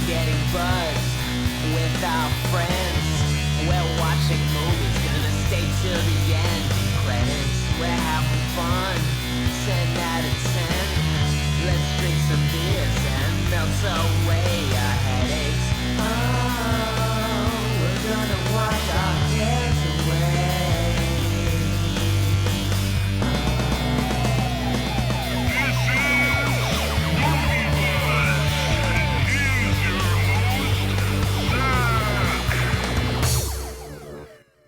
getting buzzed with our friends. We're watching movies, gonna stay till the end. Credits, we're having fun. 10 out of 10. Let's drink some beers and melt away our headaches. Oh, we're gonna wash our cares away.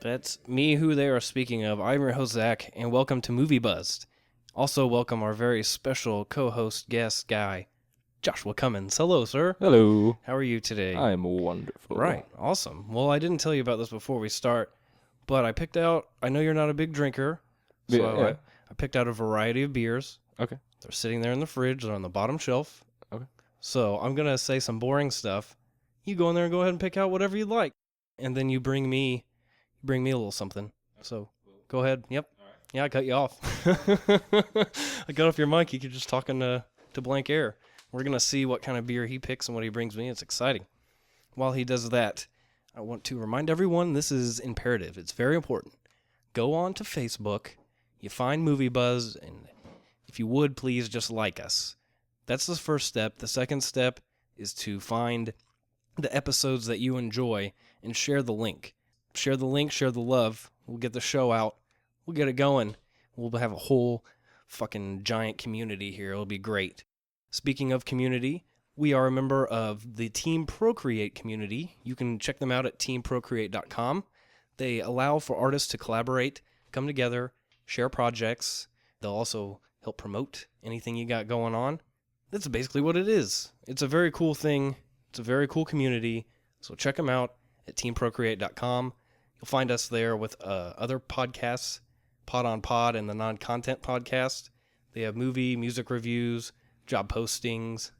That's me who they are speaking of. I'm your host, Zach, and welcome to Movie Buzzed. Also, welcome our very special co-host guest guy, Joshua Cummins. Hello, sir. Hello. How are you today? I'm wonderful. Right. Awesome. Well, I didn't tell you about this before we start, but I picked out, I know you're not a big drinker, so Yeah. I picked out a variety of beers. Okay. They're sitting there in the fridge. They're on the bottom shelf. Okay. So I'm going to say some boring stuff. You go in there and go ahead and pick out whatever you'd like. And then you bring me a little something. So go ahead. Yep. Yeah, I cut you off. I got off your mic. You could just talking to blank air. We're going to see what kind of beer he picks and what he brings me. It's exciting. While he does that, I want to remind everyone this is imperative. It's very important. Go on to Facebook. You find Movie Buzz, and if you would, please just like us. That's the first step. The second step is to find the episodes that you enjoy and share the link. Share the link, share the love. We'll get the show out. We'll get it going. We'll have a whole fucking giant community here. It'll be great. Speaking of community, we are a member of the Team Procreate community. You can check them out at teamprocreate.com. They allow for artists to collaborate, come together, share projects. They'll also help promote anything you got going on. That's basically what it is. It's a very cool thing. It's a very cool community. So check them out at teamprocreate.com. You'll find us there with other podcasts, Pod on Pod and the non-content podcast. They have music reviews, job postings,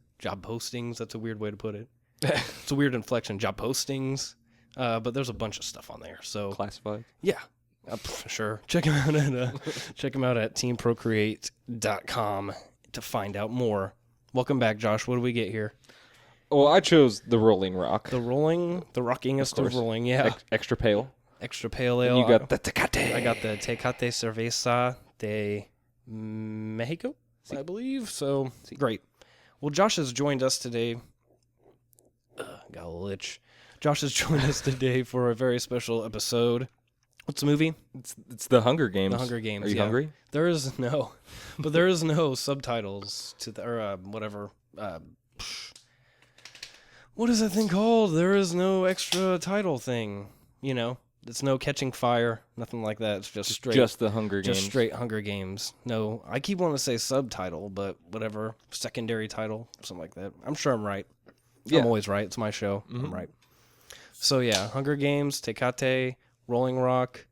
that's a weird way to put it. It's a weird inflection, job postings. But there's a bunch of stuff on there. So Classified. yeah, sure. Check them out at teamprocreate.com to find out more. Welcome back, Josh. What do we get here? Well, I chose the Rolling Rock. The rockingest of rolling, yeah. Extra pale. Extra pale ale. And you got the Tecate. I got the Tecate Cerveza de Mexico, I believe. So, great. Well, Josh has joined us today. Got a little itch. Josh has joined us today for a very special episode. What's the movie? It's the Hunger Games. The Hunger Games. Are you hungry? There is no subtitles to or whatever. What is that thing called? There is no extra title thing. You know, it's no Catching Fire, nothing like that. It's just straight. Just the Hunger Games. Just straight Hunger Games. No, I keep wanting to say subtitle, but whatever. Secondary title, something like that. I'm sure I'm right. Yeah. I'm always right. It's my show. Mm-hmm. I'm right. So yeah, Hunger Games, Tecate, Rolling Rock,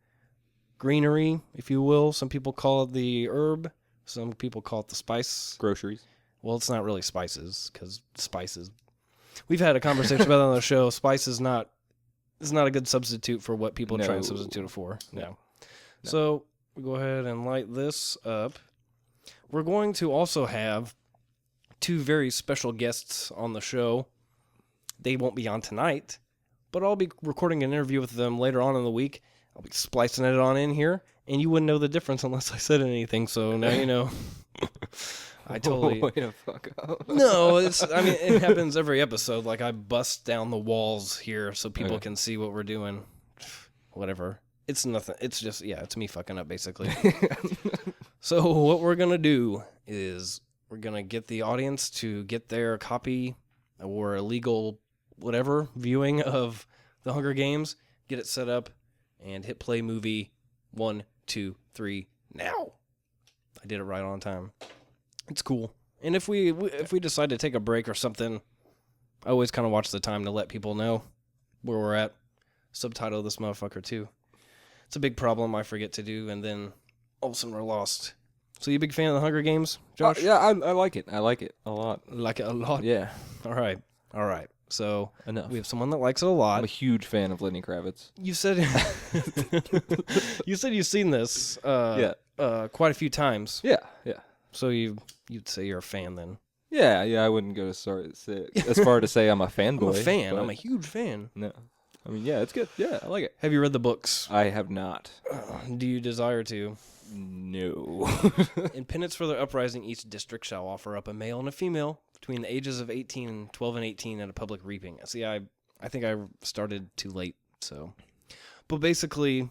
Greenery, if you will. Some people call it the herb. Some people call it the spice. Groceries. Well, it's not really spices, because spices. We've had a conversation about it on the show. Spice is not a good substitute for what people try and substitute it for. No. So we go ahead and light this up. We're going to also have two very special guests on the show. They won't be on tonight, but I'll be recording an interview with them later on in the week. I'll be splicing it on in here, and you wouldn't know the difference unless I said anything, so now you know. I totally... Way to fuck up. No, it happens every episode. Like, I bust down the walls here so people can see what we're doing. Whatever. It's nothing. It's just, it's me fucking up, basically. So what we're going to do is we're going to get the audience to get their copy or illegal whatever viewing of The Hunger Games, get it set up, and hit play movie 1, 2, 3, now. I did it right on time. It's cool. And if we decide to take a break or something, I always kind of watch the time to let people know where we're at. Subtitle this motherfucker too. It's a big problem I forget to do, and then all of a sudden we're lost. So you a big fan of the Hunger Games, Josh? Yeah, I like it. I like it a lot. Like it a lot? Yeah. All right. So enough. We have someone that likes it a lot. I'm a huge fan of Lenny Kravitz. You said you've seen this quite a few times. Yeah. So you'd say you're a fan then? Yeah, I wouldn't go as far to say I'm a fanboy. I'm a fan. but I'm a huge fan. No. I mean, yeah, it's good. Yeah, I like it. Have you read the books? I have not. Do you desire to? No. In penance for their uprising, each district shall offer up a male and a female between the ages of 18 and 12 and 18 at a public reaping. See, I think I started too late, so. But basically,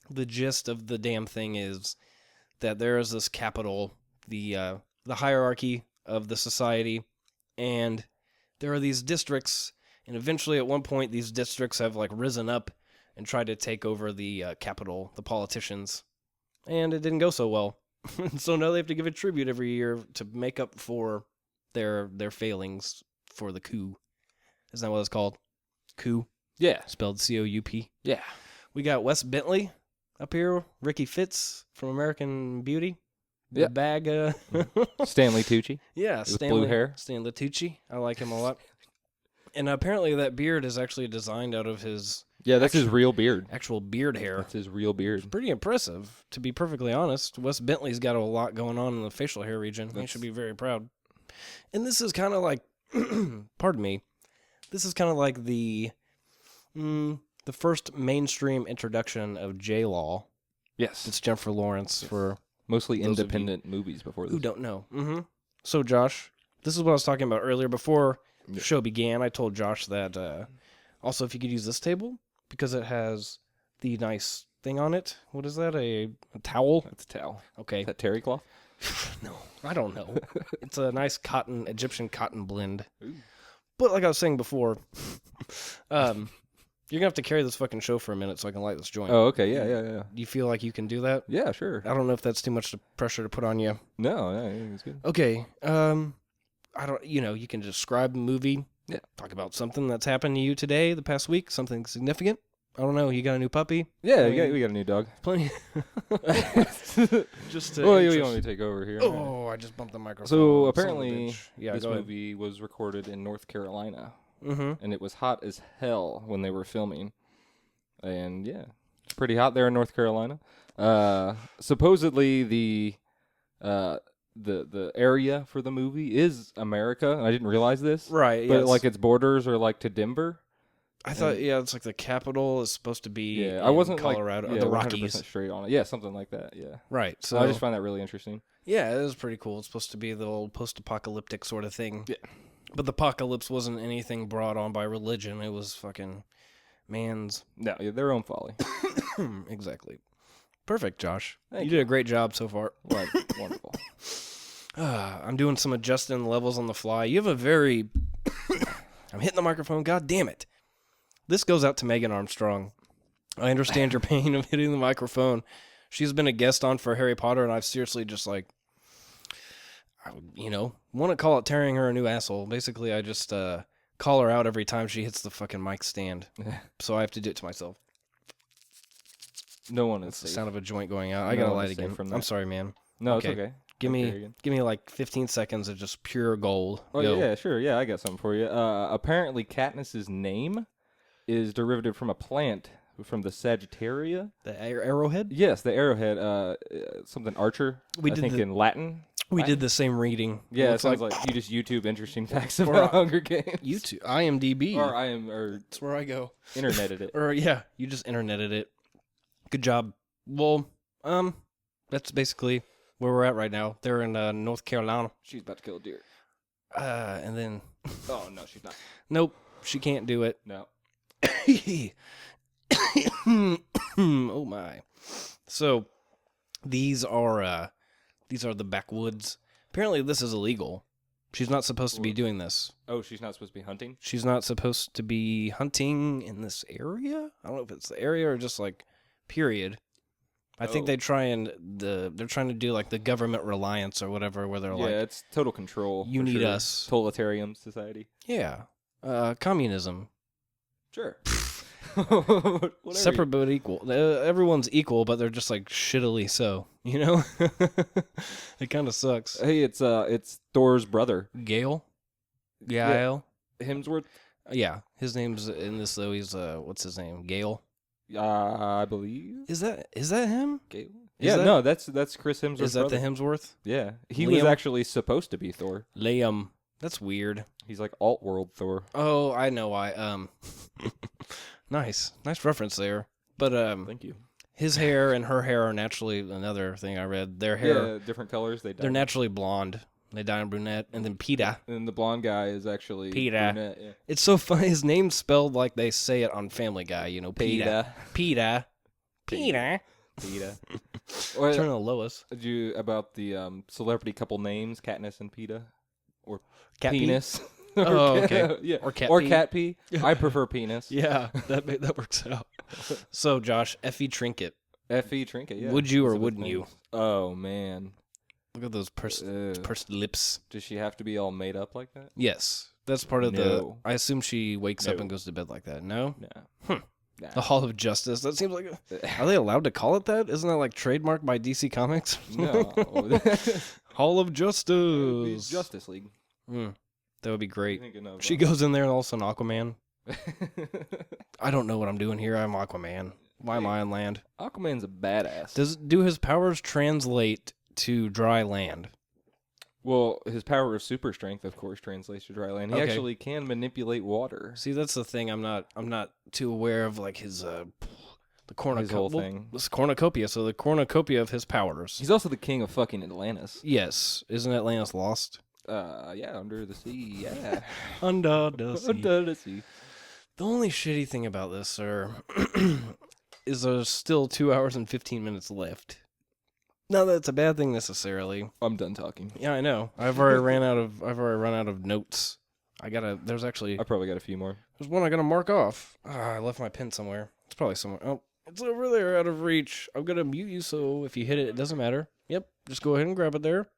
the gist of the damn thing is that there is this capital, the hierarchy of the society, and there are these districts, and eventually at one point these districts have like risen up and tried to take over the capital, the politicians, and it didn't go so well. So now they have to give a tribute every year to make up for their failings for the coup. Isn't that what it's called? Coup, Yeah. spelled C-O-U-P. Yeah. We got Wes Bentley up here, Ricky Fitz from American Beauty. The Yep. bag, Stanley Tucci. yeah, With Stanley, blue hair. Stanley Tucci. I like him a lot. And apparently that beard is actually designed out of his Yeah, that's his real beard. actual beard hair. That's his real beard. Pretty impressive, to be perfectly honest. Wes Bentley's got a lot going on in the facial hair region. He should be very proud. And this is kind of like, pardon me, this is kind of like the first mainstream introduction of J-Law. Yes. It's Jennifer Lawrence for Mostly those of you independent movies before who this. don't know. Mm-hmm. So, Josh, this is what I was talking about earlier. Before the show began, I told Josh that also if you could use this table because it has the nice thing on it. What is that? A towel? That's a towel. Okay. Is that terry cloth? No, I don't know. It's a nice Egyptian cotton blend. Ooh. But like I was saying before, you're going to have to carry this fucking show for a minute so I can light this joint. Oh, okay. Yeah. Do you feel like you can do that? Yeah, sure. I don't know if that's too much pressure to put on you. No, it's good. Okay. I don't, you can describe a movie. Yeah. Talk about something that's happened to you today, the past week, something significant. I don't know. You got a new puppy? Yeah, we got a new dog. Plenty. Just Well, you want me to take over here? Oh, I just bumped the microphone. So Son of a apparently, bitch. Yeah, this go ahead. movie was recorded in North Carolina, Mm-hmm. and it was hot as hell when they were filming. And yeah, it's pretty hot there in North Carolina. Supposedly the area for the movie is America, and I didn't realize this. Right. But like its borders are like to Denver. I thought, it's like the capital is supposed to be I wasn't Colorado, like, or the 100% Rockies. straight on it. Yeah, something like that. Yeah. Right. So So I just find that really interesting. yeah, it is pretty cool. It's supposed to be the old post-apocalyptic sort of thing. Yeah. But the apocalypse wasn't anything brought on by religion. It was fucking man's. No, their own folly. Exactly. Perfect, Josh. Thank You did a great job so far. Like, wonderful. I'm doing some adjusting levels on the fly. You have a very... I'm hitting the microphone. God damn it. This goes out to Megan Armstrong. I understand your pain of hitting the microphone. She's been a guest on for Harry Potter, and I've seriously just want to call it tearing her a new asshole. Basically, I just call her out every time she hits the fucking mic stand. So I have to do it to myself. No one is It's the safe. sound of a joint going out. I No gotta one light is safe again. from I'm that. sorry, man. No, Okay. it's okay. Give Okay, me again. give me like 15 seconds of just pure gold. Oh, Go. yeah, sure. Yeah, I got something for you. Apparently, Katniss's name is derivative from a plant from the Sagittaria. The arrowhead? Yes, the arrowhead. Something archer. We I did think the- in Latin. We did the same reading. Yeah, it Looks sounds like you just YouTube interesting facts Or, about Hunger Games. YouTube, IMDb. or That's where I go. interneted it. Or yeah, you just interneted it. Good job. Well, that's basically where we're at right now. They're in North Carolina. She's about to kill a deer. And then Oh no, she's not. nope, she can't do it. No. Oh my. So these are the backwoods. Apparently this is illegal. She's not supposed to be doing this. Oh, she's not supposed to be hunting? She's not supposed to be hunting in this area? I don't know if it's the area or just like period. I think Oh. they're trying to do like the government reliance or whatever where they're Yeah, like, it's total control. you for need sure. us. Totalitarian society. yeah, communism. Sure. Whatever. Separate but equal. Everyone's equal, but they're just like shittily so. You know, it kind of sucks. Hey, it's Thor's brother, Gale, Gael. Hemsworth. Yeah, his name's in this though. He's what's his name? Gale. I believe Is that him? Gale. No, that's Chris Hemsworth's Is that brother. the Hemsworth? Yeah, he was Liam? actually supposed to be Thor. Liam. That's weird. He's like alt-world Thor. Oh, I know why. Nice reference there. But Thank you. his hair and her hair are naturally another thing I read. Their hair, Yeah, different colors. they're naturally blonde. They dye in brunette, and then Peta. And the blonde guy is actually Peta. brunette, yeah. It's so funny. His name's spelled like they say it on Family Guy. You know, Peta. Peta. Peta. Peta. Turn to Lois. Did you about the celebrity couple names, Katniss and Peta, or Cat pee? penis? Oh, okay. Yeah, Or cat or pee. cat pee. I prefer penis. Yeah, that works out. So, Josh, Effie Trinket. Effie Trinket. Yeah. Would you or Elizabeth wouldn't you? Banks. Oh man, Look at those pursed lips. does she have to be all made up like that? Yes, that's part of No. I assume she wakes up No. and goes to bed like that. No? No. Nah. The Hall of Justice. That seems like... Are they allowed to call it that? Isn't that like trademarked by DC Comics? No. Hall of It'd be Justice. Justice League. That would be great. Thinking of, She goes in there and all of a sudden Aquaman. I don't know what I'm doing here. I'm Aquaman. Why am I on land? Aquaman's a badass. Do his powers translate to dry land? Well, his power of super strength, of course, translates to dry land. He Okay. actually can manipulate water. See, that's the thing. I'm not too aware of like his the His whole thing. This cornucopia. So the cornucopia of his powers. He's also the king of fucking Atlantis. Yes, isn't Atlantis lost? Yeah, under the sea. Yeah, Under the sea. under the sea. The only shitty thing about this, sir, is there's still 2 hours and 15 minutes left. Not that it's a bad thing necessarily. I'm done talking. Yeah, I know. I've already run out of notes. There's I probably got a few more. one I gotta mark off. I left my pen somewhere. It's probably somewhere. Oh, it's over there out of reach. I'm gonna mute you so if you hit it, it doesn't matter. Yep, just go ahead and grab it there.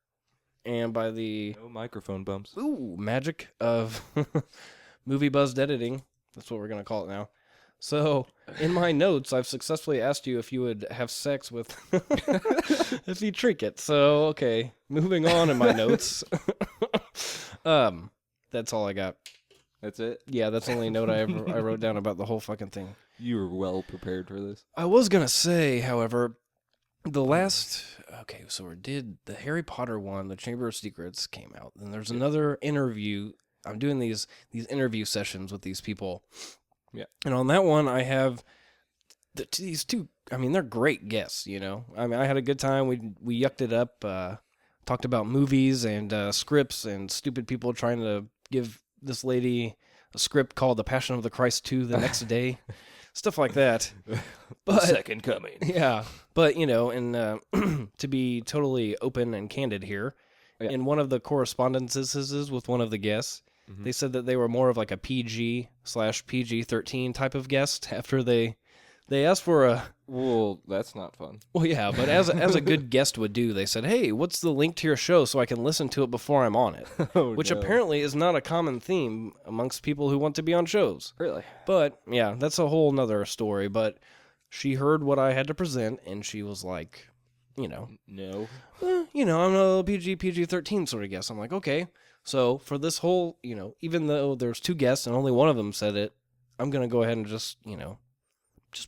And by the No microphone bumps. magic of movie buzzed editing, that's what we're gonna call it now. So, in my notes, I've successfully asked you if you would have sex with Effie Trinket. So, okay, moving on in my notes. That's all I got. That's it? Yeah, that's the only note I wrote down about the whole fucking thing. You were well prepared for this. I was gonna say, however, so we did the Harry Potter one, the Chamber of Secrets came out. Then there's another interview. I'm doing these interview sessions with these people. Yeah. And on that one, I have these two. I mean, they're great guests. You know, I mean, I had a good time. We yucked it up. Talked about movies and scripts and stupid people trying to give this lady a script called The Passion of the Christ 2 the next day. Stuff like that. But Second coming. yeah, but you know, and to be totally open and candid here, Yeah. in one of the correspondences with one of the guests, they said that they were more of like a PG/PG-13 type of guest after they asked for a Well, that's not fun. well, yeah, but as a good guest would do, they said, "Hey, what's the link to your show so I can listen to it before I'm on it?" Oh, Which no. apparently is not a common theme amongst people who want to be on shows. Really? But yeah, that's a whole nother story. But she heard what I had to present, and she was like, you know, No. I'm a PG-13 sort of guest. I'm like, okay. So for this whole, even though there's two guests and only one of them said it, I'm gonna go ahead and just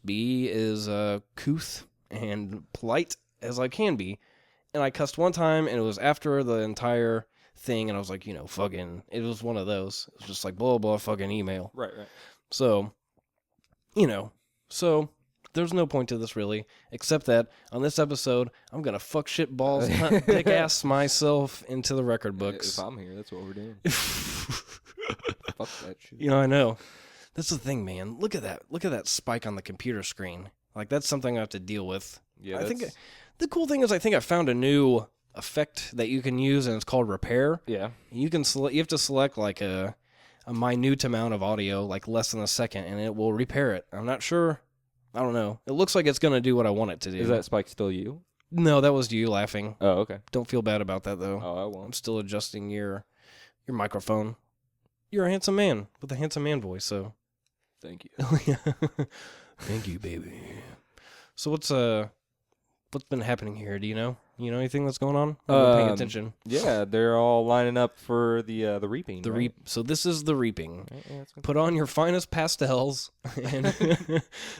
be as couth and polite as I can be. And I cussed one time, and it was after the entire thing, and I was like, fucking, it was one of those. It was just like, blah, blah, fucking email. Right. So, there's no point to this really, except that on this episode, I'm going to fuck shit balls, hunt, dick ass myself into the record books. If I'm here, that's what we're doing. Fuck that shit. I know. That's the thing, man. Look at that spike on the computer screen. Like, that's something I have to deal with. Yeah, I think the cool thing is I think I found a new effect that you can use, and it's called repair. Yeah. You have to select like a minute amount of audio, like less than a second, and it will repair it. I'm not sure. I don't know. It looks like it's going to do what I want it to do. Is that spike still you? No, that was you laughing. Oh, okay. Don't feel bad about that, though. Oh, I I'm won't. still adjusting your microphone. You're a handsome man with a handsome man voice, so. Thank you. Thank you, baby. So what's been happening here? Do you know? You know anything that's going on? I've been paying attention. Yeah, they're all lining up for the reaping. right? So this is the reaping. Right, yeah, it's Put on your finest pastels. And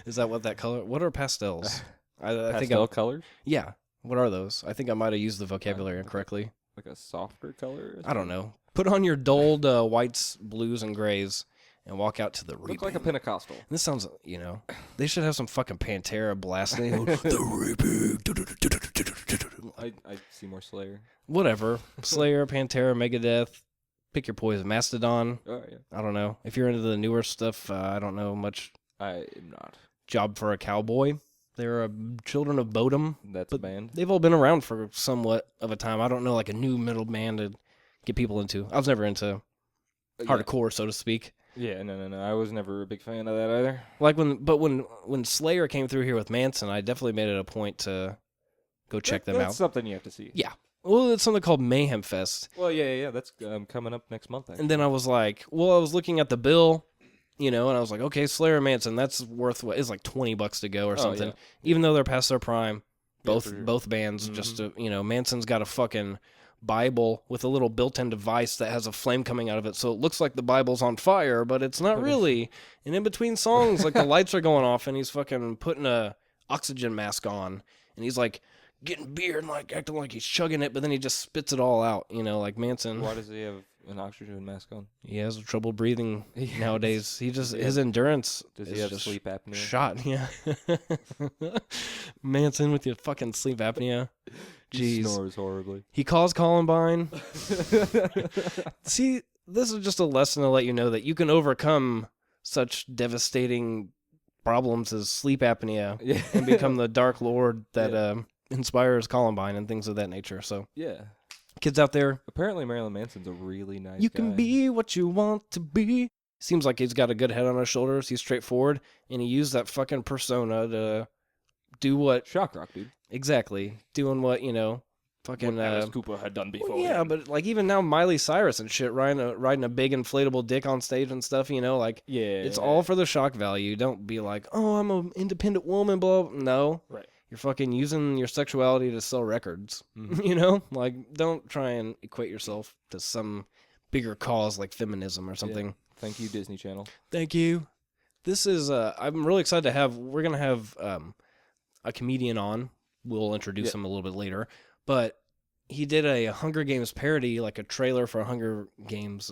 is that what that color? What are pastels? I think pastel colors. yeah. What are those? I think I might have used the vocabulary incorrectly. Like a softer color? Or I don't know. Put on your dulled whites, blues, and grays and walk out to the reaping. Look like a Pentecostal. This sounds, they should have some fucking Pantera blasting. The reaping. I see more Slayer. Whatever. Slayer, Pantera, Megadeth. Pick your poison. Mastodon. Oh, yeah. I don't know. If you're into the newer stuff, I don't know much. I am not. Job for a Cowboy. They're Children of Bodom. That's a band. They've all been around for somewhat of a time. I don't know, like a new metal band to get people into. I was never into hardcore, so to speak. Yeah, no. I was never a big fan of that either. Like when Slayer came through here with Manson, I definitely made it a point to go check them out. That's something you have to see. Yeah. Well, it's something called Mayhem Fest. Well, yeah. That's coming up next month, actually. And then I was like, I was looking at the bill, and I was like, okay, Slayer and Manson, that's worth it's like $20 to go or something. Yeah. Even though they're past their prime, both for sure. both bands just Manson's got a fucking Bible with a little built-in device that has a flame coming out of it, so it looks like the Bible's on fire, but it's not really. And in between songs, like the lights are going off, and he's fucking putting a oxygen mask on, and he's like getting beer and like acting like he's chugging it, but then he just spits it all out. Like Manson. Why does he have an oxygen mask on? He has trouble breathing nowadays. He just his endurance. Does he have sleep apnea? Shot, yeah. Manson with your fucking sleep apnea. He Jeez. snores horribly. He calls Columbine. See, this is just a lesson to let you know that you can overcome such devastating problems as sleep apnea and become the Dark Lord that inspires Columbine and things of that nature. So, yeah. Kids out there, Apparently Marilyn Manson's a really nice you guy. can be what you want to be. Seems like he's got a good head on his shoulders. He's straightforward, and he used that fucking persona to do what... Shock rock, dude. Exactly. Doing what, fucking... What Alice Cooper had done before. Well, yeah, but like even now Miley Cyrus and shit riding a big inflatable dick on stage and stuff, like... Yeah. It's all for the shock value. Don't be like, oh, I'm an independent woman, blah, blah. No. Right. You're fucking using your sexuality to sell records. Mm-hmm. Like, don't try and equate yourself to some bigger cause like feminism or something. Yeah. Thank you, Disney Channel. Thank you. This is, I'm really excited to we're going to have a comedian on. We'll introduce him a little bit later. But he did a Hunger Games parody, like a trailer for a Hunger Games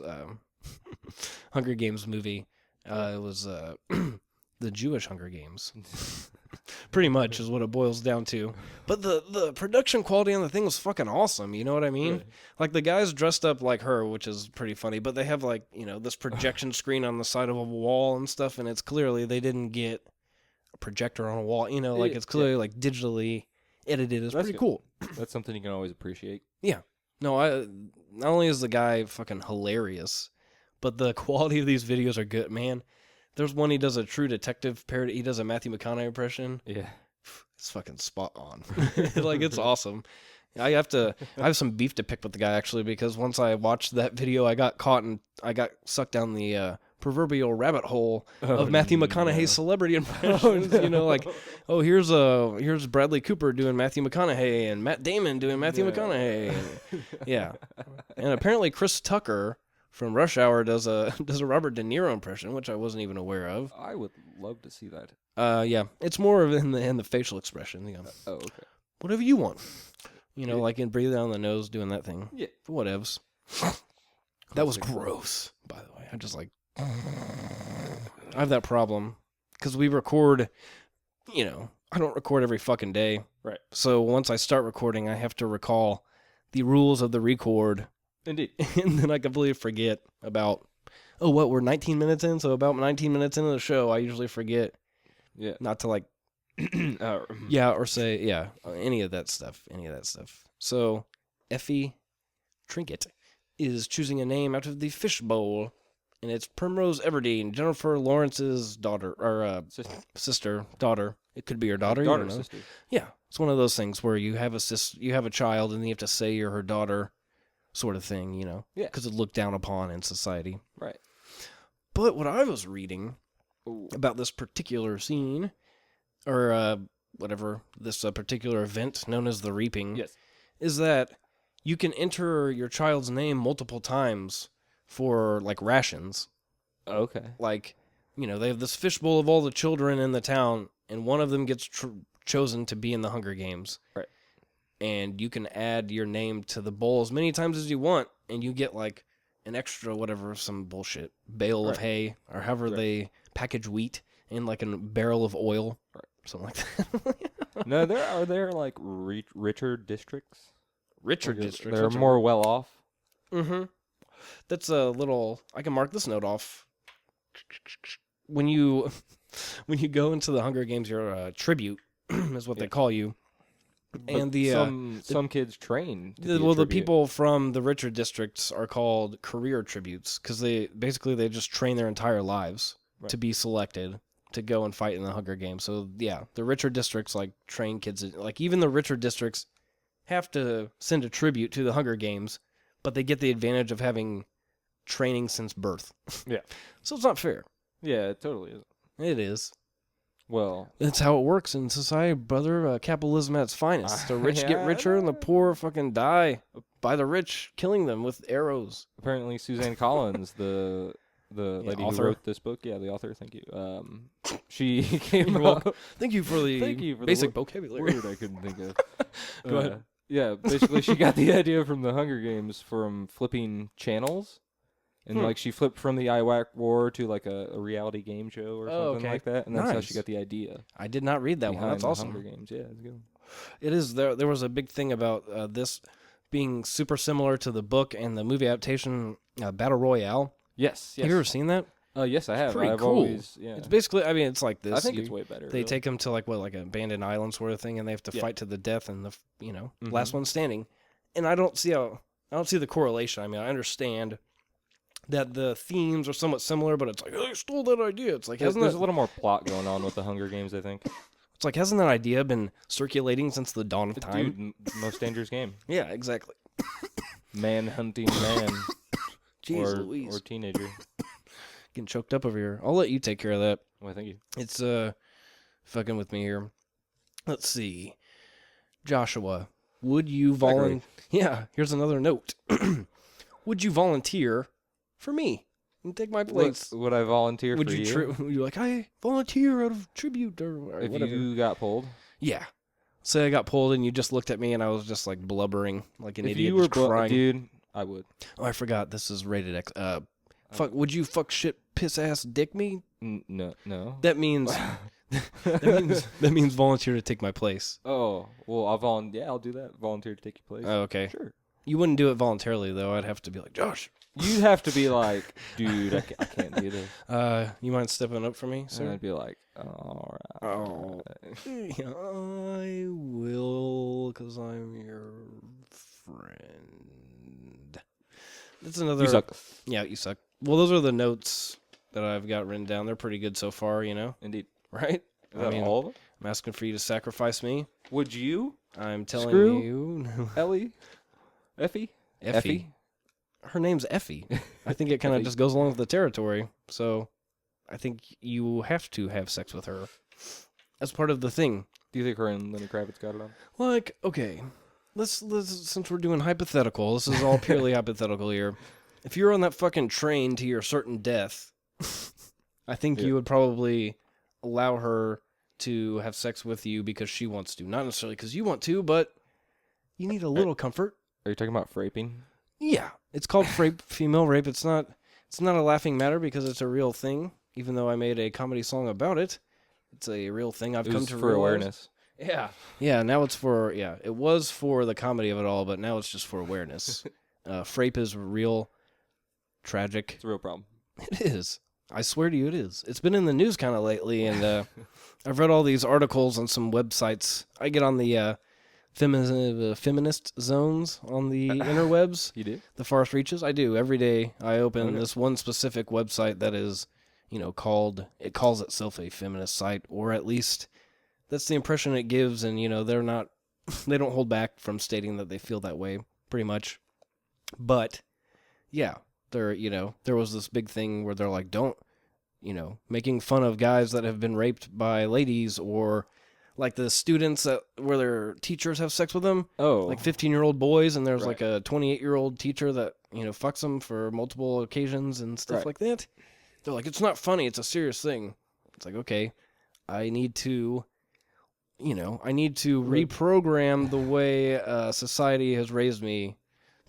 movie. It was the Jewish Hunger Games. Pretty much is what it boils down to. But the production quality on the thing was fucking awesome. You know what I mean? Really? Like the guys dressed up like her, which is pretty funny. But they have like, this projection screen on the side of a wall and stuff. And it's clearly they didn't get a projector on a wall. Like it's clearly like digitally edited. It's pretty cool. That's something you can always appreciate. Yeah. No, not only is the guy fucking hilarious, but the quality of these videos are good, man. There's one he does a True Detective parody. He does a Matthew McConaughey impression. Yeah. It's fucking spot on. Like, it's awesome. I have some beef to pick with the guy, actually, because once I watched that video, I got sucked down the proverbial rabbit hole of Matthew McConaughey's celebrity impressions. Here's Bradley Cooper doing Matthew McConaughey and Matt Damon doing Matthew McConaughey. Yeah. And apparently Chris Tucker from Rush Hour does a Robert De Niro impression, which I wasn't even aware of. I would love to see that. Yeah, it's more of in the facial expression. Oh, okay. Whatever you want. Like in breathing down the nose, doing that thing. Yeah. Whatevs. That was gross, by the way. I just like... I have that problem because we record, I don't record every fucking day. Right. So once I start recording, I have to recall the rules of the record. Indeed. And then I completely forget about, we're 19 minutes in? So about 19 minutes into the show, I usually forget not to or say, any of that stuff. So Effie Trinket is choosing a name out of the fishbowl, and it's Primrose Everdeen, Jennifer Lawrence's daughter, or sister, daughter. It could be her daughter, you don't know. Sister. Yeah, it's one of those things where you have a child, and you have to say you're her daughter, sort of thing, Yeah. Because it's looked down upon in society. Right. But what I was reading about this particular scene, or whatever, this particular event known as the reaping, is that you can enter your child's name multiple times for, like, rations. Okay. Like, they have this fishbowl of all the children in the town, and one of them gets chosen to be in the Hunger Games. Right. and you can add your name to the bowl as many times as you want, and you get like an extra whatever, some bullshit bale of hay or however they package wheat in like a barrel of oil, something like that. No, are there like richer districts? Richer districts. They're more well off. Mm-hmm. That's a little. I can mark this note off. When you go into the Hunger Games, you're a tribute, is what they call you. And some kids train. The people from the richer districts are called career tributes because they just train their entire lives to be selected to go and fight in the Hunger Games. So yeah, the richer districts like train kids. Like even the richer districts have to send a tribute to the Hunger Games, but they get the advantage of having training since birth. Yeah. So it's not fair. Yeah, it totally is. It is. Well, that's how it works in society, brother. Capitalism at its finest. The rich get richer and the poor fucking die by the rich, killing them with arrows. Apparently, Suzanne Collins, the lady author. who wrote this book, the author. Thank you. She came up. Thank you for the basic vocabulary. Word I couldn't think of. Go ahead. Yeah, basically, she got the idea from the Hunger Games from flipping channels. And, like, she flipped from the Iraq War to, like, a reality game show or something like that. And that's how she got the idea. I did not read that one. That's awesome. Hunger Games. Yeah, it's good. It is. There was a big thing about this being super similar to the book and the movie adaptation, Battle Royale. Yes. Have you ever seen that? Yes, I have. Pretty I've cool. Always, It's basically, I mean, it's like this. I think it's way better. They take them to, like an abandoned island sort of thing, and they have to fight to the death and last one standing. And I don't see the correlation. I mean, I understand that the themes are somewhat similar, but it's like, oh, they stole that idea. It's like, there's a little more plot going on with the Hunger Games, I think. It's like, hasn't that idea been circulating since the dawn of time? Dude, most dangerous game. Yeah, exactly. Man hunting man. Jeez Louise. Or teenager. Getting choked up over here. I'll let you take care of that. Well, thank you. It's fucking with me here. Let's see. Joshua, would you volunteer? Yeah, here's another note. Would you volunteer for me and take my place? Would I volunteer for you? Would you like, I volunteer out of tribute or if whatever? You got pulled? Yeah. Say I got pulled and you just looked at me and I was just like blubbering like an idiot. If you were crying. Dude, I would. Oh, I forgot. This is rated X. Fuck. Would you fuck shit piss ass dick me? No. That means that means volunteer to take my place. Oh well, I'll do that. Volunteer to take your place. Oh, okay. Sure. You wouldn't do it voluntarily though. I'd have to be like, Josh. You'd have to be like, dude, I can't do this. You mind stepping up for me, sir? And I'd be like, all right. Oh, I will, because I'm your friend. That's another. You suck. Yeah, you suck. Well, those are the notes that I've got written down. They're pretty good so far, Indeed. Right? Is that all of them? I'm asking for you to sacrifice me. Would you? I'm telling Screw you. Ellie? Effie? Her name's Effie. I think it kind of just goes along with the territory. So I think you have to have sex with her. That's part of the thing. Do you think her and Lenny Kravitz got it on? Like, okay, let's since we're doing hypothetical, this is all purely hypothetical here. If you're on that fucking train to your certain death, I think you would probably allow her to have sex with you because she wants to. Not necessarily because you want to, but you need a little comfort. Are you talking about fraping? Yeah, it's called rape, female rape. It's not a laughing matter because it's a real thing. Even though I made a comedy song about it, it's a real thing. I've come to for realize. Awareness. Yeah. Now it's for It was for the comedy of it all, but now it's just for awareness. Frape is real, tragic. It's a real problem. It is. I swear to you, it is. It's been in the news kind of lately, and I've read all these articles on some websites. I get on the feminist zones on the interwebs. You do? The farthest reaches. I do. Every day I open this one specific website that is, it calls itself a feminist site, or at least that's the impression it gives, and, they don't hold back from stating that they feel that way, pretty much. But, yeah, there was this big thing where they're like, don't, making fun of guys that have been raped by ladies, or like the students where their teachers have sex with them. Oh. Like 15-year-old boys, and there's like a 28-year-old teacher that, fucks them for multiple occasions and stuff like that. They're like, it's not funny, it's a serious thing. It's like, okay, I need to I need to reprogram the way society has raised me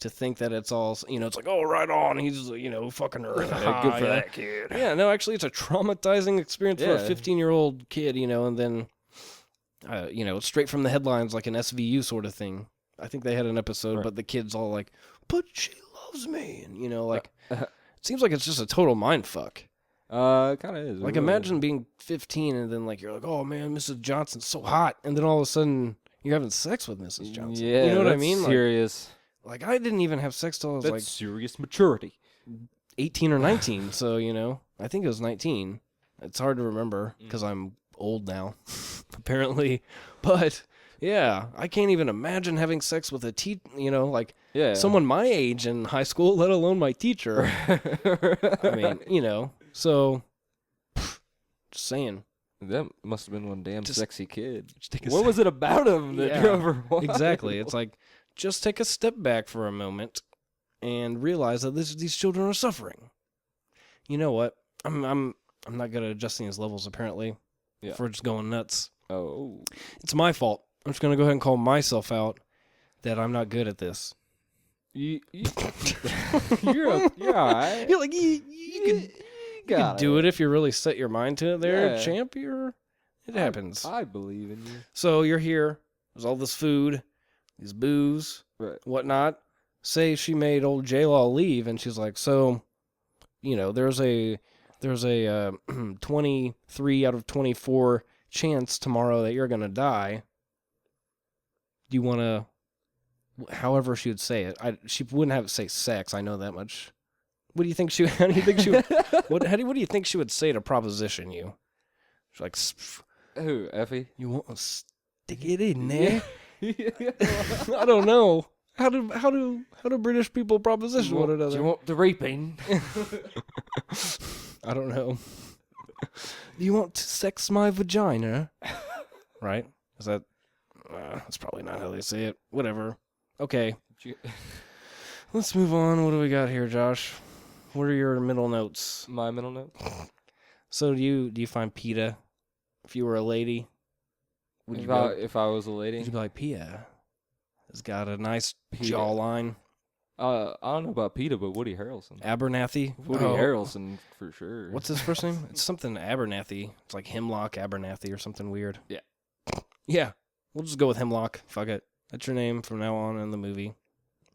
to think that it's all, it's like, oh, right on, he's, fucking her. Good for that kid. Yeah, no, actually, it's a traumatizing experience for a 15-year-old kid, and then, straight from the headlines, like an SVU sort of thing. I think they had an episode, but the kid's all like, but she loves me. And, it seems like it's just a total mind fuck. It kind of is. Like, imagine being 15 and then, like, you're like, oh, man, Mrs. Johnson's so hot. And then all of a sudden, you're having sex with Mrs. Johnson. Yeah, you know what I mean? Serious. Like, I didn't even have sex till I was, That's like, serious maturity. 18 or 19. So, I think it was 19. It's hard to remember because I'm old now, apparently. But, yeah, I can't even imagine having sex with a someone my age in high school, let alone my teacher. I mean, so, just saying. That must have been one damn sexy kid. What What was it about him that drove her wild? Exactly. It's like, just take a step back for a moment and realize that these children are suffering. You know what? I'm not good at adjusting his levels, apparently. Yeah. For just going nuts. Oh. It's my fault. I'm just going to go ahead and call myself out that I'm not good at this. You're all right. You're like, you can do it if you really set your mind to it there, Yeah. champ. It happens. I believe in you. So you're here. There's all this food, these booze, whatnot. Say she made old J-Law leave, and she's like, so, there's a 23 out of 24 chance tomorrow that you're gonna die. Do you want to? However she would say it, she wouldn't have it say sex. I know that much. What do you think she? How do you think she? What do you think she would say to proposition you? She's like, Who, Effie? you want to stick it in there? I don't know. How do British people proposition one another? Do you want the raping? I don't know. Do you want to sex my vagina? Right? Is that? That's probably not how they say it. Whatever. Okay. Let's move on. What do we got here, Josh? What are your middle notes? My middle note? So do you find PETA, if you were a lady? If I was a lady? Would you be like, PETA has got a nice jawline? I don't know about PETA, but Woody Harrelson. Abernathy? Woody Harrelson, for sure. What's his first name? It's something Abernathy. It's like Hemlock Abernathy or something weird. Yeah. Yeah. We'll just go with Hemlock. Fuck it. That's your name from now on in the movie.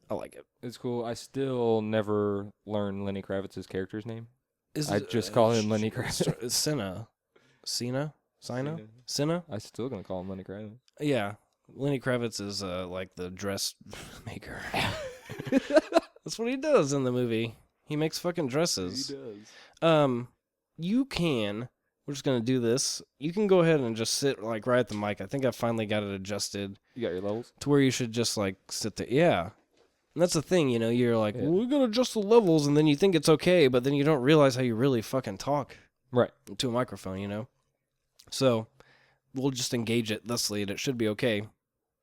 I like it. It's cool. I still never learned Lenny Kravitz's character's name. I just it, call him Lenny Kravitz. It's Cinna. Cinna? I'm still going to call him Lenny Kravitz. Yeah. Lenny Kravitz is like the dress maker. That's what he does in the movie. He makes fucking dresses. He does. We're just going to do this. You can go ahead and just sit like right at the mic. I think I finally got it adjusted. You got your levels? To where you should just like sit there. Yeah. And that's the thing, you're like, well, we're going to adjust the levels, and then you think it's okay, but then you don't realize how you really fucking talk. Right. To a microphone, So, we'll just engage it thusly, and it should be okay.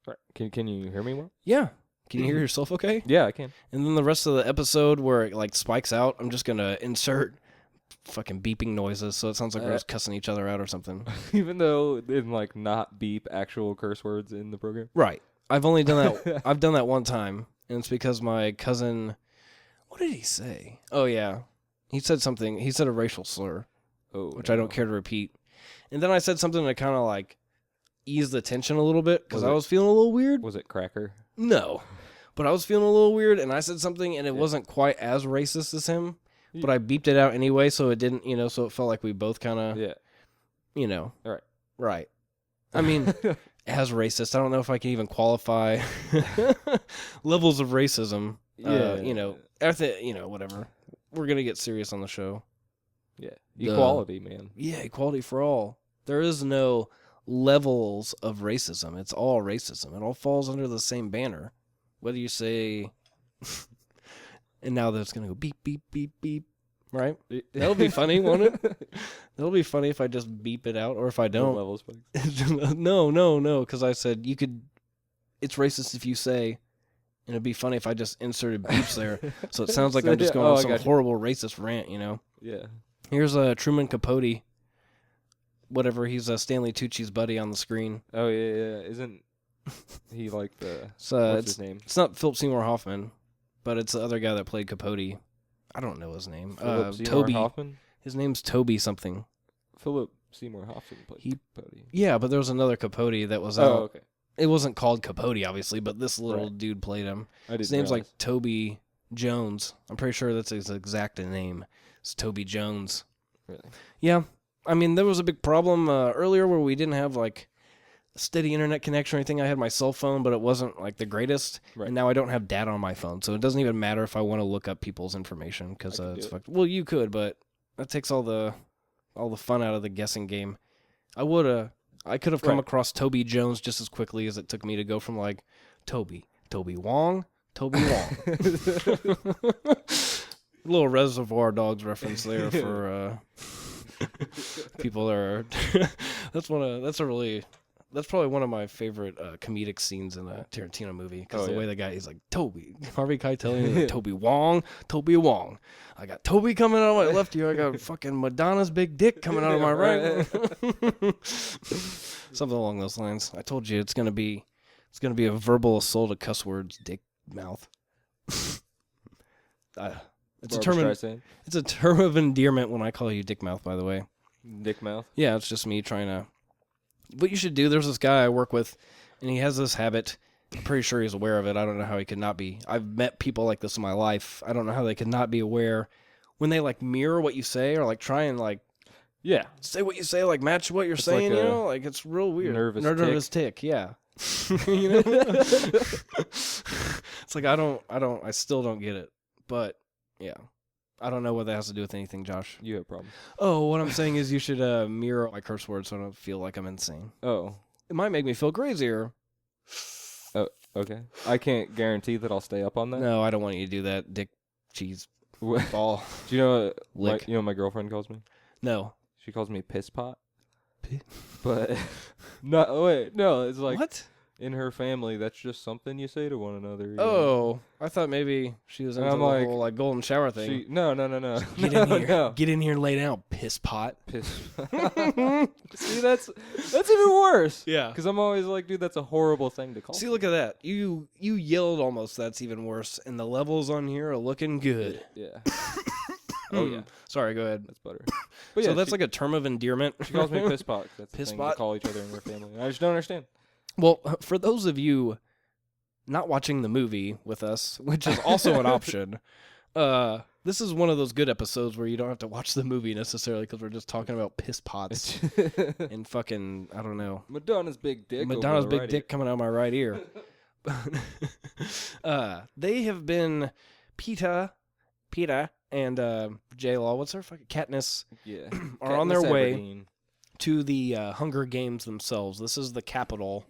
Right. Can you hear me well? Yeah. Can you hear yourself okay? Yeah, I can. And then the rest of the episode where it like spikes out, I'm just going to insert fucking beeping noises, so it sounds like we're just cussing each other out or something. Even though they like not beep actual curse words in the program? Right. I've only done that. I've done that one time. And it's because my cousin, what did he say? Oh, yeah. He said something. He said a racial slur, which I don't care to repeat. And then I said something to kind of like ease the tension a little bit because I was feeling a little weird. Was it cracker? No. But I was feeling a little weird, and I said something, and it wasn't quite as racist as him. But I beeped it out anyway, so it didn't, so it felt like we both kind of, Right. Right. I mean... As racist, I don't know if I can even qualify levels of racism. Whatever. We're gonna get serious on the show. Yeah, equality, man. Yeah, equality for all. There is no levels of racism. It's all racism. It all falls under the same banner. Whether you say, and now that's gonna go beep beep beep beep. Right? That'll be funny, won't it? That'll be funny if I just beep it out, or if I don't. No, because I said it's racist if you say, and it'd be funny if I just inserted beeps there, so it sounds like I'm just going on some horrible racist rant, Yeah. Here's Truman Capote. whatever. He's Stanley Tucci's buddy on the screen. Oh yeah. Isn't he like the? So what's his name? It's not Philip Seymour Hoffman, but it's the other guy that played Capote. I don't know his name. Philip Seymour Toby Hoffman. His name's Toby something. Philip Seymour Hoffman played Capote. Yeah, but there was another Capote that was out. Oh, okay. It wasn't called Capote, obviously, but this little dude played him. His name's like Toby Jones. I'm pretty sure that's his exact name. It's Toby Jones. Really? Yeah. I mean, there was a big problem earlier where we didn't have like a steady internet connection or anything. I had my cell phone, but it wasn't like the greatest. Right. And now I don't have data on my phone, so it doesn't even matter if I want to look up people's information because it's fucked. Well, you could, but that takes all the fun out of the guessing game. I could have come across Toby Jones just as quickly as it took me to go from like Toby Wong. Little Reservoir Dogs reference there for people that are. That's probably one of my favorite comedic scenes in a Tarantino movie because way the guy, he's like, Toby, Harvey Keitel, like, Toby Wong. I got Toby coming out of my left ear. I got fucking Madonna's big dick coming out of my right. Something along those lines. I told you it's gonna be a verbal assault of cuss words, dick mouth. It's a term of endearment when I call you dick mouth, by the way. Dick mouth? Yeah, it's just me trying to. What you should do, there's this guy I work with, and he has this habit. I'm pretty sure he's aware of it. I don't know how he could not be. I've met people like this in my life. I don't know how they could not be aware when they like mirror what you say or like try and like say what you say, like match what you're saying, like like it's real weird. Nervous tick, yeah. You know? It's like I still don't get it. But yeah. I don't know what that has to do with anything, Josh. You have problems. Oh, what I'm saying is you should mirror my curse words so I don't feel like I'm insane. Oh. It might make me feel crazier. Oh, okay. I can't guarantee that I'll stay up on that. No, I don't want you to do that, dick cheese ball. Do you know what my girlfriend calls me? No. She calls me piss pot. But no, wait, no, it's like what? In her family, that's just something you say to one another. You know? know? I thought maybe she was into the whole like golden shower thing. No. Get in here and lay down, piss pot. See, that's even worse. Yeah. Because I'm always like, dude, that's a horrible thing to call. See, look at that. You yelled almost. That's even worse. And the levels on here are looking good. Yeah. Oh yeah. Sorry, go ahead. That's butter. But yeah, so that's like a term of endearment. She calls me piss pot. That's piss the thing pot. to call each other in her family. I just don't understand. Well, for those of you not watching the movie with us, which is also an option, this is one of those good episodes where you don't have to watch the movie necessarily because we're just talking about piss pots and fucking, I don't know. Madonna's big dick. Madonna's big dick coming out of my right ear. They have been Peta, and J-Law, what's her fucking Katniss? Yeah. Are on their way to the Hunger Games themselves. This is the capital.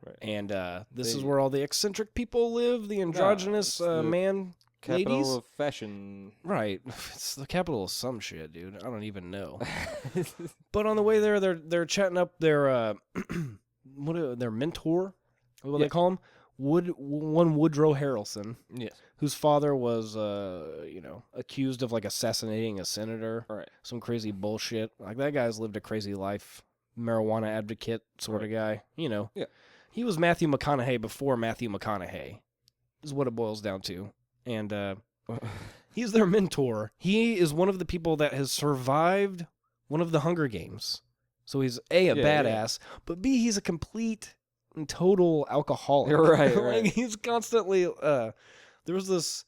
Right. And this is where all the eccentric people live, the androgynous man capital ladies. Of fashion. Right. It's the capital of some shit, dude. I don't even know. But on the way there, they're chatting up their their mentor, what they call him? Woodrow Harrelson. Yes. Whose father was accused of like assassinating a senator. Right. Some crazy bullshit. Like that guy's lived a crazy life. Marijuana advocate sort of guy. You know. Yeah. He was Matthew McConaughey before Matthew McConaughey, is what it boils down to. And he's their mentor. He is one of the people that has survived one of the Hunger Games. So he's a badass, but B, he's a complete and total alcoholic. Right. Like he's constantly, there was this,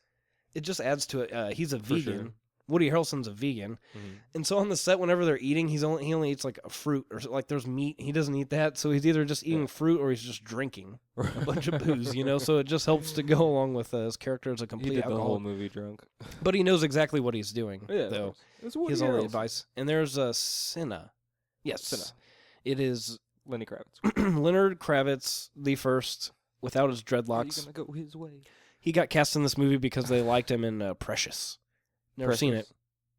it just adds to it. He's a vegan. Sure. Woody Harrelson's a vegan. Mm-hmm. And so on the set, whenever they're eating, he only eats like a fruit or like there's meat. He doesn't eat that. So he's either just eating fruit or he's just drinking a bunch of booze, So it just helps to go along with his character as a complete alcoholic. The whole movie drunk. But he knows exactly what he's doing, though. He has all the advice. And there's Cinna. Yes. Cinna. It is Lenny Kravitz. Leonard Kravitz, the first, without his dreadlocks. Are you gonna go his way? He got cast in this movie because they liked him in Precious. Never Precious. seen it.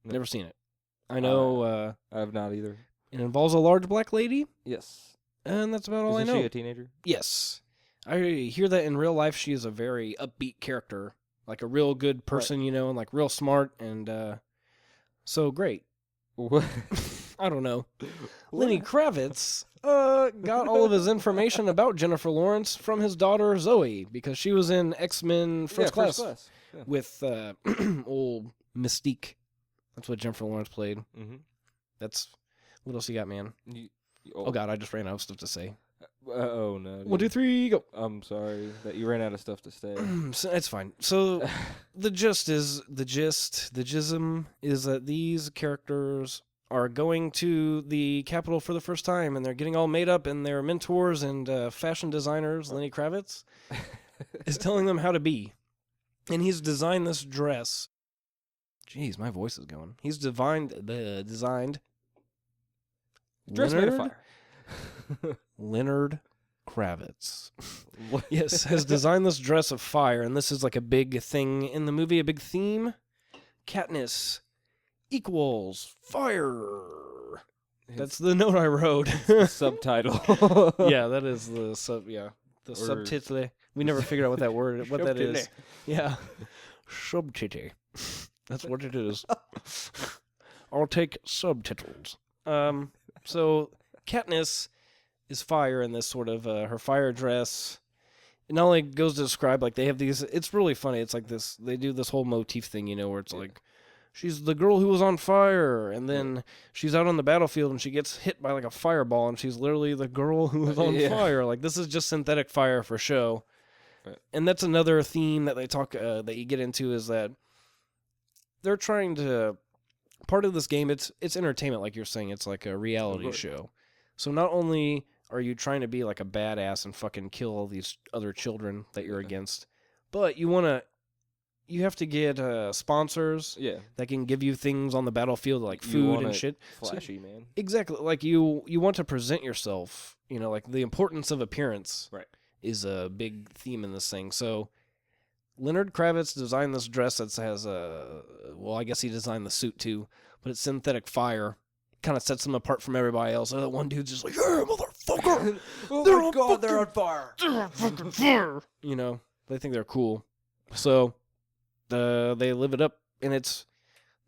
No. Never seen it. I know. I have not either. It involves a large black lady. Yes. And that's about all I know. Isn't she a teenager? Yes. I hear that in real life she is a very upbeat character. Like a real good person, and like real smart and so great. What? I don't know. Lenny Kravitz got all of his information about Jennifer Lawrence from his daughter Zoe because she was in X-Men First Class. Yeah. With old Mystique. That's what Jennifer Lawrence played. Mm-hmm. That's what else you got, man? Oh God, I just ran out of stuff to say. Oh no! 1, 2, 3, go. I'm sorry that you ran out of stuff to say. So it's fine. So the gist, the gism is that these characters are going to the Capitol for the first time, and they're getting all made up, and their mentors and fashion designers, Lenny Kravitz, is telling them how to be. And he's designed this dress. Jeez, my voice is going. He's designed Dress made of fire. Leonard Kravitz. Yes, has designed this dress of fire, and this is like a big thing in the movie, a big theme. Katniss equals fire. That's the note I wrote. The subtitle. Yeah, that is the subtitle. We never figured out what that is. Yeah. Subtitle. That's what it is. I'll take subtitles. So Katniss is fire in this sort of her fire dress. It not only goes to describe like they have these. It's really funny. It's like this. They do this whole motif thing, where it's like she's the girl who was on fire, and then she's out on the battlefield and she gets hit by like a fireball, and she's literally the girl who was on fire. Like this is just synthetic fire for show. Right. And that's another theme that they talk that you get into is that they're trying to part of this game. It's entertainment, like you're saying. It's like a reality show. So not only are you trying to be like a badass and fucking kill all these other children that you're against, but you have to get sponsors that can give you things on the battlefield like food and shit. Flashy, man. Exactly. Like you want to present yourself. Like the importance of appearance. Right. Is a big theme in this thing. So Leonard Kravitz designed this dress that has I guess he designed the suit too, but it's synthetic fire. Kind of sets them apart from everybody else. And that one dude's just like, yeah, motherfucker! Oh my god, they're on fire! They're on fucking fire! They think they're cool. So they live it up, and it's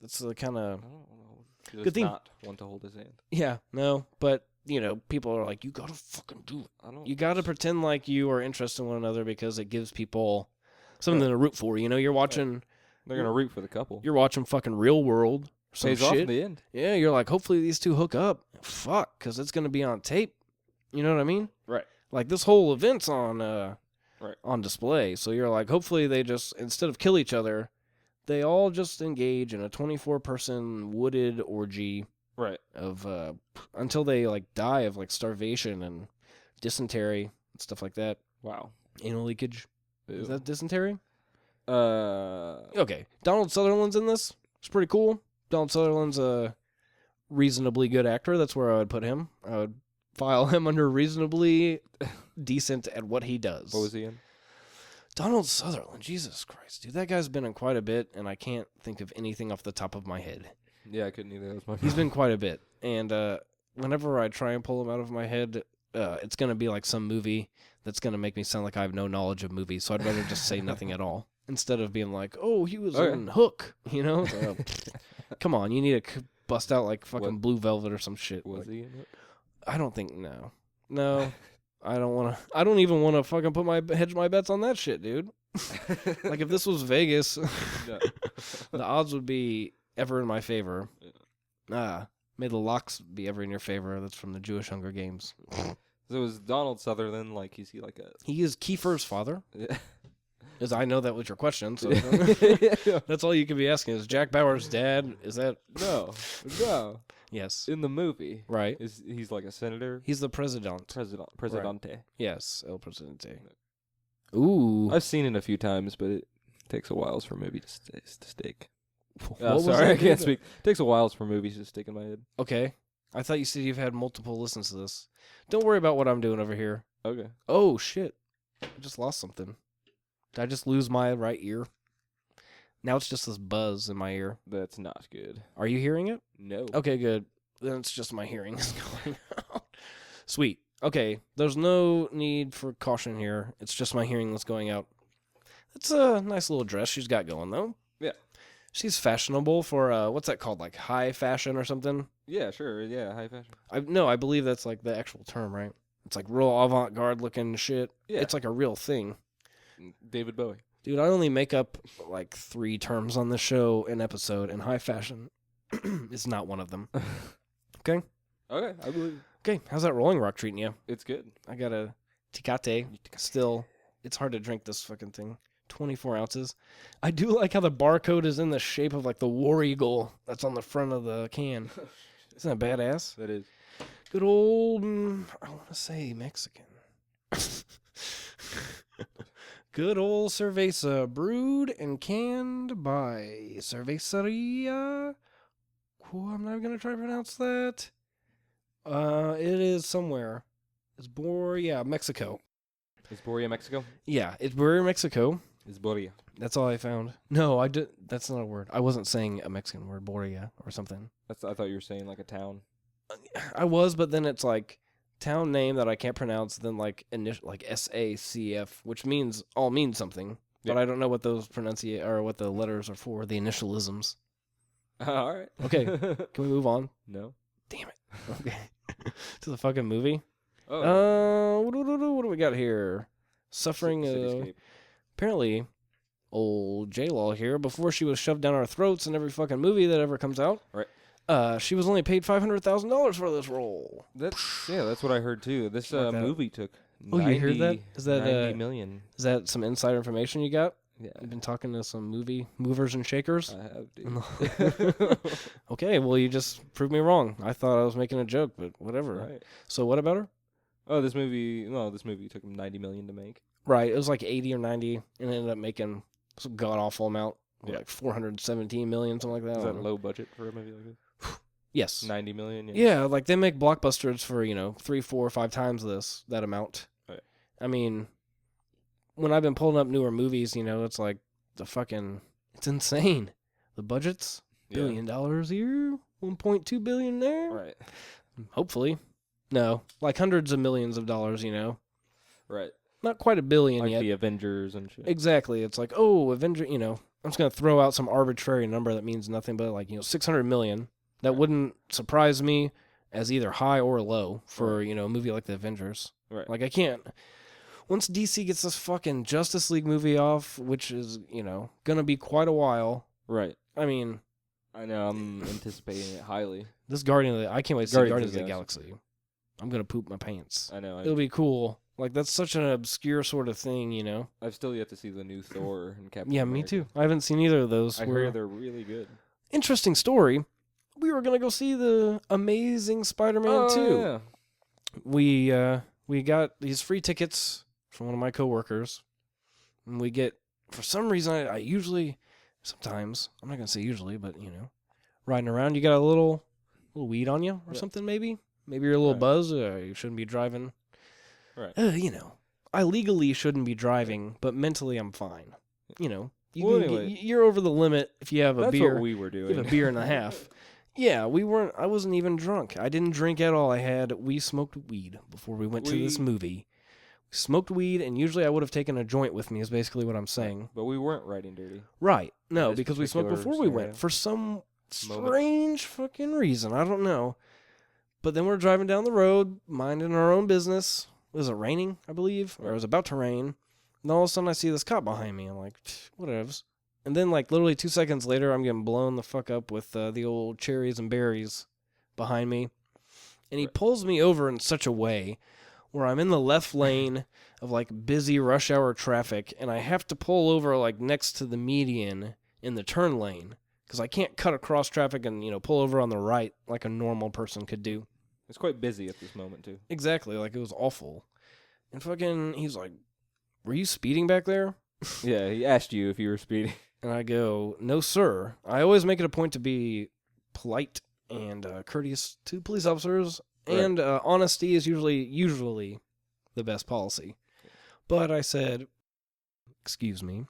the kind of good thing. Not one to hold his hand. Yeah, no, but people are like, you gotta fucking do it. You gotta pretend like you are interested in one another because it gives people something to root for. You're watching. They're gonna root for the couple. You're watching fucking Real World. Pays off in the end. Yeah, you're like, hopefully these two hook up. Fuck, because it's gonna be on tape. You know what I mean? Right. Like this whole event's on display. So you're like, hopefully they just instead of kill each other, they all just engage in a 24-person wooded orgy. Right. Of until they like die of like starvation and dysentery and stuff like that. Wow. Anal leakage. Ew. Is that dysentery? Okay. Donald Sutherland's in this. It's pretty cool. Donald Sutherland's a reasonably good actor. That's where I would put him. I would file him under reasonably decent at what he does. What was he in? Donald Sutherland. Jesus Christ. Dude, that guy's been in quite a bit, and I can't think of anything off the top of my head. Yeah, I couldn't either. That was my He's been quite a bit. And whenever I try and pull him out of my head, it's going to be like some movie that's going to make me sound like I have no knowledge of movies. So I'd rather just say nothing at all. Instead of being like, oh, he was in Hook. So, come on, you need to bust out like fucking Blue Velvet or some shit. Was he in it? I don't think, no. I don't even want to fucking hedge my bets on that shit, dude. Like if this was Vegas, the odds would be ever in my favor. May the locks be ever in your favor. That's from the Jewish Hunger Games. So is Donald Sutherland is he like a... He is Kiefer's father. Because I know that was your question, so that's all you could be asking. Is Jack Bauer's dad? Is that... No. Yes. In the movie. Right. He's like a senator? He's the president. Presidente. Right. Yes, El Presidente. Ooh. I've seen it a few times, but it takes a while for a movie to stick. Sorry, I can't speak. It takes a while for movies to stick in my head. Okay. I thought you said you've had multiple listens to this. Don't worry about what I'm doing over here. Okay. Oh, shit. I just lost something. Did I just lose my right ear? Now it's just this buzz in my ear. That's not good. Are you hearing it? No. Okay, good. Then it's just my hearing is going out. Sweet. Okay, there's no need for caution here. It's just my hearing that's going out. It's a nice little dress she's got going, though. Yeah. She's fashionable for what's that called? Like high fashion or something? Yeah, sure. Yeah, high fashion. I believe that's like the actual term, right? It's like real avant-garde looking shit. Yeah. It's like a real thing. David Bowie. Dude, I only make up like 3 terms on the show an episode, and high fashion is not one of them. Okay? Okay, I believe. Okay, how's that Rolling Rock treating you? It's good. I got a Tecate. Still, it's hard to drink this fucking thing. 24 ounces. I do like how the barcode is in the shape of like the war eagle that's on the front of the can. Isn't that badass? That is. Good old, I want to say Mexican. Good old cerveza, brewed and canned by Cerveceria. Oh, I'm not going to try to pronounce that. It is somewhere. It's Mexico. Is Boria Mexico? Yeah, it's Boria, Mexico. Is Boria. That's all I found. No, I did. That's not a word. I wasn't saying a Mexican word, Boria or something. I thought you were saying like a town. I was, but then it's like town name that I can't pronounce. Then like like SACF, which means something, but Yeah. I don't know what those or what the letters are for. The initialisms. All right. Okay, can we move on? No. Damn it. Okay, to the fucking movie. Oh. What do we got here? Suffering. Cityscape. Apparently, old J-Law here, before she was shoved down our throats in every fucking movie that ever comes out. Right. She was only paid $500,000 for this role. That's what I heard too. This Like that. movie took. Oh, you heard that? Is that 90 million? Is that some insider information you got? Yeah. You've been talking to some movie movers and shakers? I have, dude. Okay, well, you just proved me wrong. I thought I was making a joke, but whatever. Right. So what about her? Oh, this movie took him 90 million to make. Right, it was like 80 or 90, and it ended up making some god-awful amount, Yeah. like 417 million, something like that. Is that low budget for a movie like this? Yes. 90 million? Yeah, like they make blockbusters for, 3, 4, 5 times that amount. Right. I mean, when I've been pulling up newer movies, it's like it's insane. The budget's $1 billion a year, 1.2 billion there. Right. Hopefully. No, like hundreds of millions of dollars, Right. Not quite $1 billion Like yet. the Avengers and shit. Exactly. It's like, oh, Avenger, I'm just going to throw out some arbitrary number that means nothing, but like, 600 million. That wouldn't surprise me as either high or low for, a movie like the Avengers. Right. Like, I can't. Once DC gets this fucking Justice League movie off, which is, going to be quite a while. Right. I mean, I know. I'm anticipating it highly. this I can't wait to see Guardians of the Galaxy. I'm going to poop my pants. I know. It'll be cool. Like, that's such an obscure sort of thing, I've still yet to see the new Thor and Captain Yeah, America. me too. I haven't seen either of those. I heard they're really good. Interesting story. We were going to go see the Amazing Spider-Man 2. Yeah. We got these free tickets from one of my coworkers. And we get, for some reason, I usually, sometimes, I'm not going to say usually, but, riding around, you got a little weed on you or something maybe. Maybe you're a little buzzed. You shouldn't be driving. Right. I legally shouldn't be driving, but mentally I'm fine. Anyway, You're over the limit if you have a that's beer. what we were doing. You have a beer and a half. Yeah, I wasn't even drunk. I didn't drink at all. We smoked weed before we went to this movie. We smoked weed, and usually I would have taken a joint with me, is basically what I'm saying. But we weren't riding dirty. Right. No, This because we smoked particular before we scenario. went. For some strange fucking reason. I don't know. But then we're driving down the road, minding our own business. Was it raining, I believe? Or it was about to rain. And all of a sudden I see this cop behind me. I'm like, whatevs. And then like literally 2 seconds later, I'm getting blown the fuck up with the old cherries and berries behind me. And he pulls me over in such a way where I'm in the left lane of like busy rush hour traffic. And I have to pull over like next to the median in the turn lane. Because I can't cut across traffic and, pull over on the right like a normal person could do. It's quite busy at this moment, too. Exactly. Like, it was awful. And fucking, he's like, were you speeding back there? Yeah, he asked you if you were speeding. And I go, no, sir. I always make it a point to be polite and courteous to police officers. Right. And honesty is usually the best policy. But I said, excuse me,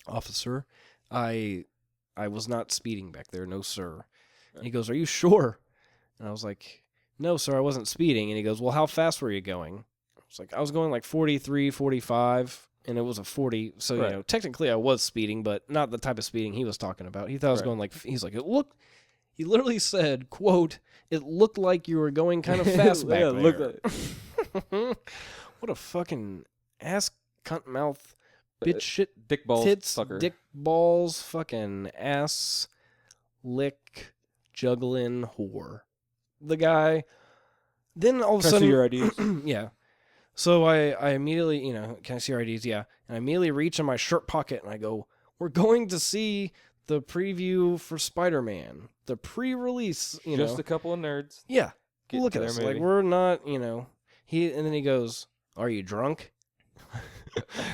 officer, I was not speeding back there, no, sir. Right. And he goes, are you sure? And I was like, no, sir, I wasn't speeding. And he goes, well, how fast were you going? I was like, I was going like 43, 45. and it was a 40. So, Right. you know, technically I was speeding, but not the type of speeding he was talking about. He thought I was going like, he's like, he literally said, quote, "It looked like you were going kind of fast back there." Look What a fucking ass cunt mouth bitch shit dick balls tits fucker. dick balls fucking ass lick juggling whore. The guy. Then all of a Can I see sudden, your IDs? yeah. So I immediately, you know, can I see your IDs? Yeah. And I immediately reach in my shirt pocket and I go, "We're going to see the preview for Spider-Man, the pre-release." You Just know, a couple of nerds. yeah. Get Look to at their us, movie. like we're not, you know. And then he goes, "Are you drunk?"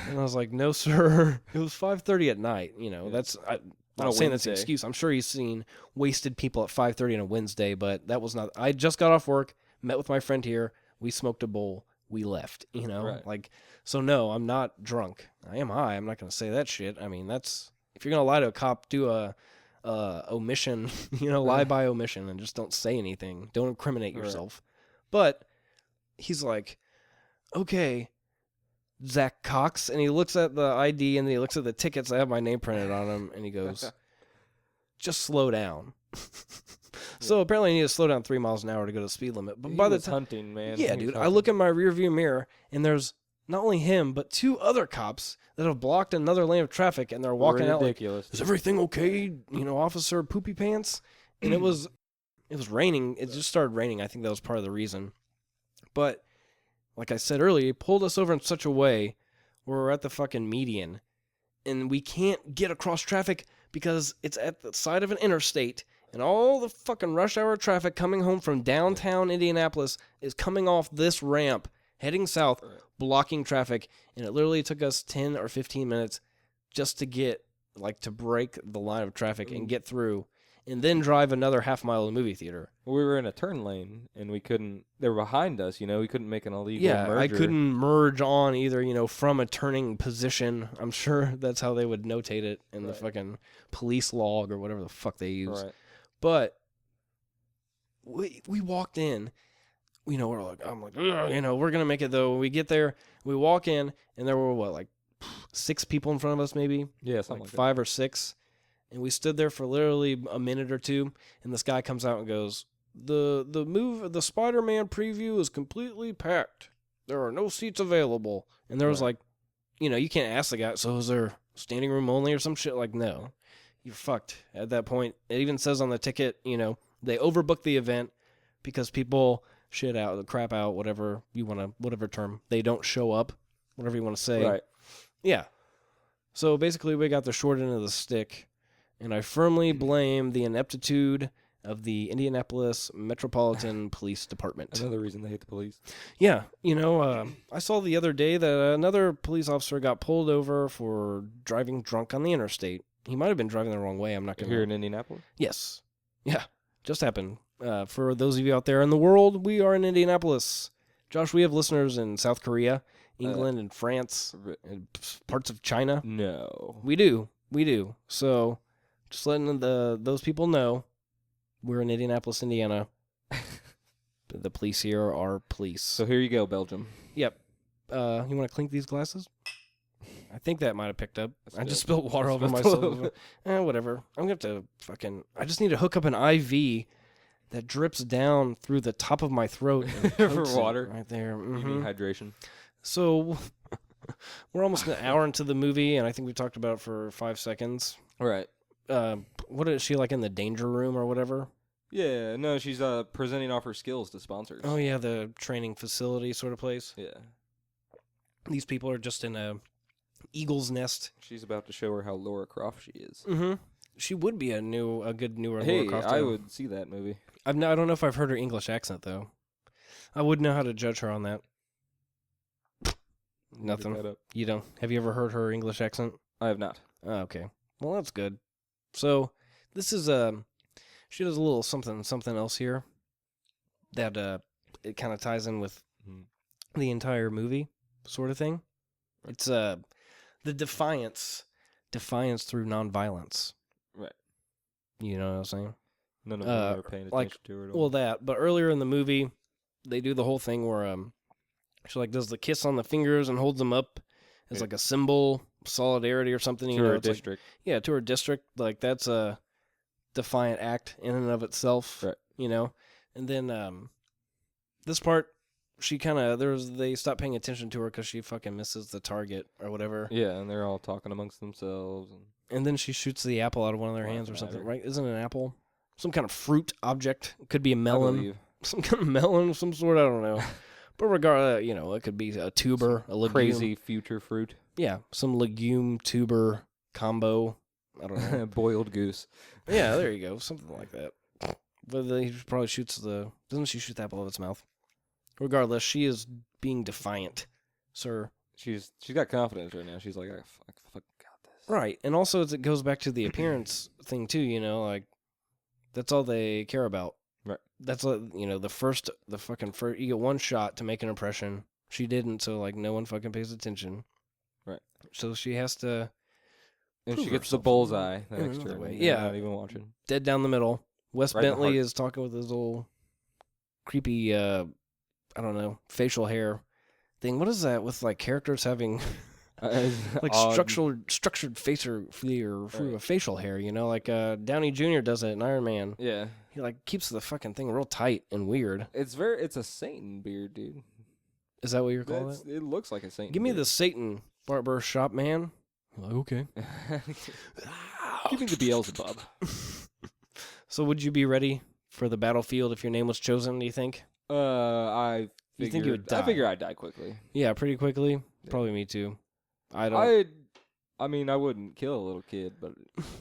And I was like, "No, sir. It was 5:30 at night. You know, that's I'm On not a saying that's an Wednesday. excuse. I'm sure he's seen wasted people at 5:30 on a Wednesday, but that was not. I just got off work, met with my friend here. We smoked a bowl. We left. You know, Right. like so. No, I'm not drunk. I am high. I'm not gonna say that shit. I mean, that's if you're gonna lie to a cop, do a omission. You know, lie by omission and just don't say anything. Don't incriminate yourself. But he's like, okay, Zach Cox, and he looks at the ID and then he looks at the tickets. I have my name printed on them, and he goes, "Just slow down." So apparently I need to slow down 3 miles an hour to go to the speed limit. But by the time, hunting, man. yeah, He was dude, I hunting. look in my rearview mirror and there's not only him but 2 other cops that have blocked another lane of traffic, and they're walking out like, ridiculous. "Is everything okay? You know, Officer Poopy Pants?" And it was raining. It just started raining. I think that was part of the reason. But like I said earlier, he pulled us over in such a way where we're at the fucking median and we can't get across traffic because it's at the side of an interstate, and all the fucking rush hour traffic coming home from downtown Indianapolis is coming off this ramp heading south, blocking traffic, and it literally took us 10 or 15 minutes just to get, like, to break the line of traffic and get through, and then drive another half mile to the movie theater. We were in a turn lane, and we couldn't. They were behind us. You know, we couldn't make an illegal merger. I couldn't merge on either, you know, from a turning position. I'm sure that's how they would notate it in the fucking police log or whatever the fuck they use. Right. But we walked in, you know, I'm like, "Ugh," you know, we're going to make it though. We get there, we walk in, and there were like 6 people in front of us, maybe? Yeah, something Like like 5 or 6. And we stood there for literally a minute or two, and this guy comes out and goes, the Spider-Man preview is completely packed. There are no seats available. And there was like, you know, you can't ask the guy, so is there standing room only or some shit? Like, no. You're fucked at that point. It even says on the ticket, you know, they overbook the event because people shit out, crap out, whatever you want to, whatever term. They don't show up, whatever you want to say. Right. Yeah. So basically we got the short end of the stick, and I firmly blame the ineptitude of the Indianapolis Metropolitan Police Department. Another reason they hate the police. Yeah, you know, I saw the other day that another police officer got pulled over for driving drunk on the interstate. He might have been driving the wrong way. I'm not going to... Here in Indianapolis? Yes. Yeah, just happened. For those of you out there in the world, we are in Indianapolis. Josh, we have listeners in South Korea, England, and France, and parts of China. No. We do. So, just letting those people know, we're in Indianapolis, Indiana. The police here are police. So here you go, Belgium. Yep. You want to clink these glasses? I think that might have picked up. I just spilled. spilled water over myself. Whatever. I'm going to have to fucking... I just need to hook up an IV that drips down through the top of my throat. And For coats it water? right there. You need hydration. So, we're almost an hour into the movie, and I think we talked about it for 5 seconds. Right. What is she, like, in the danger room or whatever? Yeah, no, she's presenting off her skills to sponsors. Oh, yeah, the training facility sort of place. Yeah. These people are just in a eagle's nest. She's about to show her how Laura Croft she is. Mm-hmm. She would be a good newer Hey, Laura Croft. I would see that movie. I don't know if I've heard her English accent, though. I wouldn't know how to judge her on that. Nothing. Look that up. You don't? Have you ever heard her English accent? I have not. Oh, okay. Well, that's good. So, this is she does a little something else here that it kind of ties in with the entire movie sort of thing. It's the Defiance through nonviolence. Right. You know what I'm saying? None of them are paying attention to her at all. Well, that. But earlier in the movie, they do the whole thing where she like does the kiss on the fingers and holds them up, as like a symbol, solidarity or something. To her district. Like, to her district. Like that's a defiant act in and of itself. Right. You know, and then this part, she kind of they stop paying attention to her because she fucking misses the target or whatever. Yeah, and they're all talking amongst themselves. And then she shoots the apple out of one of their hands or something, right? Isn't it an apple? Some kind of fruit object. It could be a melon. Some kind of melon of some sort. I don't know. But regardless, it could be a tuber, a legume. Crazy future fruit. Yeah, some legume tuber combo. I don't know. Boiled goose. Yeah, there you go. Something like that. But then he probably shoots doesn't she shoot the apple out of its mouth? Regardless, she is being defiant, sir. She's got confidence right now. She's like, I fucking got this. Right, and also it goes back to the appearance thing too. Like that's all they care about. Right. That's the fucking first. You get one shot to make an impression. She didn't, so like no one fucking pays attention. Right. So she has to. And she gets the bullseye the next turn. Way. Yeah. Not even watching. Dead down the middle. Wes Right Bentley is talking with his little creepy, I don't know, facial hair thing. What is that with like characters having like structured facial hair? Like Downey Jr. does it in Iron Man. Yeah. He like keeps the fucking thing real tight and weird. It's a Satan beard, dude. Is that what you're calling it? It looks like a Satan. Give me the Satan barber shop, man. Like, okay. Give me the Beelzebub. So would you be ready for the battlefield if your name was chosen, do you think? I think you would die? I figure I'd die quickly. Yeah, pretty quickly. Yeah. Probably me too. I wouldn't kill a little kid, but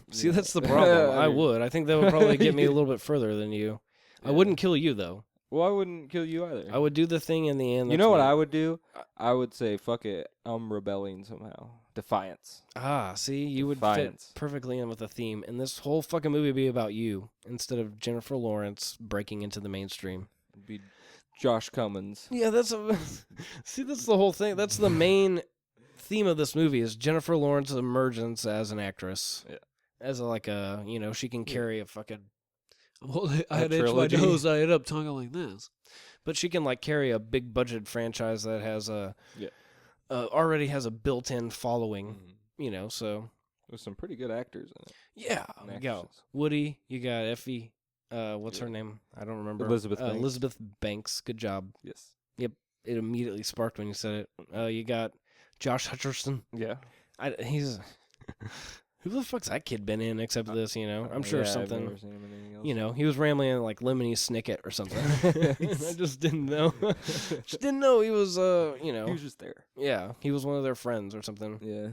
see, that's the problem. I would. I think that would probably get me a little bit further than you. Yeah. I wouldn't kill you though. Well, I wouldn't kill you either. I would do the thing in the end. You know what I would do? I would say, fuck it, I'm rebelling somehow. Defiance. See, you would fit perfectly in with the theme, and this whole fucking movie would be about you instead of Jennifer Lawrence breaking into the mainstream. It'd be Josh Cummins. Yeah, that's the whole thing. That's the main theme of this movie is Jennifer Lawrence's emergence as an actress. Yeah. As she can carry a fucking. Well, I had to itch my nose. I ended up talking like this. But she can like carry a big budget franchise that has already has a built-in following. Mm-hmm. So there's some pretty good actors in it. Yeah, you got Woody. You got Effie. What's her name? I don't remember. Elizabeth Banks. Good job. Yes. Yep. It immediately sparked when you said it. You got Josh Hutcherson. Yeah. He's. Who the fuck's that kid been in except this, I'm sure something. I've never seen him in anything else. He was rambling in like Lemony Snicket or something. I just didn't know. Just didn't know he was, He was just there. Yeah, he was one of their friends or something. Yeah.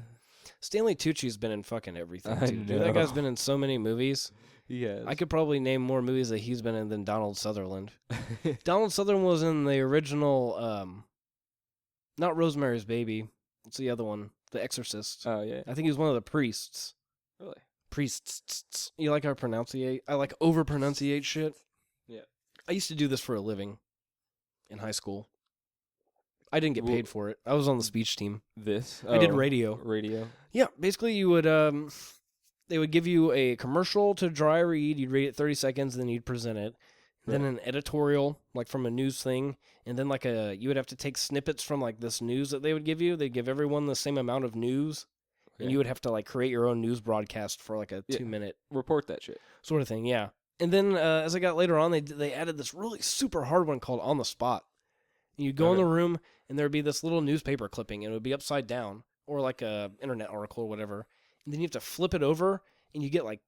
Stanley Tucci's been in fucking everything, too. Dude, that guy's been in so many movies. He has. I could probably name more movies that he's been in than Donald Sutherland. Donald Sutherland was in the original, not Rosemary's Baby. What's the other one? The Exorcist. Oh, yeah. I think he was one of the priests. Really? Priests. You like how I pronunciate? I like over-pronunciate shit. Yeah. I used to do this for a living in high school. I didn't get paid for it. I was on the speech team. I did radio. Radio? Yeah. Basically, you would... they would give you a commercial to dry read. You'd read it 30 seconds, then you'd present it. Right. Then an editorial, like from a news thing. And then like you would have to take snippets from like this news that they would give you. They'd give everyone the same amount of news. And you would have to like create your own news broadcast for like a 2-minute report that shit sort of thing. Yeah. And then as I got later on, they added this really super hard one called On the Spot. And you'd go in the room and there would be this little newspaper clipping and it would be upside down or like a internet article or whatever. And then you have to flip it over and you get like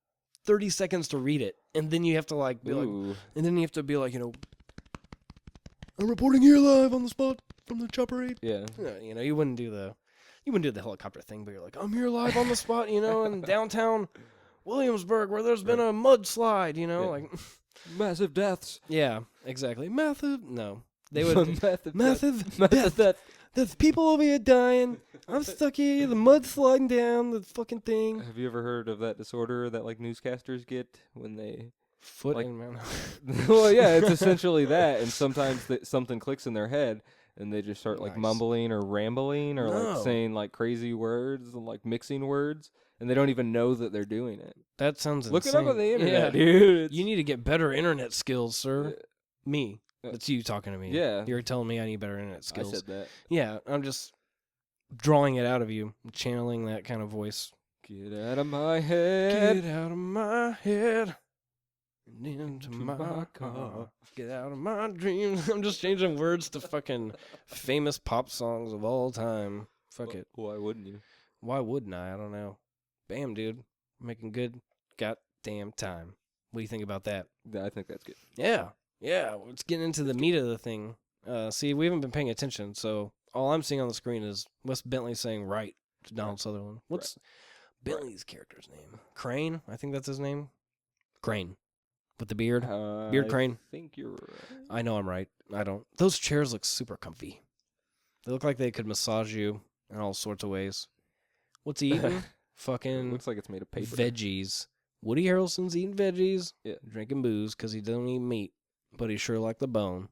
30 seconds to read it. And then you have to like be like, and then you have to be like, I'm reporting here live on the spot from the Chopper 8. Yeah. You wouldn't do the helicopter thing, but you're like, I'm here live on the spot, in downtown Williamsburg where there's been a mudslide, like massive deaths. Yeah, exactly. No. They would massive death. People over here dying. I'm stuck here, the mud sliding down the fucking thing. Have you ever heard of that disorder that like newscasters get when they foot in mouth? Well, yeah, it's essentially that, and sometimes something clicks in their head. And they just start like mumbling or rambling or like saying like crazy words and like mixing words, and they don't even know that they're doing it. That sounds Look insane. it up on the internet, dude. You need to get better internet skills, sir. Me. That's you talking to me. Yeah. You're telling me I need better internet skills. I said that. Yeah, I'm just... drawing it out of you, channeling that kind of voice. Get out of my head. Get out of my head and into my car. Get out of my dreams. I'm just changing words to fucking famous pop songs of all time. Fuck it. Why wouldn't you? Why wouldn't I? I don't know. Bam, dude. Making good goddamn time. What do you think about that? I think that's good. Yeah. Yeah. Let's get into the meat of the thing. See, we haven't been paying attention, so all I'm seeing on the screen is Wes Bentley saying right to Donald Sutherland. What's Bentley's character's name? Crane? I think that's his name. Crane. With the beard. Beard Crane. I think you're right. I know I'm right. I don't. Those chairs look super comfy. They look like they could massage you in all sorts of ways. What's he eating? Fucking looks like it's made of paper. veggies. Woody Harrelson's eating veggies. Yeah. Drinking booze because he doesn't eat meat, but he sure like the bone.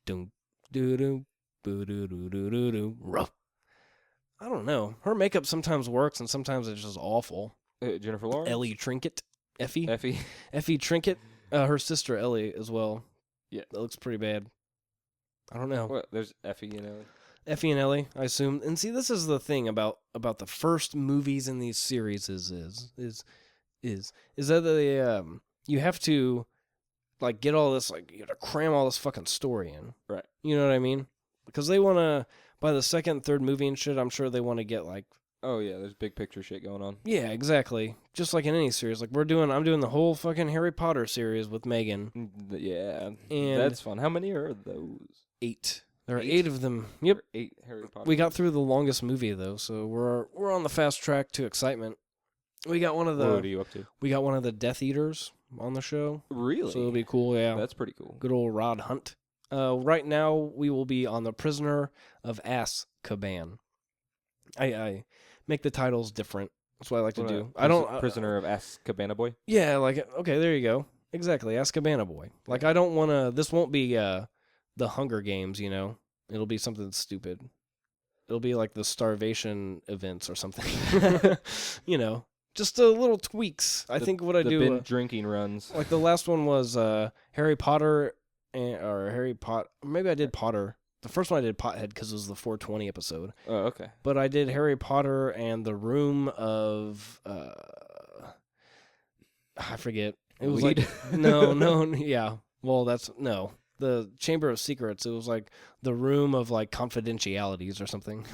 Doom, doo doo, boo doo doo doo doo doo. Rough. I don't know. Her makeup sometimes works and sometimes it's just awful. Jennifer Lawrence? Ellie Trinket. Effie Effie Trinket. Her sister Ellie as well. Yeah. That looks pretty bad. I don't know. What? There's Effie and Ellie. Effie and Ellie, I assume. And see, this is the thing about the first movies in these series is that they you have to like get all this, like you have to cram all this fucking story in. Right. You know what I mean? Because they want to, by the second, third movie and shit, I'm sure they want to get like, oh yeah, there's big picture shit going on. yeah, exactly. Just like in any series. Like I'm doing the whole fucking Harry Potter series with Megan. Yeah. And that's fun. How many are those? 8. There are 8 of them. Yep. 8 Harry Potter. We got through the longest movie though, so we're on the fast track to excitement. We got one of the What are you up to? We got one of the Death Eaters on the show. Really? So it'll be cool, yeah. That's pretty cool. Good old Rod Hunt. Right now we will be on the Prisoner of Azkaban. I make the titles different. That's what I like to do. I don't Prisoner of Azkaban boy. Yeah, like okay, there you go. Exactly, Azkaban boy. Like I don't want to. This won't be the Hunger Games, you know. It'll be something stupid. It'll be like the starvation events or something. You know, just little tweaks. I think what I do. The drinking runs. Like the last one was Harry Potter or Harry Pot. Maybe I did Potter. The first one I did Pothead because it was the 420 episode. Oh, okay. But I did Harry Potter and the Room of I forget. It was Weed? like no, yeah. Well, that's no. The Chamber of Secrets. It was like the Room of like Confidentialities or something.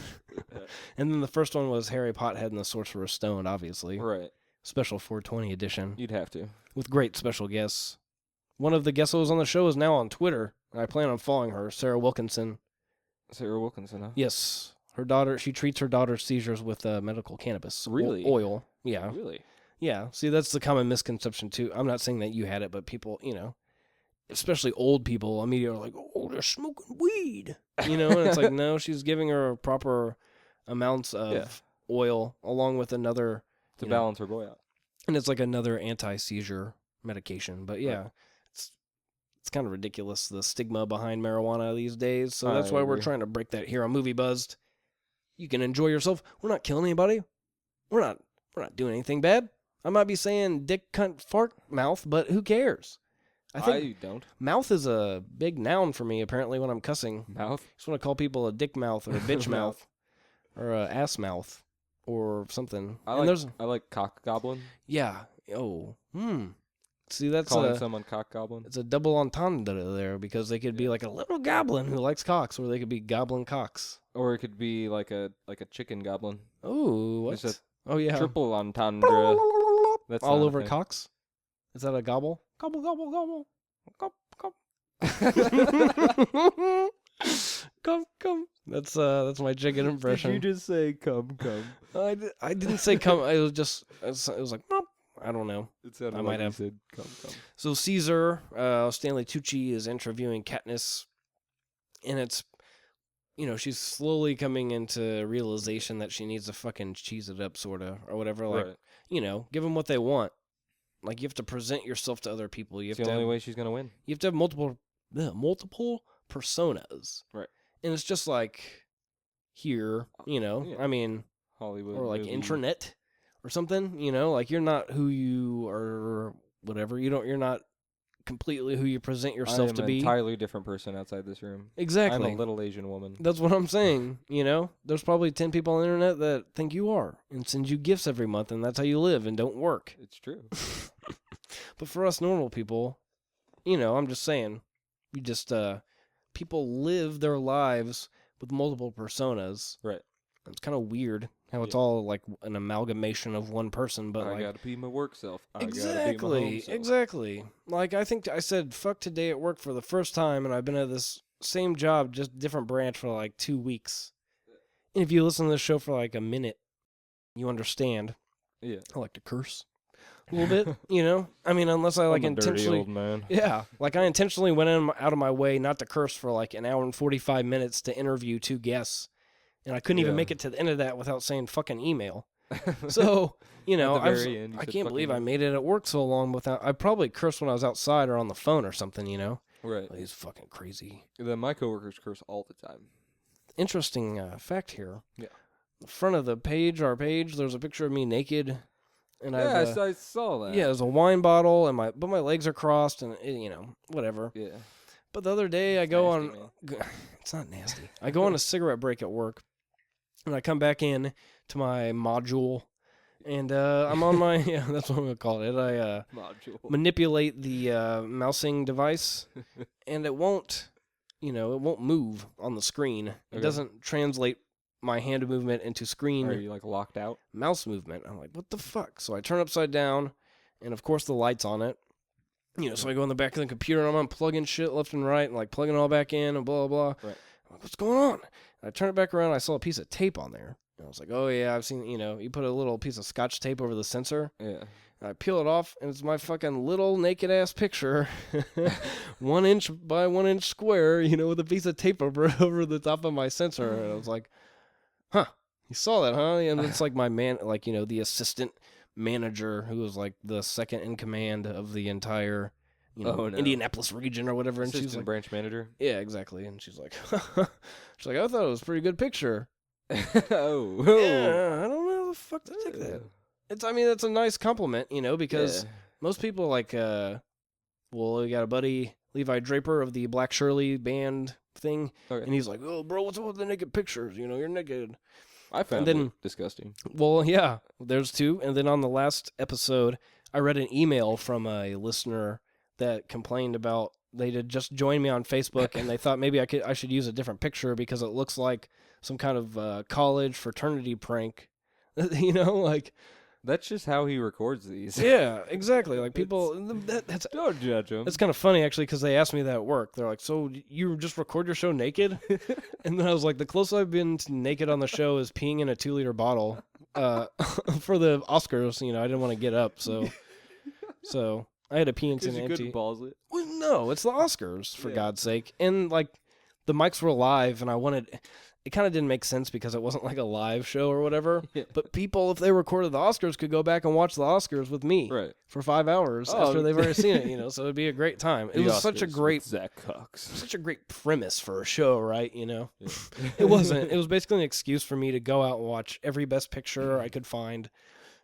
And then the first one was Harry Pothead and the Sorcerer's Stone, obviously. Right. Special 420 edition. You'd have to. With great special guests. One of the guests that was on the show is now on Twitter. And I plan on following her, Sarah Wilkinson. Sarah Wilkinson, huh? Yes. Her daughter, she treats her daughter's seizures with medical cannabis. Really? Oil. Yeah. Really? Yeah. See, that's the common misconception, too. I'm not saying that you had it, but people, you know, especially old people, immediately are like, oh, they're smoking weed. You know, and it's like, no, she's giving her proper amounts of oil along with another. To balance her boy out. And it's like another anti-seizure medication. But yeah, right. It's kind of ridiculous, the stigma behind marijuana these days. So that's why we're trying to break that here on Movie Buzzed. You can enjoy yourself. We're not killing anybody. We're not doing anything bad. I might be saying dick, cunt, fart, mouth, but who cares? I think I don't. Mouth is a big noun for me, apparently, when I'm cussing. Mouth? Just want to call people a dick mouth or a bitch mouth or a ass mouth or something. I like cock goblin. Yeah. Oh. See, that's calling someone cock goblin. It's a double entendre there because they could be like a little goblin who likes cocks, or they could be goblin cocks. Or it could be like a chicken goblin. Oh, what? Oh yeah. Triple entendre. That's all over cocks. Is that a gobble? Gobble, gobble, gobble. Gobble, gobble. Come. That's my chicken impression. Did you just say come? I didn't say come. It was like, I don't know. It sounded I like might you have said come. So Caesar, Stanley Tucci is interviewing Katniss, and it's, you know, she's slowly coming into realization that she needs to fucking cheese it up, sorta, or whatever. Like, right. You know, give them what they want. Like, you have to present yourself to other people. It's the only way she's gonna win. You have to have multiple personas. Right. And it's just like here, you know. Yeah. I mean, Hollywood or like movie. intranet or something. You know, like you're not who you are, whatever. You're not completely who you present I yourself am to an be. entirely different person outside this room. Exactly. I'm a little Asian woman. That's what I'm saying. There's probably 10 people on the internet that think you are and send you gifts every month, and that's how you live and don't work. It's true. But for us normal people, I'm just saying, we just people live their lives with multiple personas. Right. It's kind of weird how it's all like an amalgamation of one person, but I gotta be my work self. Exactly. Like, I think I said fuck today at work for the first time, and I've been at this same job, just different branch, for like 2 weeks. And if you listen to this show for like a minute, you understand. Yeah. I like to curse a little bit, I mean, unless I like I'm a intentionally. dirty old man. Yeah, like I intentionally went out of my way not to curse for like an hour and 45 minutes to interview 2 guests. And I couldn't even make it to the end of that without saying fucking email. So, I can't believe I made it at work so long without. I probably cursed when I was outside or on the phone or something, Right. He's fucking crazy. My coworkers curse all the time. Interesting fact here. Yeah. The front of the page, our page, there's a picture of me naked. And I saw that. Yeah, there's a wine bottle, and my legs are crossed, and, whatever. Yeah. But the other day, I go nasty, on. It's not nasty. I go on a cigarette break at work. And I come back in to my module, and I'm on my, that's what I'm going to call it. I manipulate the mousing device, and it won't move on the screen. It doesn't translate my hand movement into screen. Are you, like, locked out? Mouse movement. I'm like, what the fuck? So I turn upside down, and of course the light's on it. So I go in the back of the computer, and I'm unplugging shit left and right, and like plugging it all back in, and blah, blah, blah. Right. I'm like, what's going on? I turned it back around, I saw a piece of tape on there. And I was like, oh yeah, I've seen, you put a little piece of scotch tape over the sensor. Yeah. And I peel it off, and it's my fucking little naked-ass picture, 1 inch by 1 inch square, with a piece of tape over the top of my sensor. And I was like, huh, you saw that, huh? And it's like my man, like, the assistant manager who was like the second in command of the entire Indianapolis region or whatever. And Assistant she's like, branch manager. Yeah, exactly. And she's like, I thought it was a pretty good picture. Oh. Yeah, I don't know how the fuck to take that. It's a nice compliment, because most people like, we got a buddy, Levi Draper of the Black Shirley band thing. Okay. And he's like, oh, bro, what's up with the naked pictures? You're naked. I found it disgusting. Well, yeah, there's 2. And then on the last episode, I read an email from a listener that complained about they had just joined me on Facebook, and they thought maybe I should use a different picture because it looks like some kind of college fraternity prank. Like, that's just how he records these. Yeah, exactly. Like, people, that's don't judge him. It's kind of funny actually, because they asked me that at work. They're like, "So you just record your show naked?" And then I was like, "The closest I've been to naked on the show is peeing in a 2-liter bottle for the Oscars. I didn't want to get up, so I had to pee into an empty. Balls it. Well, no, it's the Oscars, for God's sake. And, like, the mics were live, and it kind of didn't make sense because it wasn't like a live show or whatever. Yeah. But people, if they recorded the Oscars, could go back and watch the Oscars with me for 5 hours after they've already seen it, so it'd be a great time. It was Oscars such a great Zach Cox. Such a great premise for a show, right? Yeah. It wasn't. It was basically an excuse for me to go out and watch every best picture I could find,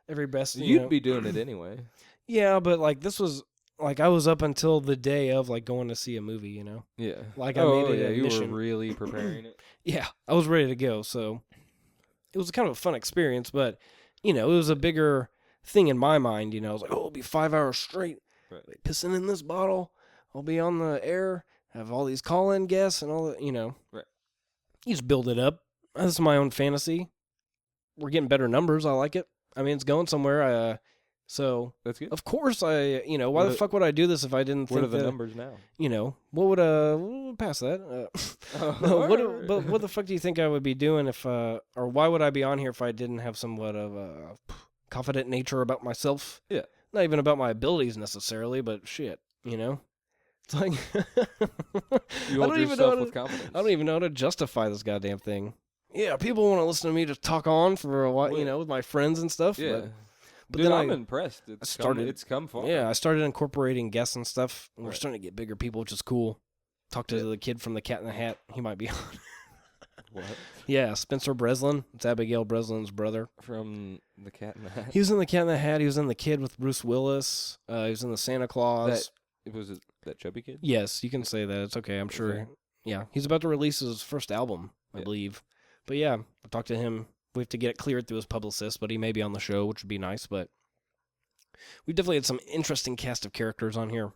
every best. You'd be doing it anyway. Yeah, but like this was like I was up until the day of like going to see a movie, Yeah. Like I made it a you mission. were really preparing it. Yeah, I was ready to go, so it was kind of a fun experience, but it was a bigger thing in my mind, I was like, oh, it'll be 5 hours straight. Right. Pissing in this bottle. I'll be on the air, have all these call-in guests and all that, Right. You just build it up. This is my own fantasy. We're getting better numbers. I like it. I mean, it's going somewhere. So that's good. Of course, why the fuck would I do this if I didn't think what are the numbers now? What would we'll pass that. No, what the fuck do you think I would be doing if or why would I be on here if I didn't have somewhat of a confident nature about myself? Yeah. Not even about my abilities necessarily, but shit, It's like you hold yourself with confidence. I don't even know how to justify this goddamn thing. Yeah, people want to listen to me just talk on for a while, with my friends and stuff. Yeah. But Dude, then I'm impressed. It's come far. Yeah, I started incorporating guests and stuff. And we're starting to get bigger people, which is cool. Talked to the kid from the Cat in the Hat. He might be on. What? Yeah, Spencer Breslin. It's Abigail Breslin's brother. From the Cat in the Hat? He was in the Cat in the Hat. He was in The Kid with Bruce Willis. He was in the Santa Claus. Was it That chubby kid? Yes, you can say that. It's okay. I'm sure. Okay. Yeah, he's about to release his first album, I believe. But yeah, I talked to him. We have to get it cleared through his publicist, but he may be on the show, which would be nice. But we definitely had some interesting cast of characters on here.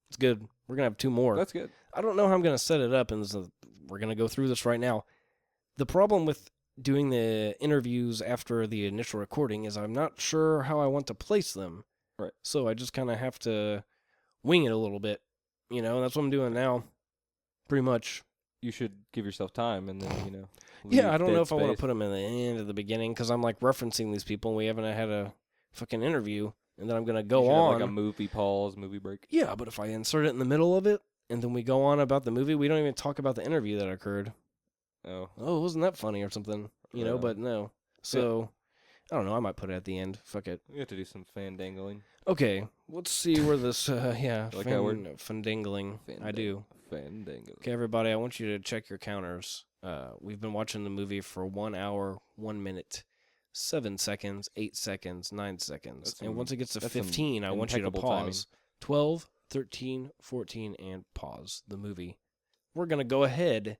It's good. We're going to have 2 more. That's good. I don't know how I'm going to set it up, and we're going to go through this right now. The problem with doing the interviews after the initial recording is I'm not sure how I want to place them. Right. So I just kind of have to wing it a little bit. You know, that's what I'm doing now. Pretty much. You should give yourself time and then, Yeah, I don't leave know dead if I want to space. put them in the end or the beginning because I'm like referencing these people and we haven't had a fucking interview. And then I'm going to You go should have, on. like a movie pause, movie break. Yeah, but if I insert it in the middle of it and then we go on about the movie, we don't even talk about the interview that occurred. Oh. Wasn't that funny or something? You know, but no. So, I don't know. I might put it at the end. Fuck it. We have to do some fandangling. Okay, let's see where this, You like that word? fandangling. I do. Fandangling. Okay, everybody, I want you to check your counters. We've been watching the movie for 1 hour, 1 minute, 7 seconds, 8 seconds, 9 seconds. And once it gets to 15, I want you to impeccable pause. 12, 13, 14, and pause the movie. We're going to go ahead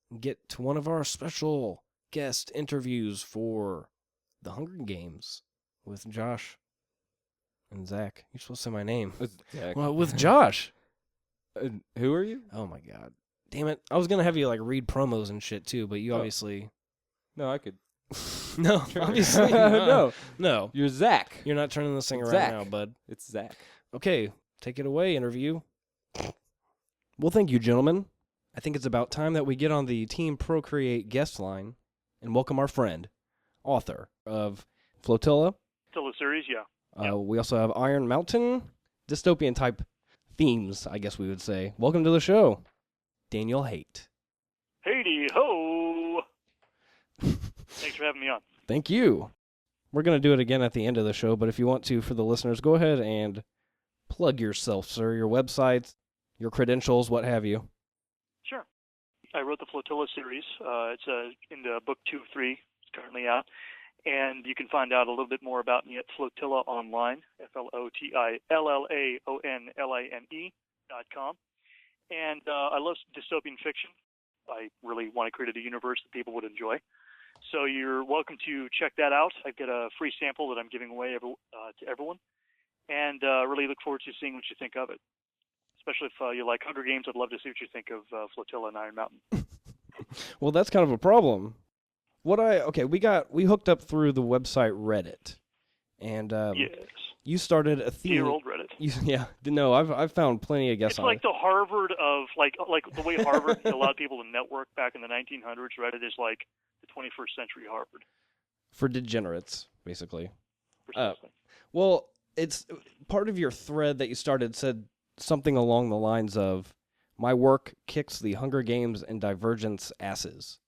and get to one of our special guest interviews for The Hunger Games with Josh and Zach. You're supposed to say my name. It's Zach. Well, with Josh. Who are you? Oh my god. Damn it. I was going to have you like read promos and shit too, but you obviously... No, I could. No, obviously not. No. You're Zach. You're not turning this thing around Zach. now, bud. It's Zach. Okay, take it away, interview. Well, thank you, gentlemen. I think it's about time that we get on the Team Procreate guest line and welcome our friend, author of Flotilla. Still a series, yeah. We also have Iron Mountain, dystopian type themes, I guess we would say. Welcome to the show, Daniel Haight. Hey ho! Thanks for having me on. Thank you. We're going to do it again at the end of the show, but if you want to, for the listeners, go ahead and plug yourself, sir, your website, your credentials, what have you. Sure. I wrote the Flotilla series. It's in the book 2 of 3. It's currently out. And you can find out a little bit more about me at Flotilla Online, FLOTILLAONLINE.com. And I love dystopian fiction. I really want to create a universe that people would enjoy. So you're welcome to check that out. I've got a free sample that I'm giving away to everyone. And really look forward to seeing what you think of it. Especially if you like Hunger Games, I'd love to see what you think of Flotilla and Iron Mountain. Well, that's kind of a problem. We hooked up through the website Reddit, and Yes. you started a theme. Dear old Reddit. I've found plenty of guests It's on like it. the Harvard of like the way Harvard allowed people to network back in the 1900s. Reddit is like the 21st century Harvard. For degenerates, basically. Precisely. Well, it's part of your thread that you started said something along the lines of, "My work kicks the Hunger Games and Divergence asses."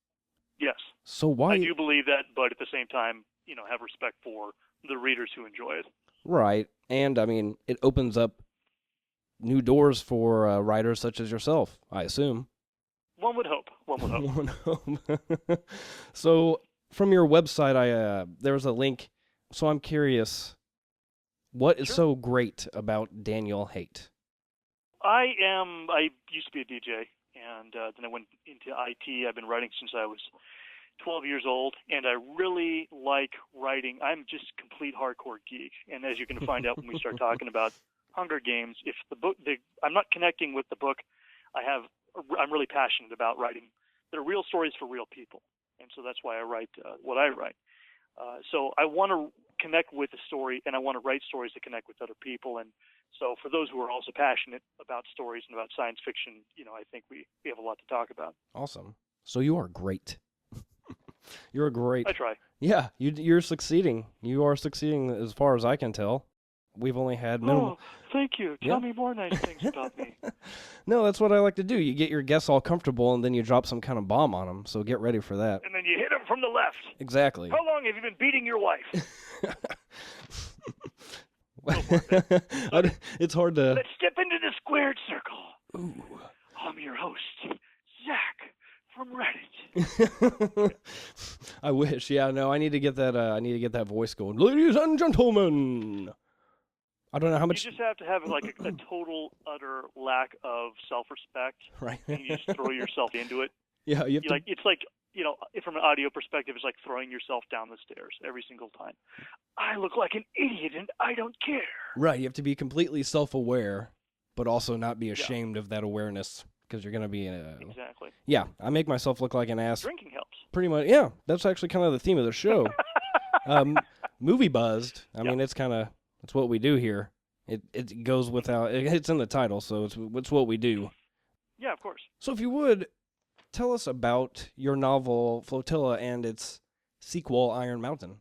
Yes. So why? I do believe that, but at the same time, have respect for the readers who enjoy it. Right, and I mean, it opens up new doors for writers such as yourself, I assume. One would hope. One would hope. So, from your website, there was a link. So I'm curious, what is so great about Daniel Haight? I used to be a DJ, and then I went into IT. I've been writing since I was 12 years old, and I really like writing. I'm just a complete hardcore geek, and as you can find out when we start talking about Hunger Games, if I'm not connecting with the book, I'm really passionate about writing. They're real stories for real people, and so that's why I write what I write. So I want to connect with the story, and I want to write stories that connect with other people. And so for those who are also passionate about stories and about science fiction, I think we have a lot to talk about. Awesome. So you are great. You're great. I try. Yeah, you're succeeding. You are succeeding as far as I can tell. We've only had minimal... Oh, thank you. Tell me more nice things about me. No, that's what I like to do. You get your guests all comfortable, and then you drop some kind of bomb on them, so get ready for that. And then you hit them from the left. Exactly. How long have you been beating your wife? It's hard to... Let's step into the squared circle. Ooh. I'm your host, Zach from Reddit. I wish. Yeah, no, I need to get that voice going. Ladies and gentlemen, I don't know how much. You just have to have like a total, utter lack of self-respect. Right. And you just throw yourself into it. Yeah, you have to. It's like, from an audio perspective, it's like throwing yourself down the stairs every single time. I look like an idiot and I don't care. Right, you have to be completely self-aware, but also not be ashamed of that awareness, because you're going to be Exactly. Yeah, I make myself look like an ass. Drinking helps. Pretty much, yeah. That's actually kind of the theme of the show. Movie buzzed. I mean, it's what we do here. It goes without. It's in the title, so it's what we do. Yeah, of course. So if you would, tell us about your novel Flotilla and its sequel, Iron Mountain.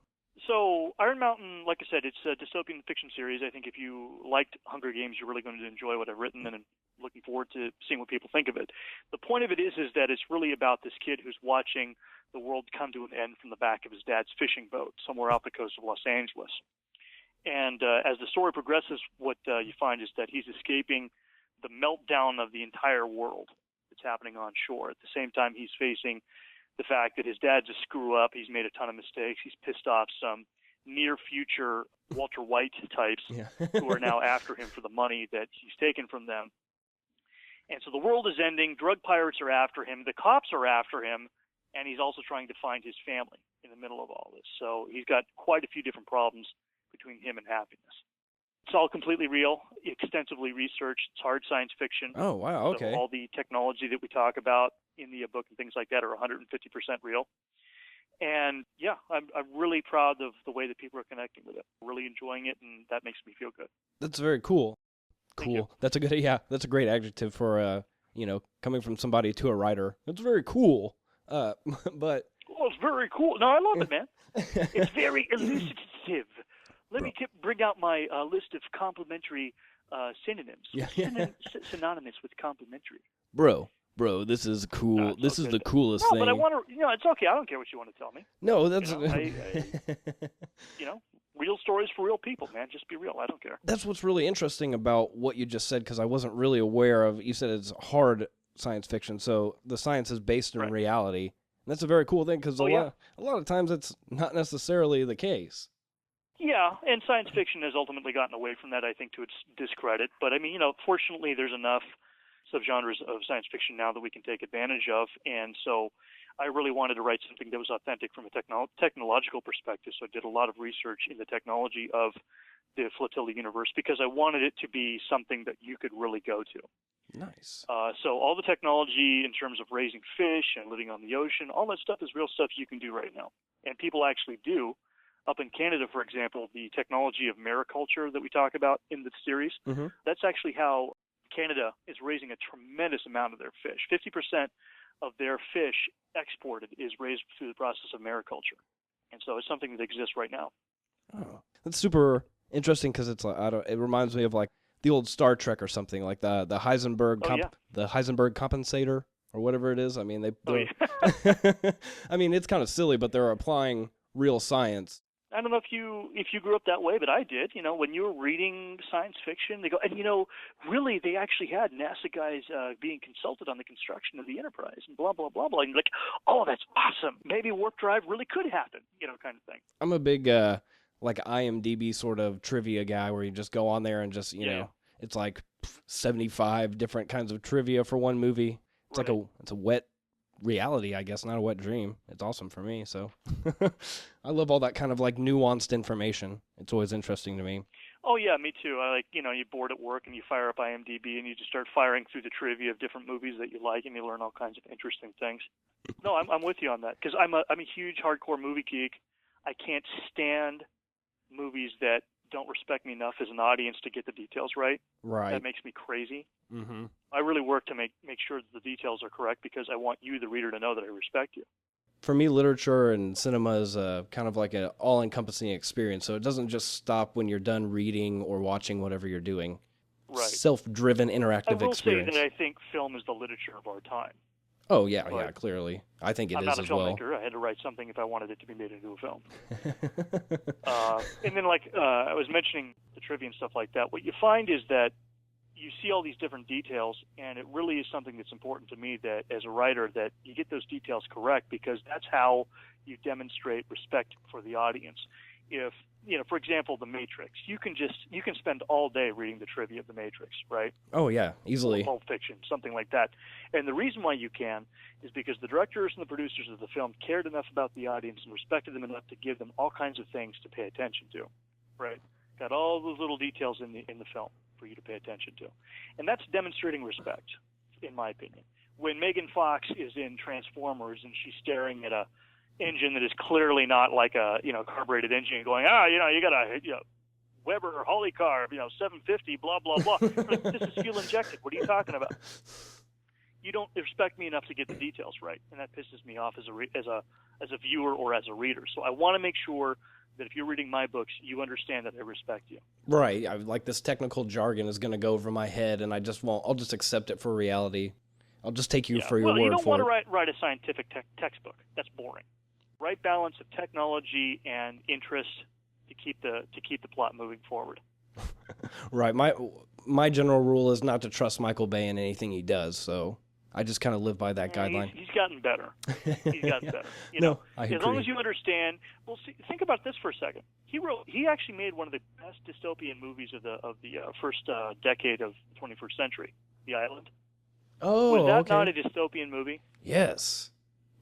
So Iron Mountain, like I said, it's a dystopian fiction series. I think if you liked Hunger Games, you're really going to enjoy what I've written, and I'm looking forward to seeing what people think of it. The point of it is that it's really about this kid who's watching the world come to an end from the back of his dad's fishing boat somewhere off the coast of Los Angeles. And as the story progresses, what you find is that he's escaping the meltdown of the entire world that's happening on shore. At the same time, he's facing the fact that his dad's a screw-up. He's made a ton of mistakes. He's pissed off some near-future Walter White types who are now after him for the money that he's taken from them. And so the world is ending. Drug pirates are after him. The cops are after him. And he's also trying to find his family in the middle of all this. So he's got quite a few different problems between him and happiness. It's all completely real, extensively researched. It's hard science fiction. Oh, wow, okay. So all the technology that we talk about in the book and things like that are 150% real. And, yeah, I'm really proud of the way that people are connecting with it. Really enjoying it, and that makes me feel good. That's very cool. Cool. That's a great adjective for, coming from somebody to a writer. It's very cool. But... Oh, it's very cool. No, I love it, man. It's very elucidative. Let me bring out my list of complimentary synonyms. Yeah. Synonymous with complimentary. Bro, this is cool. This is the coolest thing. No, but I want to, it's okay. I don't care what you want to tell me. No, that's... real stories for real people, man. Just be real. I don't care. That's what's really interesting about what you just said, because I wasn't really aware of... You said it's hard science fiction, so the science is based in reality. And that's a very cool thing, because a lot of times it's not necessarily the case. Yeah, and science fiction has ultimately gotten away from that, I think, to its discredit. But, I mean, fortunately, there's enough subgenres of science fiction now that we can take advantage of. And so I really wanted to write something that was authentic from a technological perspective. So I did a lot of research in the technology of the Flotilla universe because I wanted it to be something that you could really go to. Nice. So all the technology in terms of raising fish and living on the ocean, all that stuff is real stuff you can do right now. And people actually do. Up in Canada, for example, the technology of mariculture that we talk about in the series, that's actually how Canada is raising a tremendous amount of their fish. 50% of their fish exported is raised through the process of mariculture. And so it's something that exists right now. Oh, that's super interesting because it's like, it reminds me of like the old Star Trek or something, like the Heisenberg the Heisenberg compensator or whatever it is. I mean, I mean, it's kind of silly, but they're applying real science. I don't know if you grew up that way, but I did. When you were reading science fiction, they go, and really they actually had NASA guys being consulted on the construction of the Enterprise and blah blah blah blah. And you're like, oh, that's awesome. Maybe warp drive really could happen, kind of thing. I'm a big like IMDb sort of trivia guy where you just go on there and just know it's like 75 different kinds of trivia for one movie. It's like it's a wet reality, I guess, not a wet dream. It's awesome for me, so I love all that kind of like nuanced information. It's always interesting to me. Oh yeah, me too. I like, you're bored at work and you fire up IMDb and you just start firing through the trivia of different movies that you like and you learn all kinds of interesting things. No, I'm with you on that because I'm a huge hardcore movie geek. I can't stand movies that don't respect me enough as an audience to get the details right. Right. That makes me crazy. Mm-hmm. I really work to make sure that the details are correct because I want you, the reader, to know that I respect you. For me, literature and cinema is kind of like an all-encompassing experience. So it doesn't just stop when you're done reading or watching whatever you're doing. Right. Self-driven, interactive experience. I will say that I think film is the literature of our time. Oh, yeah, but yeah, clearly. I think it is as well. I'm not a filmmaker. I had to write something if I wanted it to be made into a film. And then, I was mentioning the trivia and stuff like that. What you find is that you see all these different details, and it really is something that's important to me that, as a writer, that you get those details correct because that's how you demonstrate respect for the audience. if, for example, The Matrix, you can spend all day reading the trivia of The Matrix, right? Oh, yeah, easily. Pulp Fiction, something like that. And the reason why you can is because the directors and the producers of the film cared enough about the audience and respected them enough to give them all kinds of things to pay attention to, right? Got all those little details in the film for you to pay attention to. And that's demonstrating respect, in my opinion. When Megan Fox is in Transformers and she's staring at a engine that is clearly not like a carbureted engine, going, you got a Weber Holy Carb, 750, blah blah blah. Like, this is fuel injected. What are you talking about? You don't respect me enough to get the details right, and that pisses me off as a viewer or as a reader. So I want to make sure that if you're reading my books, you understand that I respect you. Right. Like this technical jargon is going to go over my head, and I'll just accept it for reality. I'll just take you for your word for it. Well, you don't want to write a scientific textbook. That's boring. Right balance of technology and interest to keep the plot moving forward. Right. My general rule is not to trust Michael Bay in anything he does, so I just kind of live by that guideline. He's gotten better. He's gotten better. I agree. As long as you understand. Well, think about this for a second. He actually made one of the best dystopian movies of the first decade of the 21st century, The Island. Oh, was that okay. not a dystopian movie? Yes.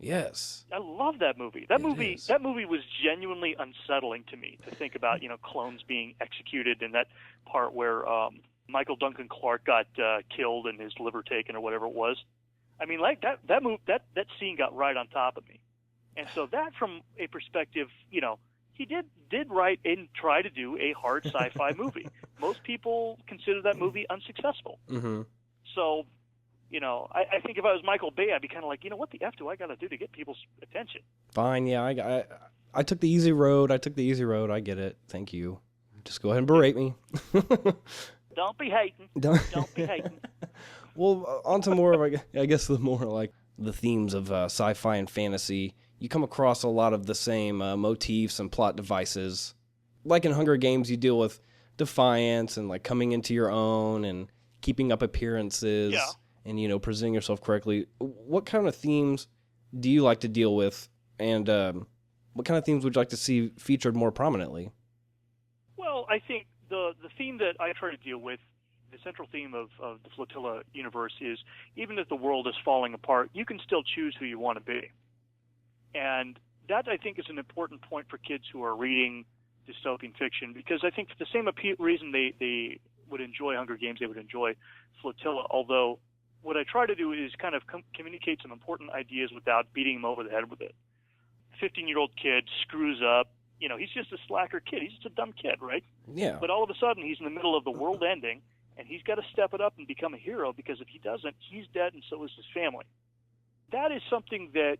I love that movie. That movie was genuinely unsettling to me to think about, clones being executed, and that part where Michael Duncan Clark got killed and his liver taken or whatever it was. I mean, like that scene got right on top of me. And so that, from a perspective, he did write and try to do a hard sci-fi movie. Most people consider that movie unsuccessful. Mm-hmm. So, I think if I was Michael Bay, I'd be kind of like, what the F do I got to do to get people's attention? Fine, yeah, I took the easy road. I get it. Thank you. Just go ahead and berate me. Don't be hating. Don't be hating. Well, on to more of, I guess, the more like the themes of sci-fi and fantasy. You come across a lot of the same motifs and plot devices. Like in Hunger Games, you deal with defiance and like coming into your own and keeping up appearances. Yeah. And, presenting yourself correctly. What kind of themes do you like to deal with, and what kind of themes would you like to see featured more prominently? Well, I think the theme that I try to deal with, the central theme of the Flotilla universe, is even if the world is falling apart, you can still choose who you want to be. And that, I think, is an important point for kids who are reading dystopian fiction, because I think for the same reason they would enjoy Hunger Games, they would enjoy Flotilla, although what I try to do is kind of communicate some important ideas without beating them over the head with it. 15-year-old kid screws up. He's just a slacker kid. He's just a dumb kid, right? Yeah. But all of a sudden, he's in the middle of the world ending, and he's got to step it up and become a hero, because if he doesn't, he's dead, and so is his family. That is something that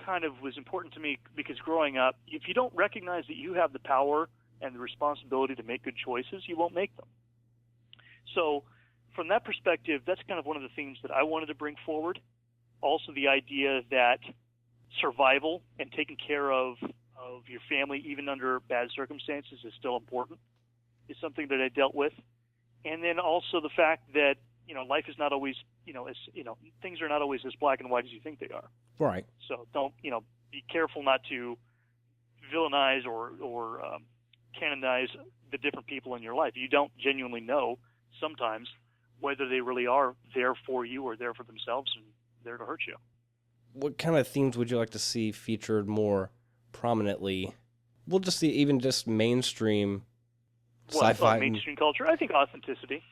kind of was important to me, because growing up, if you don't recognize that you have the power and the responsibility to make good choices, you won't make them. So from that perspective, that's kind of one of the themes that I wanted to bring forward. Also, the idea that survival and taking care of your family, even under bad circumstances, is still important, is something that I dealt with. And then also the fact that, life is not always, things are not always as black and white as you think they are. Right. So don't, be careful not to villainize or canonize the different people in your life. You don't genuinely know sometimes whether they really are there for you or there for themselves and there to hurt you. What kind of themes would you like to see featured more prominently? We'll just see even just mainstream sci-fi. Mainstream culture. I think authenticity.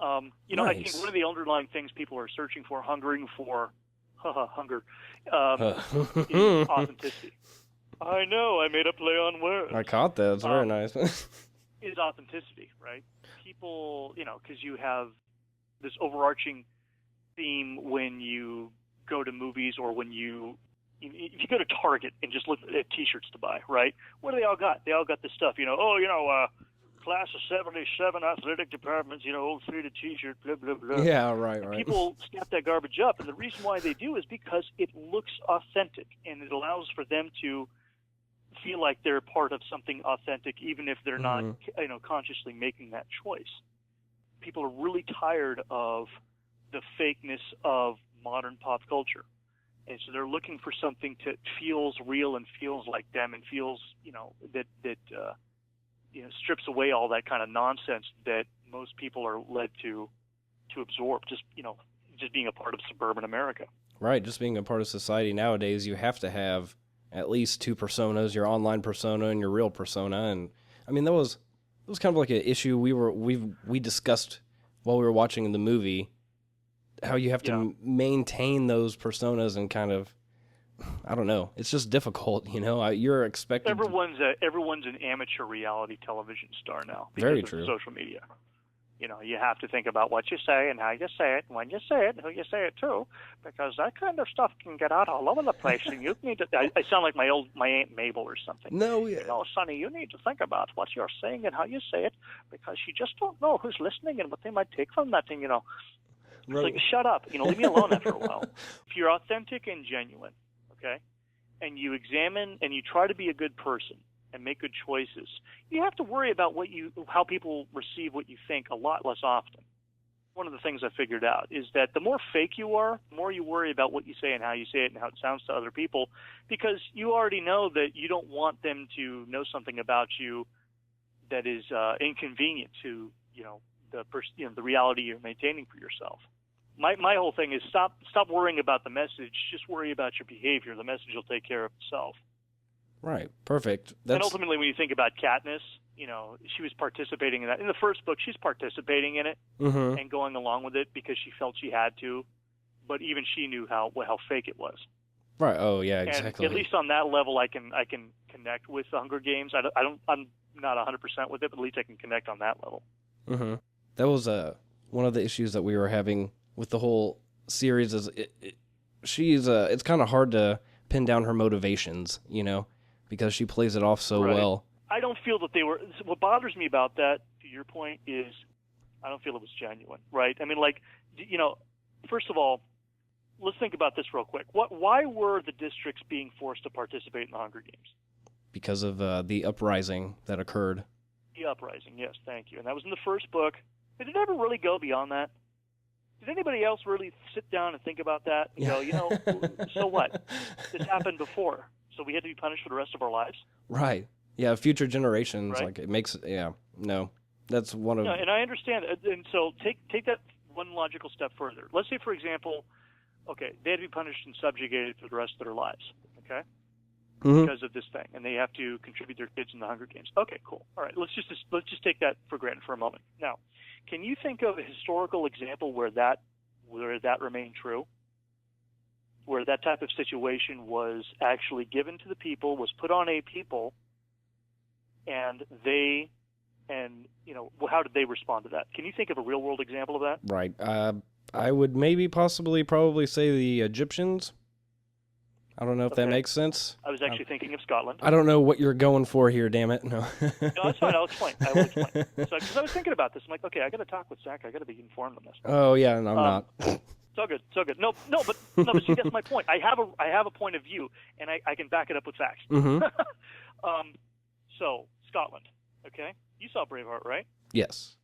Nice. I think one of the underlying things people are searching for, hungering for, hunger, is authenticity. I know, I made a play on words. I caught that. It's very nice. Is authenticity, right? People, because you have this overarching theme when you go to movies, or when if you go to Target and just look at T-shirts to buy, right? What do they all got? They all got this stuff, class of 77 athletic departments, faded T-shirt, blah, blah, blah. Yeah, right. People snap that garbage up, and the reason why they do is because it looks authentic, and it allows for them to feel like they're part of something authentic, even if they're not, consciously making that choice. People are really tired of the fakeness of modern pop culture. And so they're looking for something that feels real and feels like them and feels, that strips away all that kind of nonsense that most people are led to absorb, just being a part of suburban America. Right, just being a part of society nowadays, you have to have at least two personas, your online persona and your real persona. And I mean, that was kind of like an issue we discussed while we were watching the movie, how you have to maintain those personas and kind of, I don't know, it's just difficult, you're expected. Everyone's an amateur reality television star now because Very of true. social media. You have to think about what you say and how you say it, when you say it, who you say it to, because that kind of stuff can get out all over the place. And you need to. I sound like my Aunt Mabel or something. No, yeah. Sonny, you need to think about what you're saying and how you say it, because you just don't know who's listening and what they might take from that thing. It's like, shut up. Leave me alone after a while. If you're authentic and genuine, okay, and you examine and you try to be a good person and make good choices, you have to worry about how people receive what you think a lot less often. One of the things I figured out is that the more fake you are, the more you worry about what you say and how you say it and how it sounds to other people, because you already know that you don't want them to know something about you that is inconvenient to the reality you're maintaining for yourself. My whole thing is stop worrying about the message, just worry about your behavior. The message will take care of itself. Right, perfect. And ultimately, when you think about Katniss, she was participating in that. In the first book, she's participating in it and going along with it because she felt she had to, but even she knew how fake it was. Right. Oh, yeah, exactly. And at least on that level, I can connect with the Hunger Games. I'm not 100% with it, but at least I can connect on that level. Mm-hmm. That was one of the issues that we were having with the whole series. Is it's kind of hard to pin down her motivations, because she plays it off so well. I don't feel that they were. What bothers me about that, to your point, is I don't feel it was genuine, right? I mean, first of all, let's think about this real quick. Why were the districts being forced to participate in the Hunger Games? Because of the uprising that occurred. The uprising, yes, thank you. And that was in the first book. Did it ever really go beyond that? Did anybody else really sit down and think about that and go, so what? This happened before, so we had to be punished for the rest of our lives? Right. Yeah, future generations, right? it makes, no. That's one of... No, and I understand. And so take that one logical step further. Let's say, for example, okay, they had to be punished and subjugated for the rest of their lives, okay? Because of this thing, and they have to contribute their kids in the Hunger Games. Okay, cool. All right, let's just take that for granted for a moment. Now, can you think of a historical example where that remained true, where that type of situation was actually given to the people, was put on a people, and how did they respond to that? Can you think of a real world example of that? Right. I would probably say the Egyptians. I don't know if that makes sense. I was actually thinking of Scotland. I don't know what you're going for here, damn it. No. No, that's fine. I'll explain. So, because I was thinking about this, I'm like, okay, I got to talk with Zach. I got to be informed on this. Oh yeah, and I'm not. So good. No, but see, that's my point. I have a point of view, and I can back it up with facts. So Scotland, okay? You saw Braveheart, right? Yes.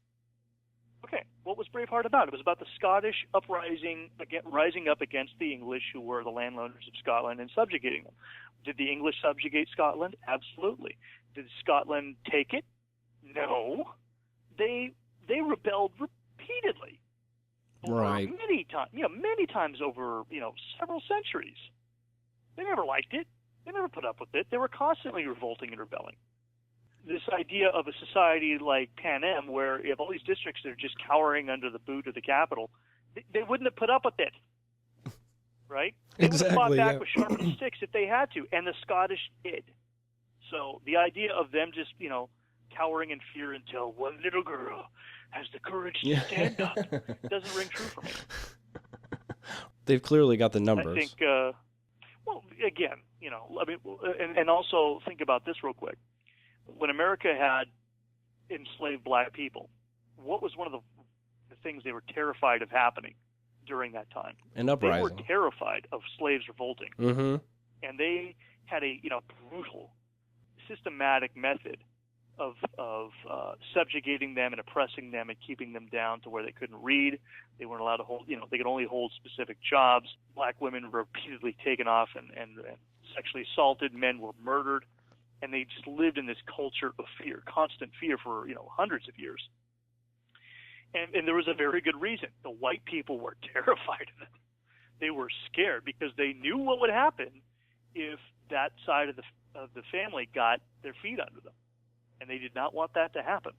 Okay, what was Braveheart about? It was about the Scottish rising up against the English, who were the landowners of Scotland, and subjugating them. Did the English subjugate Scotland? Absolutely. Did Scotland take it? No. They rebelled repeatedly. Right. Many times over, several centuries. They never liked it. They never put up with it. They were constantly revolting and rebelling. This idea of a society like Pan Am, where you have all these districts that are just cowering under the boot of the capital, they wouldn't have put up with it, right? They Exactly, would have fought back with sharpened sticks if they had to, and the Scottish did. So the idea of them just, cowering in fear until one little girl has the courage to stand up doesn't ring true for me. They've clearly got the numbers. I think, again, and also think about this real quick. When America had enslaved black people, what was one of the things they were terrified of happening during that time? An uprising. They were terrified of slaves revolting. And they had a brutal, systematic method subjugating them and oppressing them and keeping them down to where they couldn't read. They weren't allowed to hold, they could only hold specific jobs. Black women were repeatedly taken off and sexually assaulted. Men were murdered. And they just lived in this culture of fear, constant fear for, hundreds of years. And there was a very good reason. The white people were terrified of them. They were scared because they knew what would happen if that side of the family got their feet under them. And they did not want that to happen.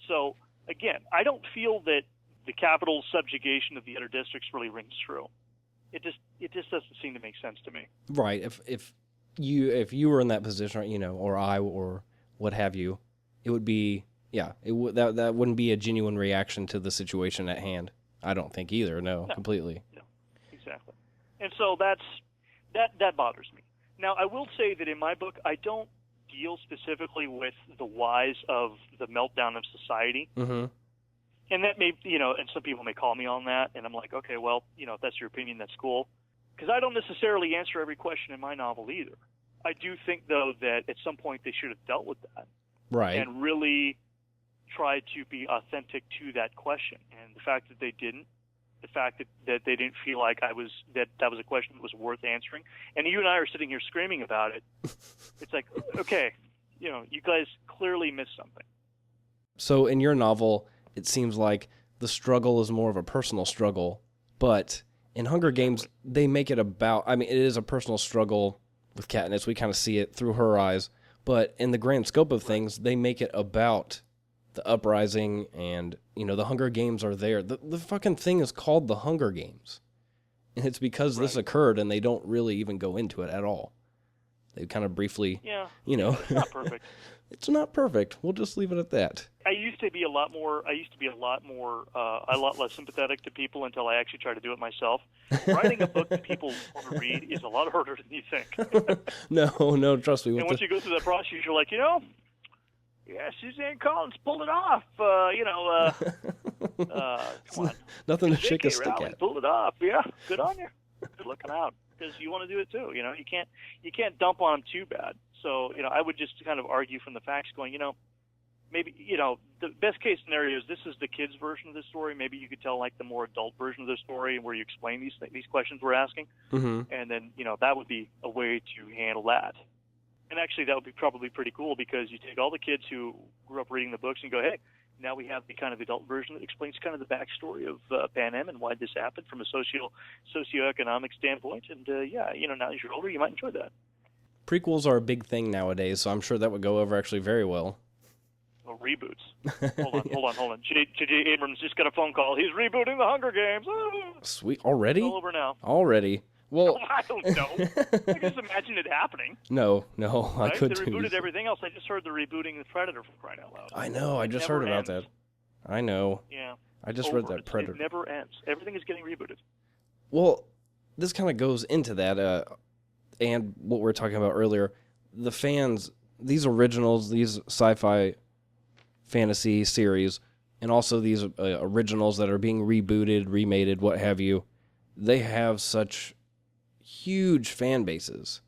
So, again, I don't feel that the capital subjugation of the other districts really rings true. It just doesn't seem to make sense to me. Right. If you were in that position, or I or what have you, it would be that wouldn't be a genuine reaction to the situation at hand. I don't think either. No, completely. No, exactly. And so that bothers me. Now, I will say that in my book, I don't deal specifically with the whys of the meltdown of society. Mm-hmm. And that may, and some people may call me on that, and I'm like, okay, well, if that's your opinion, that's cool. Because I don't necessarily answer every question in my novel either. I do think, though, that at some point they should have dealt with that. Right. And really tried to be authentic to that question. And the fact that they didn't, the fact that they didn't feel like that was a question that was worth answering. And you and I are sitting here screaming about it. It's like, okay, you guys clearly missed something. So in your novel, it seems like the struggle is more of a personal struggle, but in Hunger Games, they make it about, it is a personal struggle with Katniss. We kind of see it through her eyes, but in the grand scope of things, they make it about the uprising and, the Hunger Games are there. The fucking thing is called the Hunger Games. And it's because this occurred and they don't really even go into it at all. They kind of briefly, It's not perfect. It's not perfect. We'll just leave it at that. I used to be a lot less sympathetic to people until I actually tried to do it myself. Writing a book that people want to read is a lot harder than you think. No, trust me. And once you go through that process, you're like, Suzanne Collins pulled it off. Come on. Nothing to shake a stick at. Pulled it off. Yeah, good on you. Good looking out. Because you want to do it too. You can't dump on them too bad. So, I would just kind of argue from the facts going, maybe, the best case scenario is this is the kids' version of the story. Maybe you could tell like the more adult version of the story where you explain these questions we're asking. Mm-hmm. And then, that would be a way to handle that. And actually that would be probably pretty cool because you take all the kids who grew up reading the books and go, hey, now we have the kind of adult version that explains kind of the backstory of Pan Am and why this happened from a socioeconomic standpoint. And, now as you're older, you might enjoy that. Prequels are a big thing nowadays, so I'm sure that would go over actually very well. Well, reboots. Hold on. J.J. Abrams just got a phone call. He's rebooting the Hunger Games. Oh. Sweet. Already? It's all over now. Already. Well, I don't know. I can just imagine it happening. No, right? I could They too. rebooted everything else. I just heard they're rebooting The Predator for crying out loud. I know. I just heard about that. I know. Yeah. I just read that Predator. It never ends. Everything is getting rebooted. Well, this kind of goes into that, and what we were talking about earlier. The fans, these originals, these sci-fi fantasy series, and also these originals that are being rebooted, remated, what have you, they have such huge fan bases.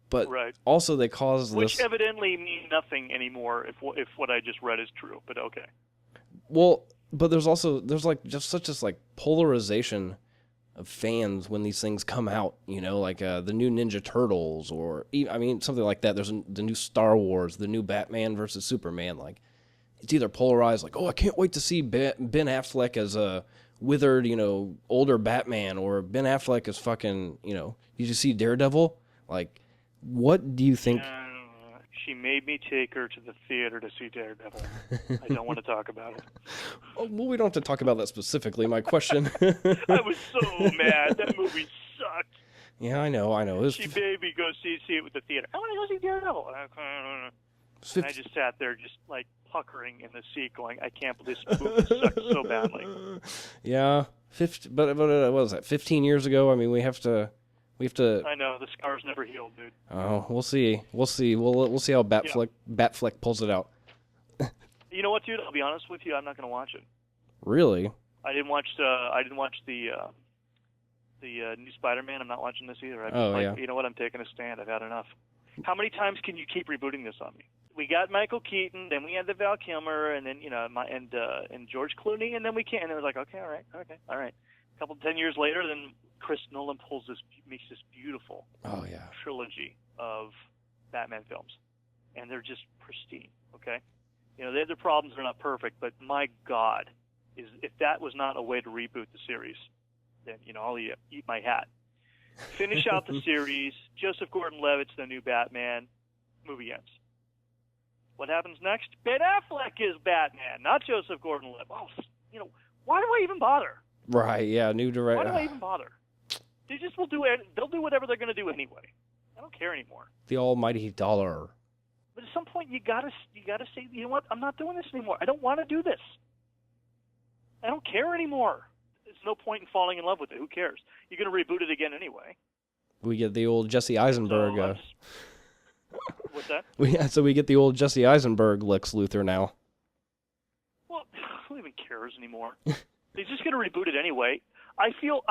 But also they cause this... Which evidently mean nothing anymore if what I just read is true, but okay. Well, but there's like just such this like polarization of fans when these things come out, like the new Ninja Turtles or something like that. There's the new Star Wars, the new Batman versus Superman. Like it's either polarized, like, oh, I can't wait to see Ben Affleck as a withered, older Batman, or Ben Affleck as fucking, did you see Daredevil? Like, what do you think? She made me take her to the theater to see Daredevil. I don't want to talk about it. Oh, well, we don't have to talk about that specifically. My question. I was so mad. That movie sucked. Yeah, I know. She made me go see it with the theater. I want to go see Daredevil. And I just sat there just like puckering in the seat going, I can't believe this movie sucked so badly. Yeah. But what was that, 15 years ago? We have to... I know, the scar's never healed, dude. Oh, we'll see. We'll see how Batfleck pulls it out. You know what, dude? I'll be honest with you. I'm not going to watch it. Really? I didn't watch the new Spider-Man. I'm not watching this either. Yeah. You know what? I'm taking a stand. I've had enough. How many times can you keep rebooting this on me? we got Michael Keaton, then we had the Val Kilmer, and then and George Clooney, and then we can't. And it was like, okay, all right. A couple 10 years later, then Chris Nolan makes this beautiful trilogy of Batman films, and they're just pristine. Okay, they have their problems; they're not perfect, but my God, if that was not a way to reboot the series, then I'll eat my hat. Finish out the series. Joseph Gordon-Levitt's the new Batman. Movie ends. What happens next? Ben Affleck is Batman, not Joseph Gordon-Levitt. Oh, why do I even bother? Right? Yeah, new director. Why do I even bother? They just will do it. They'll do whatever they're going to do anyway. I don't care anymore. The almighty dollar. But at some point, you gotta say, you know what? I'm not doing this anymore. I don't want to do this. I don't care anymore. There's no point in falling in love with it. Who cares? You're going to reboot it again anyway. We get the old Jesse Eisenberg. What's that? So we get the old Jesse Eisenberg Lex Luthor now. Well, who even cares anymore? They're just going to reboot it anyway. I feel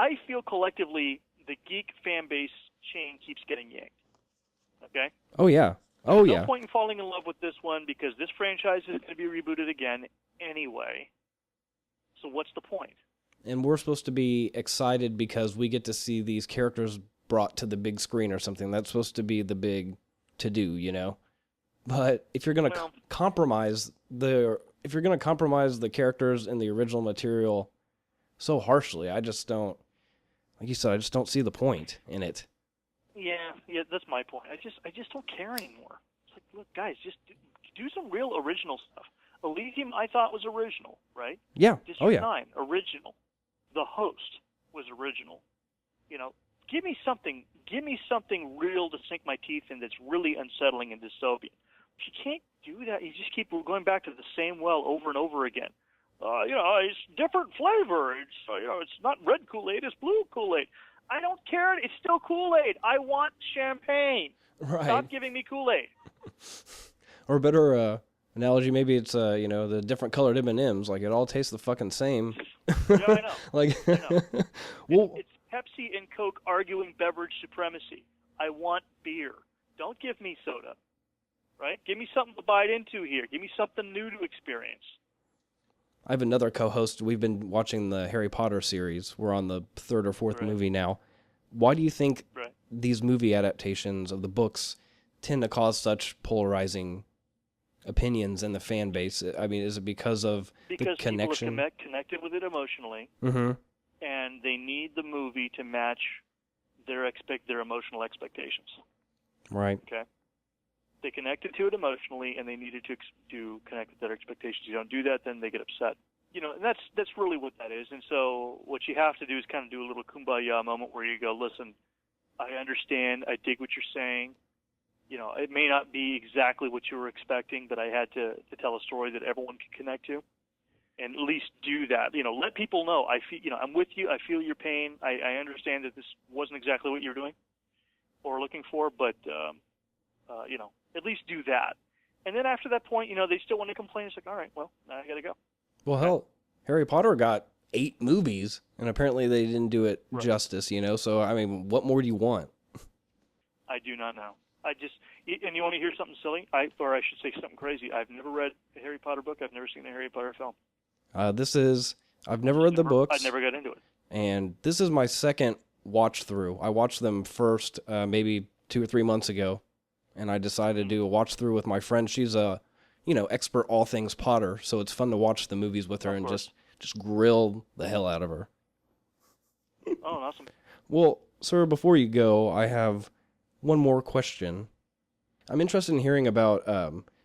collectively the geek fan base chain keeps getting yanked. Okay? Oh, yeah. There's no point in falling in love with this one because this franchise is going to be rebooted again anyway. So what's the point? And we're supposed to be excited because we get to see these characters brought to the big screen or something. That's supposed to be the big to-do, But if you're going to compromise the characters in the original material so harshly, I just don't, like you said, I just don't see the point in it. Yeah, that's my point. I just don't care anymore. It's like, look, guys, just do some real original stuff. Elysium, I thought was original, right? Yeah. District 9, original. The Host was original. Give me something real to sink my teeth in that's really unsettling and dystopian. If you can't do that, you just keep going back to the same well over and over again. It's different flavor. It's not red Kool-Aid, it's blue Kool-Aid. I don't care. It's still Kool-Aid. I want champagne. Right. Stop giving me Kool-Aid. Or a better analogy, maybe it's the different colored M&Ms. Like it all tastes the fucking same. Yeah, I know. I know. Well, it's Pepsi and Coke arguing beverage supremacy. I want beer. Don't give me soda. Right? Give me something to bite into here. Give me something new to experience. I have another co-host. We've been watching the Harry Potter series. We're on the third or fourth movie now. Why do you think these movie adaptations of the books tend to cause such polarizing opinions in the fan base? I mean, is it because of the connection? People have connected with it emotionally, and they need the movie to match their emotional expectations. Right. Okay. They connected to it emotionally, and they needed to connect with their expectations. You don't do that, then they get upset. And that's really what that is. And so what you have to do is kind of do a little kumbaya moment where you go, listen, I understand, I dig what you're saying. It may not be exactly what you were expecting, but I had to tell a story that everyone could connect to, and at least do that. Let people know I feel. I'm with you. I feel your pain. I understand that this wasn't exactly what you're doing or looking for, but at least do that. And then after that point, they still want to complain. It's like, all right, well, now I got to go. Well, hell, Harry Potter got 8 movies, and apparently they didn't do it justice. So I mean, what more do you want? I do not know. And you want to hear something silly? Or I should say something crazy. I've never read a Harry Potter book. I've never seen a Harry Potter film. I've never read the books. I never got into it. And this is my second watch through. I watched them first maybe 2 or 3 months ago, and I decided to do a watch through with my friend. She's a, expert all things Potter, so it's fun to watch the movies with her and just grill the hell out of her. Oh, awesome. Well, sir, before you go, I have one more question. I'm interested in hearing about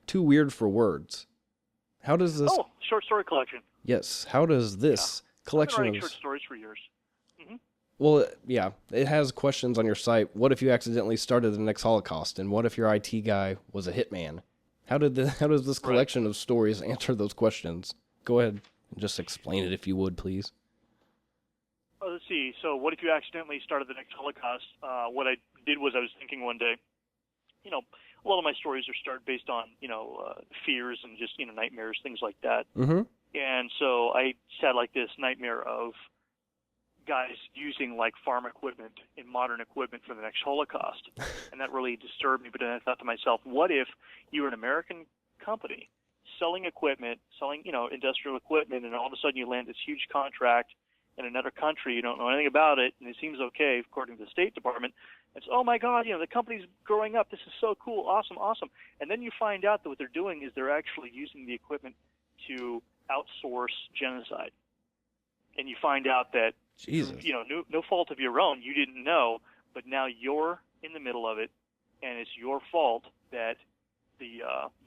Too Weird for Words. How does this... Oh, short story collection. Yes. How does this collection I've been writing of... short stories for years. Mm-hmm. Well, yeah, it has questions on your site. What if you accidentally started the next Holocaust? And what if your IT guy was a hitman? How does this collection of stories answer those questions? Go ahead and just explain it if you would, please. Oh, let's see. So what if you accidentally started the next Holocaust? What I did was I was thinking one day, a lot of my stories are based on, fears and just, nightmares, things like that. Mm-hmm. And so I had like this nightmare of guys using like farm equipment and modern equipment for the next Holocaust. And that really disturbed me. But then I thought to myself, what if you were an American company selling equipment, selling, industrial equipment, and all of a sudden you land this huge contract in another country, you don't know anything about it, and it seems okay according to the State Department. It's, oh my God, the company's growing up. This is so cool, awesome. And then you find out that what they're doing is they're actually using the equipment to outsource genocide. And you find out that, Jesus. No fault of your own, you didn't know, but now you're in the middle of it, and it's your fault that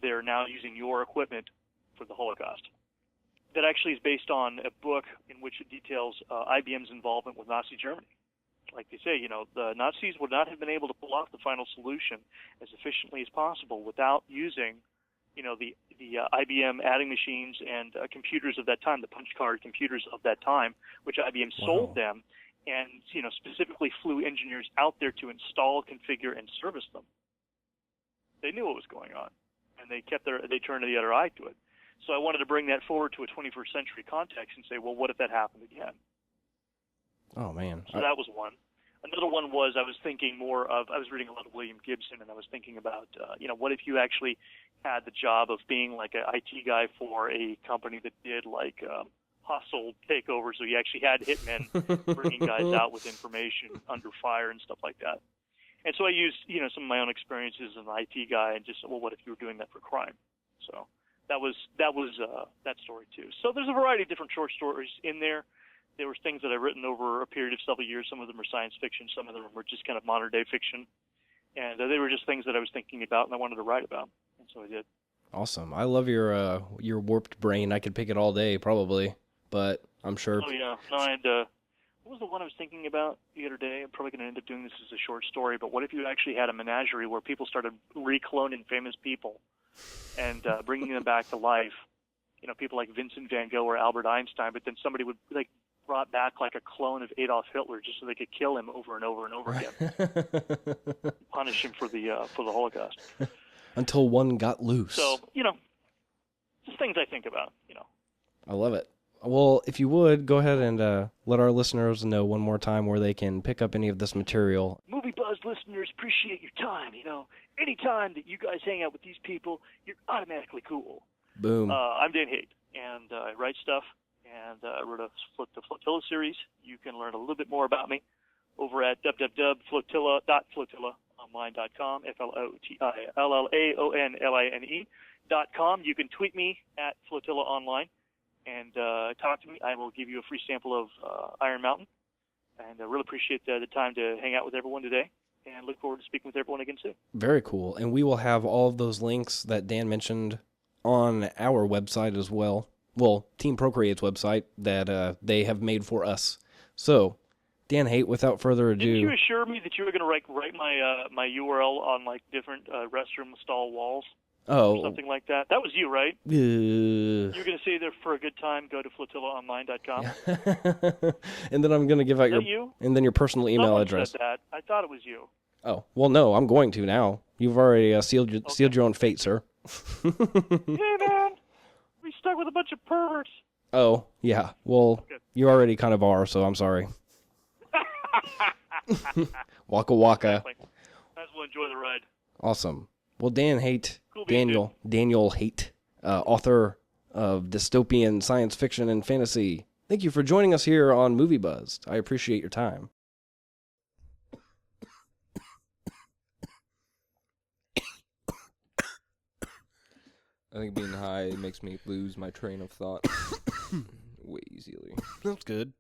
they're now using your equipment for the Holocaust. That actually is based on a book in which it details IBM's involvement with Nazi Germany. Like they say, the Nazis would not have been able to pull off the final solution as efficiently as possible without using, the IBM adding machines and computers of that time, the punch card computers of that time, which IBM sold them, and specifically flew engineers out there to install, configure, and service them. They knew what was going on, and they turned the other eye to it. So I wanted to bring that forward to a 21st century context and say, well, what if that happened again? Oh, man. So that was one. Another one was I was thinking more of, I was reading a lot of William Gibson, and I was thinking about, what if you actually had the job of being like an IT guy for a company that did like hostile takeovers, so you actually had hitmen bringing guys out with information under fire and stuff like that. And so I used, some of my own experiences as an IT guy and just said, well, what if you were doing that for crime? So that was that story too. So there's a variety of different short stories in there. There were things that I've written over a period of several years. Some of them are science fiction. Some of them were just kind of modern day fiction. And they were just things that I was thinking about and I wanted to write about. And so I did. Awesome. I love your warped brain. I could pick it all day probably, but I'm sure. Oh yeah. No, I had, what was the one I was thinking about the other day? I'm probably going to end up doing this as a short story, but what if you actually had a menagerie where people started recloning famous people and bringing them back to life? People like Vincent van Gogh or Albert Einstein, but then somebody would brought back like a clone of Adolf Hitler just so they could kill him over and over and over again, punish him for the Holocaust. Until one got loose. So just things I think about. I love it. Well, if you would, go ahead and let our listeners know one more time where they can pick up any of this material. Movie Buzz listeners, appreciate your time. Anytime that you guys hang out with these people, you're automatically cool. Boom. I'm Dan Haight, and I write stuff, and I wrote the Flotilla series. You can learn a little bit more about me over at www.flotillaonline.com, FLOTILLAONLINE.com. You can tweet me at Flotilla Online and talk to me. I will give you a free sample of Iron Mountain. And I really appreciate the time to hang out with everyone today. And look forward to speaking with everyone again soon. Very cool. And we will have all of those links that Dan mentioned on our website as well. Well, Team Procreate's website that they have made for us. So, Dan Haight, without further ado... Didn't you assure me that you were going to write my URL on different restroom stall walls? Oh. Or something like that. That was you, right? You're going to say there for a good time, go to flotillaonline.com. And then I'm going to give out you? And then your personal email Someone address. said that. I thought it was you. Oh, well, no, I'm going to now. You've already sealed your own fate, sir. Hey, man. We stuck with a bunch of perverts. Oh, yeah. Well, you already kind of are, so I'm sorry. Waka waka. Exactly. Might as well enjoy the ride. Awesome. Well, Dan Haight, Cool Daniel Haight, author of dystopian science fiction and fantasy. Thank you for joining us here on Movie Buzzed. I appreciate your time. I think being high makes me lose my train of thought way easily. That's good.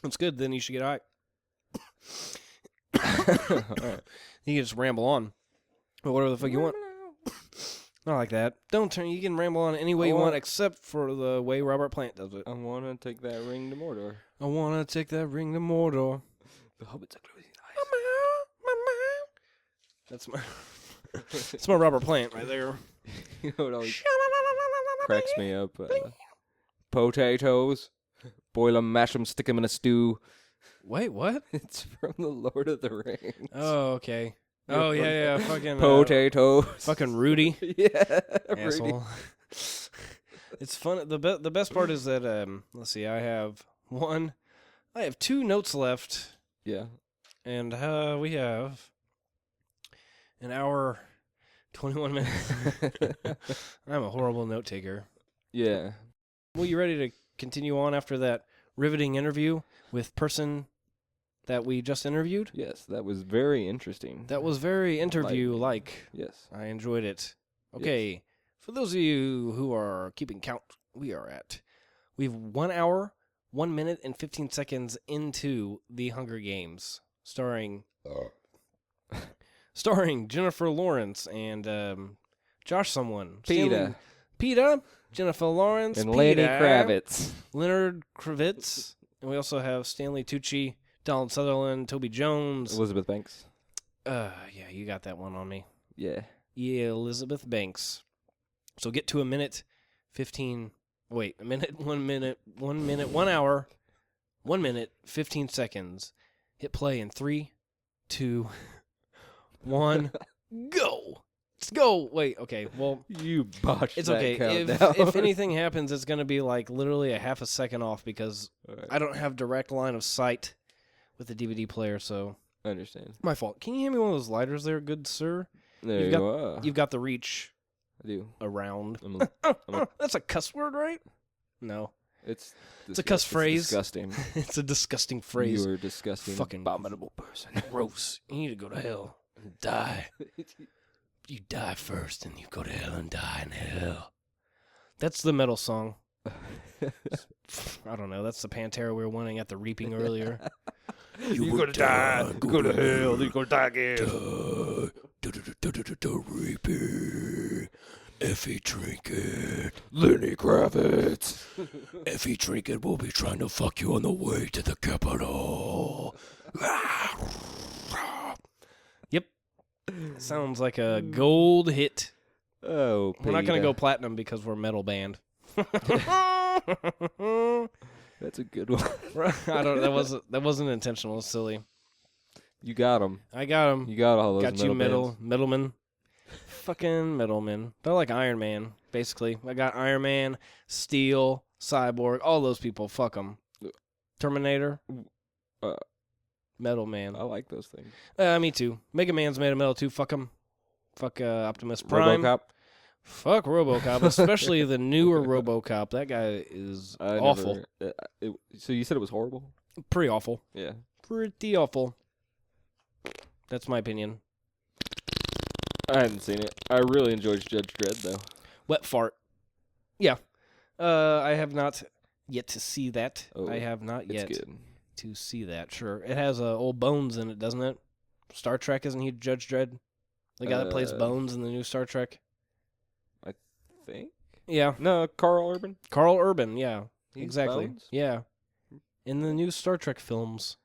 That's good. Then you should get high. Alright. You can just ramble on. But whatever the fuck you want. Not like that. Don't turn. You can ramble on any way you want, except for the way Robert Plant does it. I want to take that ring to Mordor. I want to take that ring to Mordor. The hobbits are closing eyes. That's my... That's my Robert Plant right there. You know what always cracks me up? Potatoes. Boil them, mash them, stick them in a stew. Wait, what? It's from the Lord of the Rings. Oh, okay. Oh, yeah, fucking... Potatoes. Fucking Rudy. Yeah, Asshole. Rudy. It's fun. The best part is that, let's see, I have 1, I have 2 notes left, Yeah. and we have an hour, 21 minutes. I'm a horrible note taker. Yeah. Well, you ready to continue on after that riveting interview with person that we just interviewed? Yes, that was very interesting. That was very interview-like. Yes. I enjoyed it. Okay, for those of you who are keeping count, we've 1 hour, 1 minute, and 15 seconds into The Hunger Games, starring Jennifer Lawrence and Josh someone. PETA, Jennifer Lawrence, and PETA, Lenny Kravitz. Leonard Kravitz, and we also have Stanley Tucci, Donald Sutherland, Toby Jones. Elizabeth Banks. Yeah, you got that one on me. Yeah. Yeah, Elizabeth Banks. So get to 1 minute, 15. Wait, 1 hour, 1 minute, 15 seconds. Hit play in 3, 2, 1, go. Let's go. Wait, okay. Well, You botched it's that okay. countdown. If anything happens, it's going to be like literally a half a second off because All right. I don't have direct line of sight with the DVD player, so I understand. my fault. Can you hand me one of those lighters there, good sir? There You've you got- are. You've got the reach I do. around. I'm That's a cuss word, right? No. It's It's a cuss phrase. Disgusting. It's a disgusting phrase. You are a disgusting, Fucking abominable person. Gross. You need to go to hell and die. You die first, and you go to hell and die in hell. That's the metal song. I don't know. That's the Pantera we were wanting at the Reaping earlier. You're gonna die. Go to hell. You're gonna die again. The Reaping. Effie Trinket. Lenny Kravitz. Effie Trinket will be trying to fuck you on the way to the Capitol. Yep. Sounds like a gold hit. Oh, We're not going to PETA. go platinum because we're a metal band. That's a good one. I don't. That wasn't intentional. It's silly. You got him. I got him. You got all those Got you, metal bands. middleman. Fucking middleman. They're like Iron Man, basically. I got Iron Man, Steel, Cyborg, all those people. Fuck them. Terminator. Metal Man. I like those things. Me too. Mega Man's made of metal too. Fuck him. Fuck Optimus Prime. RoboCop. Fuck RoboCop, especially the newer RoboCop. That guy is awful. So you said it was horrible? Pretty awful. Yeah. Pretty awful. That's my opinion. I hadn't seen it. I really enjoyed Judge Dredd, though. Wet fart. Yeah. I have not yet to see that. Oh, I have not It's yet good. to see that. Sure. It has old Bones in it, doesn't it? Star Trek, isn't he Judge Dredd? The guy that plays Bones in the new Star Trek? I think? Yeah. No, Carl Urban. Carl Urban, yeah. He's Exactly. Bones? Yeah. In the new Star Trek films,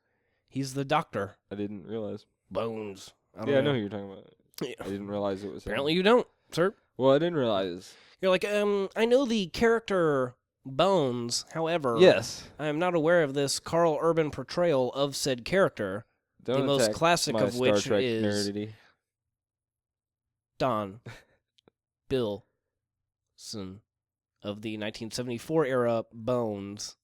he's the doctor. I didn't realize. Bones. I know who you're talking about. Yeah. I didn't realize it was him. Apparently you don't, sir. Well, I didn't realize. You're like, I know the character Bones, however, Yes. I am not aware of this Carl Urban portrayal of said character, Don't the most attack classic my of Star which Trek is nerdity. Don Billson of the 1974 era Bones,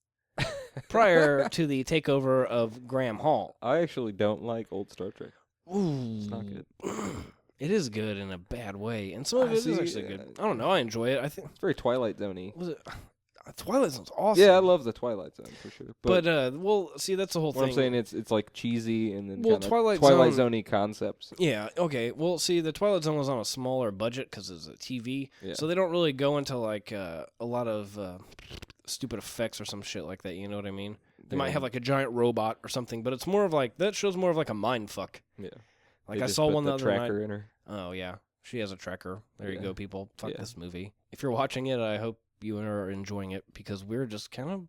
prior to the takeover of Graham Hall. I actually don't like old Star Trek. Ooh. It's not good. It is good in a bad way, and some of it is see, actually good. I don't know. I enjoy it. I think It's very Twilight Zone-y. was it Twilight Zone's awesome. Yeah, I love the Twilight Zone for sure. But well, see, that's the whole what thing. I'm saying, it's like cheesy and then Well, kinda Twilight Twilight Zone- Zone-y concepts. Yeah. Okay. Well, see, the Twilight Zone was on a smaller budget because it's a TV, Yeah. so they don't really go into like a lot of stupid effects or some shit like that. You know what I mean? They might have like a giant robot or something, but it's more of like that shows more of like a mind fuck. Yeah. Like They I just saw put one the the other tracker night. in her. Oh yeah, she has a tracker. There you Yeah. go, people. Fuck Yeah. this movie. If you're watching it, I hope you are enjoying it because we're just kind of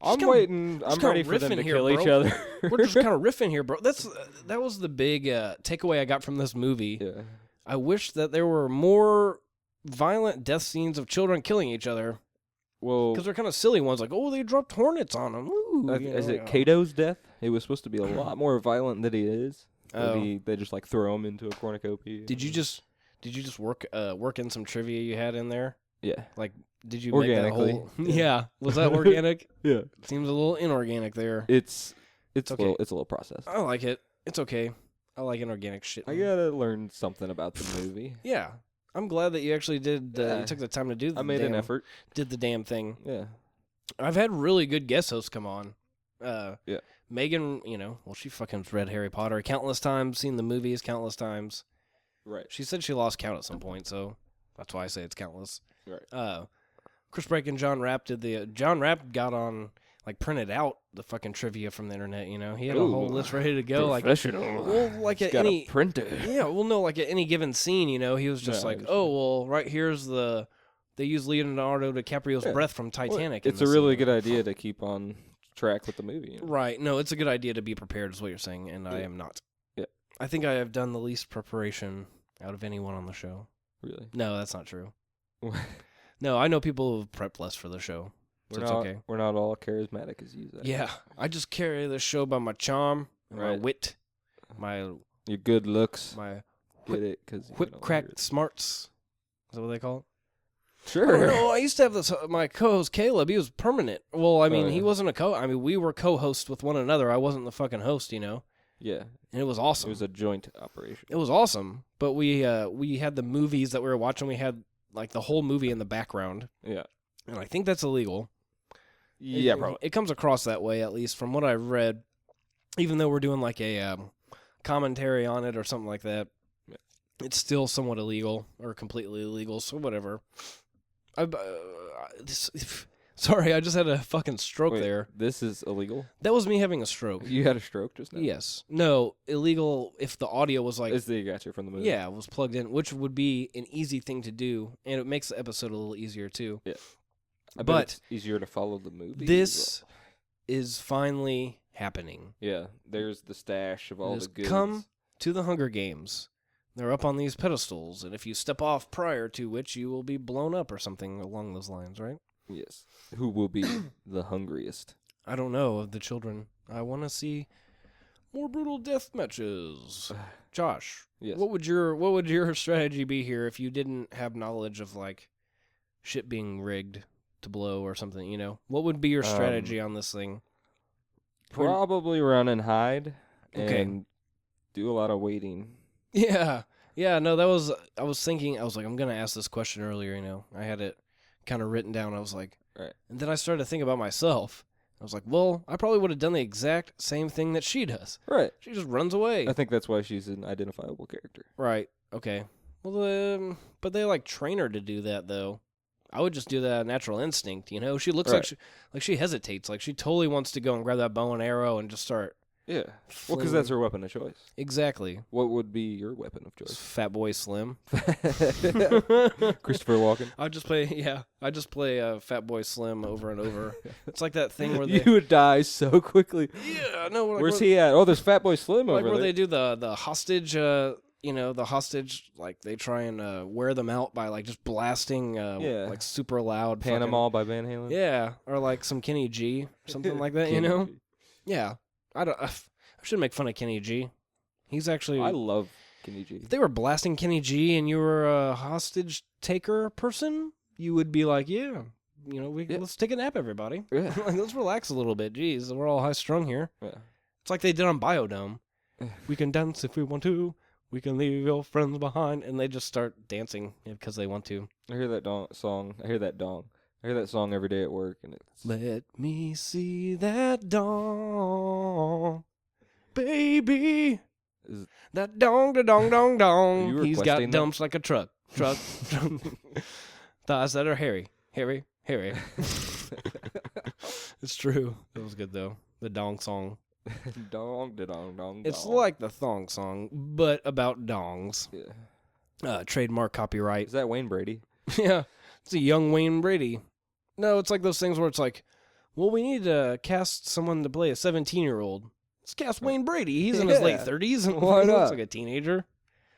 I'm kinda- waiting. I'm kinda ready for them riffing to here, kill each bro. other. we're just kind of riffing here, bro. That was the big takeaway I got from this movie. Yeah. I wish that there were more violent death scenes of children killing each other Well, because they're kind of silly ones, like oh they dropped hornets on them. Ooh, is it Kato's death? It was supposed to be a lot more violent than it is. Oh. They just like throw him into a cornucopia. Did you just work in some trivia you had in there? Yeah. Like Did you organically? Make that whole... Yeah. Was that organic? Yeah. Seems a little inorganic there. It's okay. It's a little processed. I like it. It's okay. I like inorganic shit. I gotta learn something about the movie. Yeah. I'm glad that you actually did. You took the time to do. I made an effort. Did the damn thing. Yeah. I've had really good guest hosts come on. Yeah. Megan, she fucking read Harry Potter countless times, seen the movies countless times. Right. She said she lost count at some point, so that's why I say it's countless. Right. Chris Brake and John Rapp did the. John Rapp got on, printed out the fucking trivia from the internet. He had a whole list ready to go. Professional. At got any a printer. Yeah, at any given scene, he was just right here's the. They use Leonardo DiCaprio's breath from Titanic. It's a really good idea to keep on track with the movie. Right. No, it's a good idea to be prepared, is what you're saying, and I am not. Yeah. I think I have done the least preparation out of anyone on the show. Really? No, that's not true. No, I know people who have prepped less for the show. So it's okay. We're not all charismatic as you. Yeah. I just carry the show by my charm, my wit, your good looks. my Get it? Because whip-cracked smarts. Is that what they call it? Sure. No, I used to have my co-host Caleb. He was permanent. Well, he wasn't we were co-hosts with one another. I wasn't the fucking host, Yeah. And it was awesome. It was a joint operation. It was awesome. But we had the movies that we were watching. We had the whole movie in the background. Yeah. And I think that's illegal. Yeah, probably. It comes across that way, at least from what I've read. Even though we're doing a commentary on it or something like that, it's still somewhat illegal or completely illegal. So whatever. Sorry, I just had a fucking stroke there. This is illegal? That was me having a stroke. You had a stroke just now? Yes. No, illegal if the audio was It's the gotcha from the movie. Yeah, it was plugged in, which would be an easy thing to do, and it makes the episode a little easier too. Yeah. But bet it's easier to follow the movie. This is finally happening. Yeah, there's the stash of all the goods. Come to the Hunger Games. They're up on these pedestals, and if you step off prior to which, you will be blown up or something along those lines, right? Yes. Who will be the hungriest? I don't know, of the children. I want to see more brutal death matches. Josh, yes. What would your strategy be here if you didn't have knowledge of shit being rigged to blow or something, What would be your strategy on this thing? Probably run and hide and do a lot of waiting. Yeah. Yeah, no, I was thinking, I'm going to ask this question earlier, I had it kind of written down. I was like, right. And then I started to think about myself. I was like, well, I probably would have done the exact same thing that she does. Right. She just runs away. I think that's why she's an identifiable character. Right. Okay. Well, but they train her to do that though. I would just do that natural instinct, She looks right. like she hesitates, she totally wants to go and grab that bow and arrow and just start. Yeah. Well, because that's her weapon of choice. Exactly. What would be your weapon of choice? Fat Boy Slim. Christopher Walken. I just play Fat Boy Slim over and over. It's like that thing where you would die so quickly. Yeah, no. Where's he at? Oh, there's Fat Boy Slim over there. Where they do the hostage. The hostage. They try and wear them out by just blasting. Super loud. Panama by Van Halen. Yeah, or some Kenny G, something like that. Kenny G. Yeah. I shouldn't make fun of Kenny G. He's actually. I love Kenny G. If they were blasting Kenny G and you were a hostage taker person, you would be like, let's take a nap, everybody. Yeah. Let's relax a little bit. Jeez, we're all high strung here. Yeah. It's like they did on Biodome. We can dance if we want to. We can leave your friends behind, and they just start dancing because they want to. I hear that song. I hear that song every day at work, and it's let me see that dawn, baby. That dong, da dong, dong, dong. He's got dumps like a truck. Thighs that are hairy. It's true. That was good though. The dong song. Dong, da dong, dong. It's like the thong song, but about dongs. Yeah. Trademark copyright. Is that Wayne Brady? Yeah. It's a young Wayne Brady. No, it's like those things where it's like, well, we need to cast someone to play a 17-year-old. Let's cast Wayne Brady. He's in his late 30s. Why not? He looks like a teenager.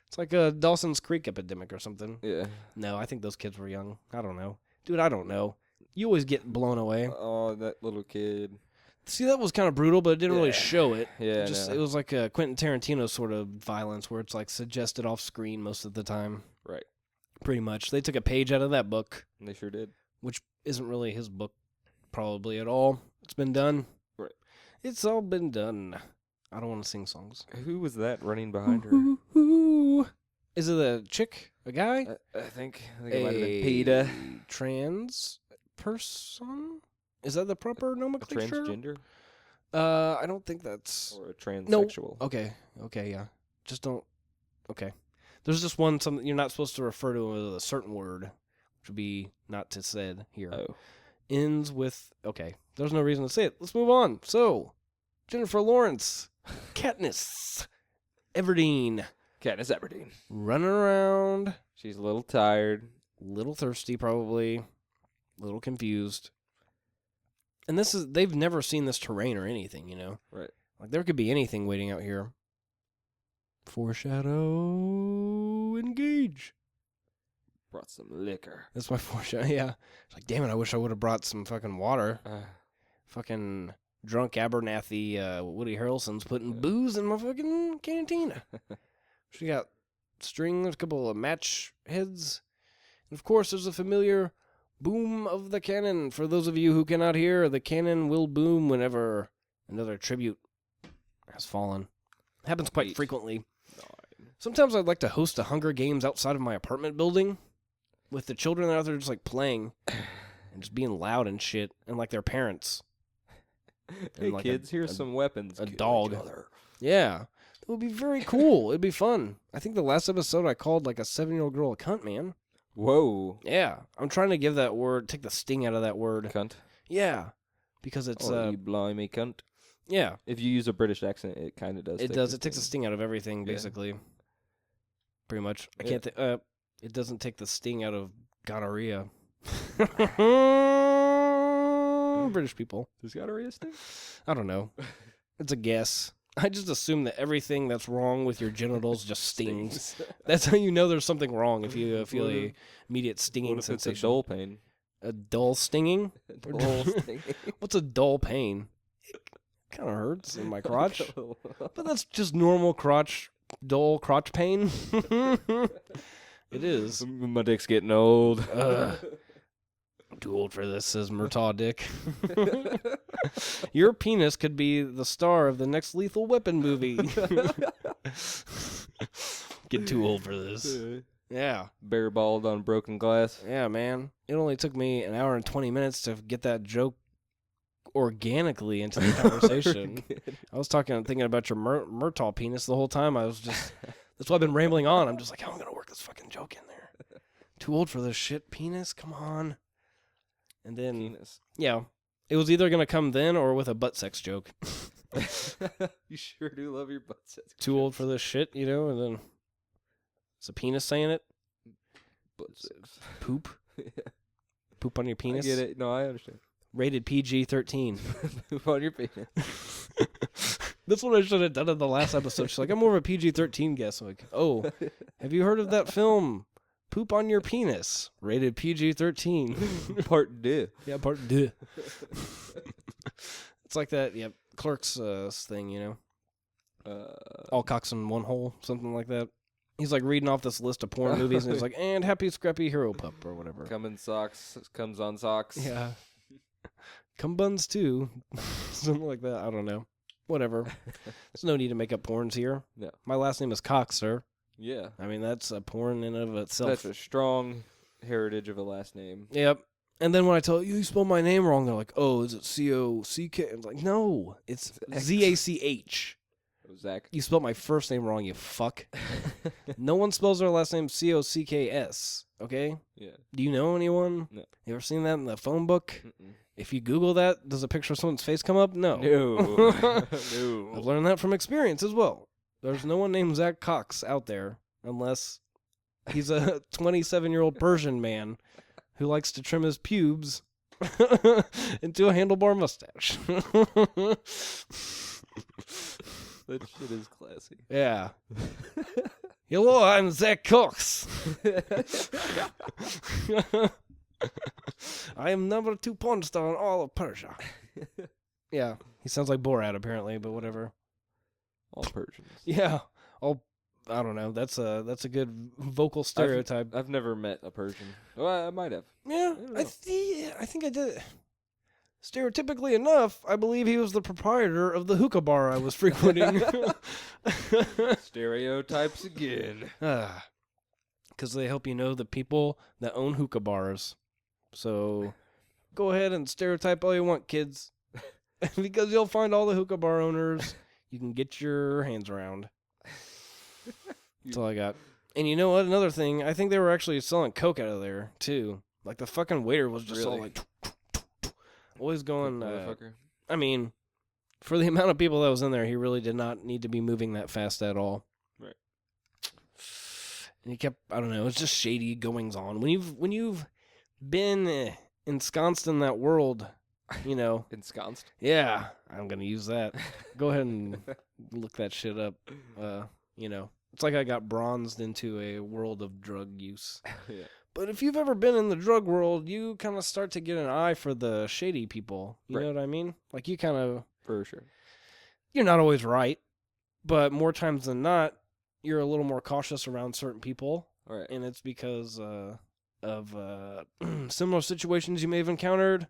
It's like a Dawson's Creek epidemic or something. Yeah. No, I think those kids were young. I don't know. Dude, I don't know. You always get blown away. Oh, that little kid. See, that was kind of brutal, but it didn't really show it. Yeah, It was like a Quentin Tarantino sort of violence where it's suggested off screen most of the time. Right. Pretty much. They took a page out of that book. They sure did. which isn't really his book probably at all. It's been done. Right. It's all been done. I don't want to sing songs. Who was that running behind her? Ooh. Is it a chick? A guy? I think it might have been PETA. Trans person? Is that the proper A nomenclature? transgender? I don't think that's... Or a transsexual? Okay, yeah. Just don't... Okay. There's just one, something you're not supposed to refer to with a certain word, which would be not to said here. Oh. Ends with... Okay, there's no reason to say it. Let's move on. So, Jennifer Lawrence, Katniss Everdeen. Katniss Everdeen. Running around. She's a little tired. Little thirsty, probably. A little confused. And they've never seen this terrain or anything, you know? Right. Like, there could be anything waiting out here. Foreshadow, engage. Brought some liquor. That's my foreshadow, yeah. It's like, damn it, I wish I would have brought some fucking water. Fucking drunk Abernathy Woody Harrelson's putting booze in my fucking cantina. She got strings, a couple of match heads. And of course, there's a familiar boom of the cannon. For those of you who cannot hear, the cannon will boom whenever another tribute has fallen. It happens quite frequently. Sometimes I'd like to host a Hunger Games outside of my apartment building with the children out there just like playing and just being loud and shit and like their parents. Hey, like kids, here's some weapons. A Kill dog. each other. Yeah. It would be very cool. It'd be fun. I think the last episode I called like a 7-year-old girl a cunt, man. Whoa. Yeah. I'm trying to give that word, take the sting out of that word. Cunt. Yeah. Because it's, you blimey cunt. yeah. If you use a British accent, it kind of does. It does. It takes the sting out of everything, basically. Pretty much. I can't think, it doesn't take the sting out of gonorrhea. British people. Does gonorrhea sting? I don't know. It's a guess. I just assume that everything that's wrong with your genitals just stings. That's how you know there's something wrong if you feel a immediate stinging What if sensation. it's a dull pain? A dull stinging? Dull stinging. What's a dull pain? It kind of hurts in my crotch. But that's just normal dull crotch pain. It is. My dick's getting old. I'm too old for this, says Murtaugh Dick. Your penis could be the star of the next Lethal Weapon movie. Get too old for this. Yeah. Bare-balled on broken glass. Yeah, man. It only took me an hour and 20 minutes to get that joke organically into the conversation. I was thinking about your Murtaugh penis the whole time. That's why I've been rambling on. I'm just like, how am I going to work this fucking joke in there? Too old for this shit, penis? Come on. And then, Penis. yeah, it was either going to come then or with a butt sex joke. You sure do love your butt sex. Too old for this shit, you know, and then it's a penis saying it. Butt sex. Poop. Yeah. Poop on your penis. I get it. No, I understand. Rated PG-13. Poop on your penis. That's what I should have done in the last episode. She's like, I'm more of a PG-13 guest. I'm like, oh, have you heard of that film, Poop on Your Penis? Rated PG-13. Part 2. Yeah, part 2. It's like that, yeah, Clerks thing, you know? All cocks in one hole, something like that. He's like reading off this list of porn movies, and he's like, and Happy Scrappy Hero Pup, or whatever. Comes on socks. Yeah. Cum buns, too. Something like that. I don't know. Whatever. There's no need to make up porns here. No. My last name is Cox, sir. Yeah. I mean, that's a porn in and of itself. That's a strong heritage of a last name. Yep. And then when I tell you spelled my name wrong, they're like, oh, is it C-O-C-K? I'm like, no, it's Z-A-C-H. Oh, Zach. You spelled my first name wrong, you fuck. No one spells their last name C-O-C-K-S, okay? Yeah. Do you know anyone? No. You ever seen that in the phone book? Mm-mm. If you Google that, does a picture of someone's face come up? No. No. I've learned that from experience as well. There's no one named Zach Cox out there unless he's a 27-year-old Persian man who likes to trim his pubes into a handlebar mustache. That shit is classy. Yeah. Hello, I'm Zach Cox. I am number 2 porn star in all of Persia. Yeah, he sounds like Borat apparently, but whatever. All Persians. Yeah, all I don't know. That's a good vocal stereotype. I've never met a Persian. Well, I might have. Yeah, don't know. I think I did. Stereotypically enough, I believe he was the proprietor of the hookah bar I was frequenting. Stereotypes again. Because they help you know the people that own hookah bars. So go ahead and stereotype all you want, kids. Because you'll find all the hookah bar owners you can get your hands around. That's all I got. And you know what? Another thing, I think they were actually selling coke out of there, too. Like, the fucking waiter was just all like... always going... Motherfucker. I mean, for the amount of people that was in there, he really did not need to be moving that fast at all. Right. And he kept... I don't know. It's just shady goings-on. When you've been ensconced in that world... You know. Ensconced? Yeah, I'm going to use that. Go ahead and look that shit up. You know, it's like I got bronzed into a world of drug use. Yeah. But if you've ever been in the drug world, you kind of start to get an eye for the shady people. You know what I mean? Like you kind of... For sure. You're not always right, but more times than not, you're a little more cautious around certain people. Right. And it's because of similar situations you may have encountered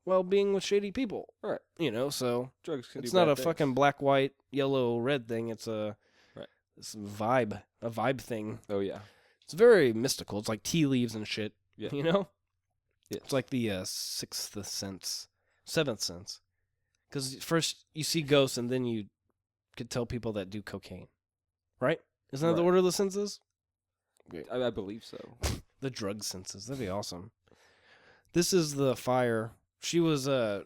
while being with shady people. Right. You know, so Drugs can it's do not bad a things. fucking black, white, yellow, red thing. It's a it's a vibe thing. Oh, yeah. It's very mystical. It's like tea leaves and shit. Yeah. You know? Yeah. It's like the sixth sense, seventh sense. Because first you see ghosts and then you could tell people that do cocaine. Right? Isn't that the Right. order of the senses? I believe so. The drug senses. That'd be awesome. This is the fire. She was, for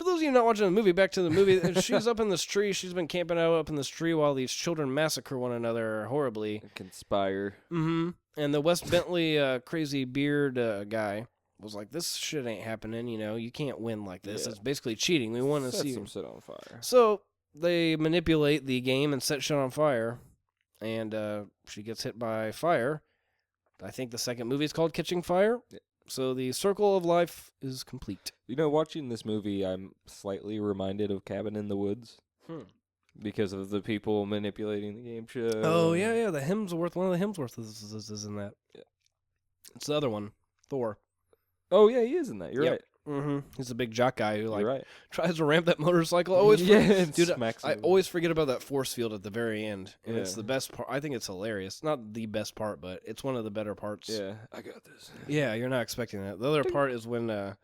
those of you not watching the movie, back to the movie, she's up in this tree. She's been camping out up in this tree while these children massacre one another horribly. Conspire. Mm-hmm. And the Wes Bentley crazy beard guy was like, this shit ain't happening, you know. You can't win like this. Yeah. It's basically cheating. We want to Set see... some shit on fire. So they manipulate the game and set shit on fire. And she gets hit by fire. I think the second movie is called Catching Fire. Yeah. So the circle of life is complete. You know, watching this movie, I'm slightly reminded of Cabin in the Woods. Because of the people manipulating the game show. Oh, yeah. The Hemsworth, one of the Hemsworths is in that. Yeah. It's the other one, Thor. Oh, yeah, he is in that. You're Yep. right. Mm-hmm. He's a big jock guy who You're right. tries to ramp that motorcycle. Always, and dude. smacks I him. always forget about that force field at the very end, and it's Yeah. the best part. I think it's hilarious. Not the best part, but it's one of the better parts. Yeah, I got this. Yeah, you're not expecting that. The other part is when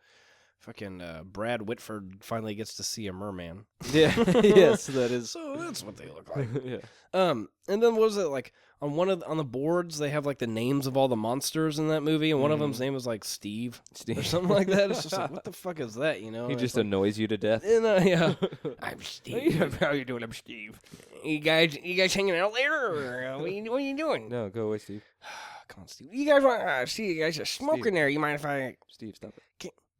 fucking Brad Whitford finally gets to see a merman. Yeah, yes, that is. So that's what they look like. Yeah. And then what is it like on on the boards they have like the names of all the monsters in that movie, and one of them's name is like Steve or something like that. It's just like, what the fuck is that? You know? He And just it's like, annoys you to death. yeah. I'm Steve. How you doing? I'm Steve. You guys hanging out later? Or, what are you doing? No, go away, Steve. Come on, Steve. You guys want? See, you guys are smoking Steve. there. You mind if I? Steve, stop it.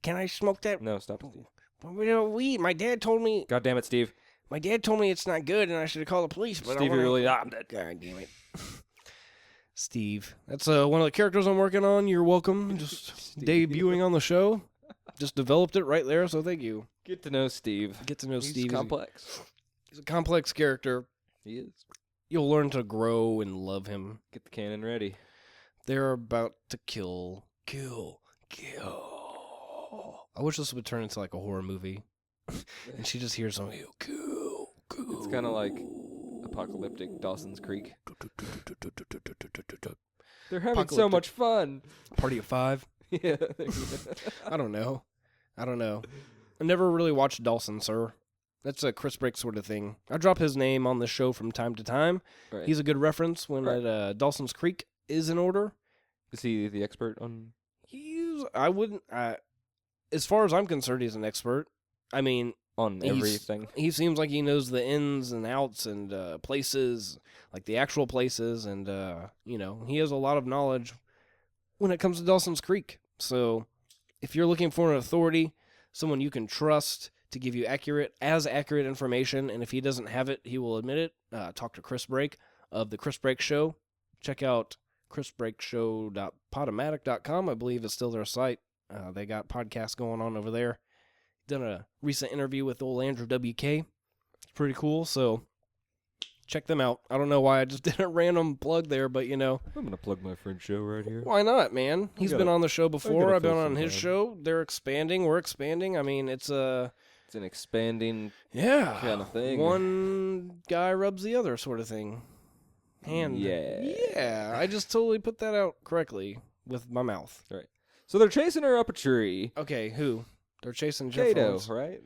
Can I smoke that? No, stop it, Steve. We don't weed. My dad told me. God damn it, Steve. My dad told me it's not good, and I should have called the police. But Steve, I you're really God damn it. Steve. That's one of the characters I'm working on. You're welcome. Just debuting on the show. Just developed it right there, so thank you. Get to know Steve. Get to know He's Steve. complex. He's a complex character. He is. You'll learn to grow and love him. Get the cannon ready. They're about to kill. I wish this would turn into like a horror movie. And she just hears something, kill. It's kind of like apocalyptic Dawson's Creek. They're having so Apocalyptic. much fun. Party of Five. Yeah. I don't know. I never really watched Dawson, sir. That's a Chris Brake sort of thing. I drop his name on the show from time to time. Right. He's a good reference when Right. Dawson's Creek is in order. Is he the expert on? I wouldn't. As far as I'm concerned, he's an expert. I mean, On everything. he seems like he knows the ins and outs and places, like the actual places, and he has a lot of knowledge when it comes to Dawson's Creek. So, if you're looking for an authority, someone you can trust to give you accurate information, and if he doesn't have it, he will admit it. Talk to Chris Brake of the Chris Brake Show. Check out chrisbrakeshow.podomatic.com. I believe is still their site. They got podcasts going on over there. Done a recent interview with old Andrew WK. It's pretty cool. So check them out. I don't know why I just did a random plug there, but I'm gonna plug my friend's show right here. why not, man? He's been on the show before. I've been on his sometime. show. They're expanding. We're expanding. I mean, it's an expanding kind of thing. One guy rubs the other sort of thing. Yeah. I just totally put that out correctly with my mouth. Right. So they're chasing her up a tree. Okay, who? They're chasing Jennifer Kato, Lawrence. right?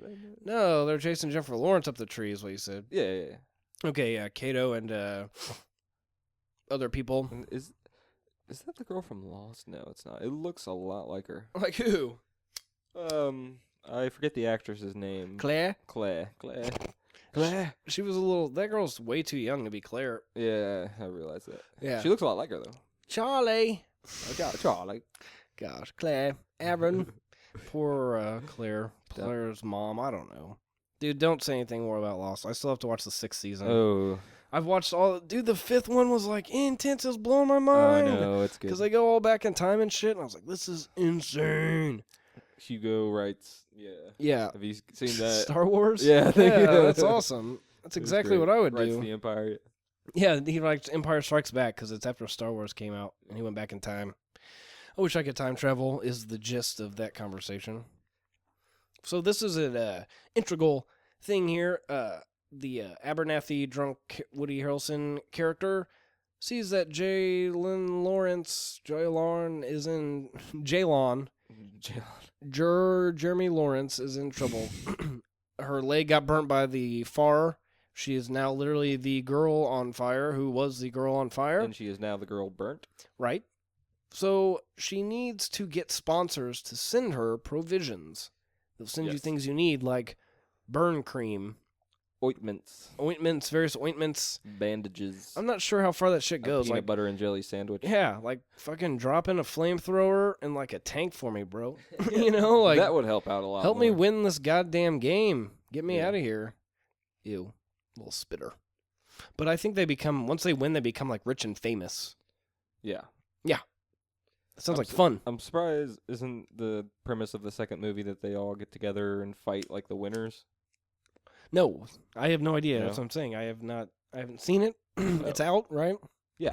No, they're chasing Jennifer Lawrence up the tree is what you said. Yeah. Okay, yeah, Kato and other people. And is that the girl from Lost? No, it's not. It looks a lot like her. Like who? I forget the actress's name. Claire? Claire. She was that girl's way too young to be Claire. Yeah, I realize that. Yeah. She looks a lot like her, though. Charlie. Charlie. Gosh, Claire. Aaron. Poor Claire. Claire's mom. I don't know. Dude, don't say anything more about Lost. I still have to watch the 6th season. Oh. I've watched all... Dude, the 5th one was, like, intense. It was blowing my mind. I know, it's good. Because they go all back in time and shit, and I was like, this is insane. Hugo writes... Yeah. Have you seen that? Star Wars? Yeah, that's awesome. That's exactly what I would Writes do. the Empire. Yeah, he liked Empire Strikes Back because it's after Star Wars came out, and he went back in time. I wish I could time travel is the gist of that conversation. So this is an integral thing here. The Abernathy drunk Woody Harrelson character sees that Jeremy Lawrence is in trouble. Her leg got burnt by the fire. She is now literally the girl on fire who was the girl on fire. And she is now the girl burnt. Right. So she needs to get sponsors to send her provisions. They'll send you things you need, like burn cream. Ointments, various ointments. bandages. I'm not sure how far that shit goes. Peanut butter and jelly sandwich. Yeah, like fucking drop in a flamethrower and like a tank for me, bro. You know, like that would help out a lot. Help more. me win this goddamn game. Get me out of here. Ew, little spitter. But I think once they win, they become like rich and famous. Yeah. That sounds like fun. I'm surprised. Isn't the premise of the second movie that they all get together and fight like the winners? No, I have no idea. No? That's what I'm saying. I haven't seen it. It's out, right? Yeah.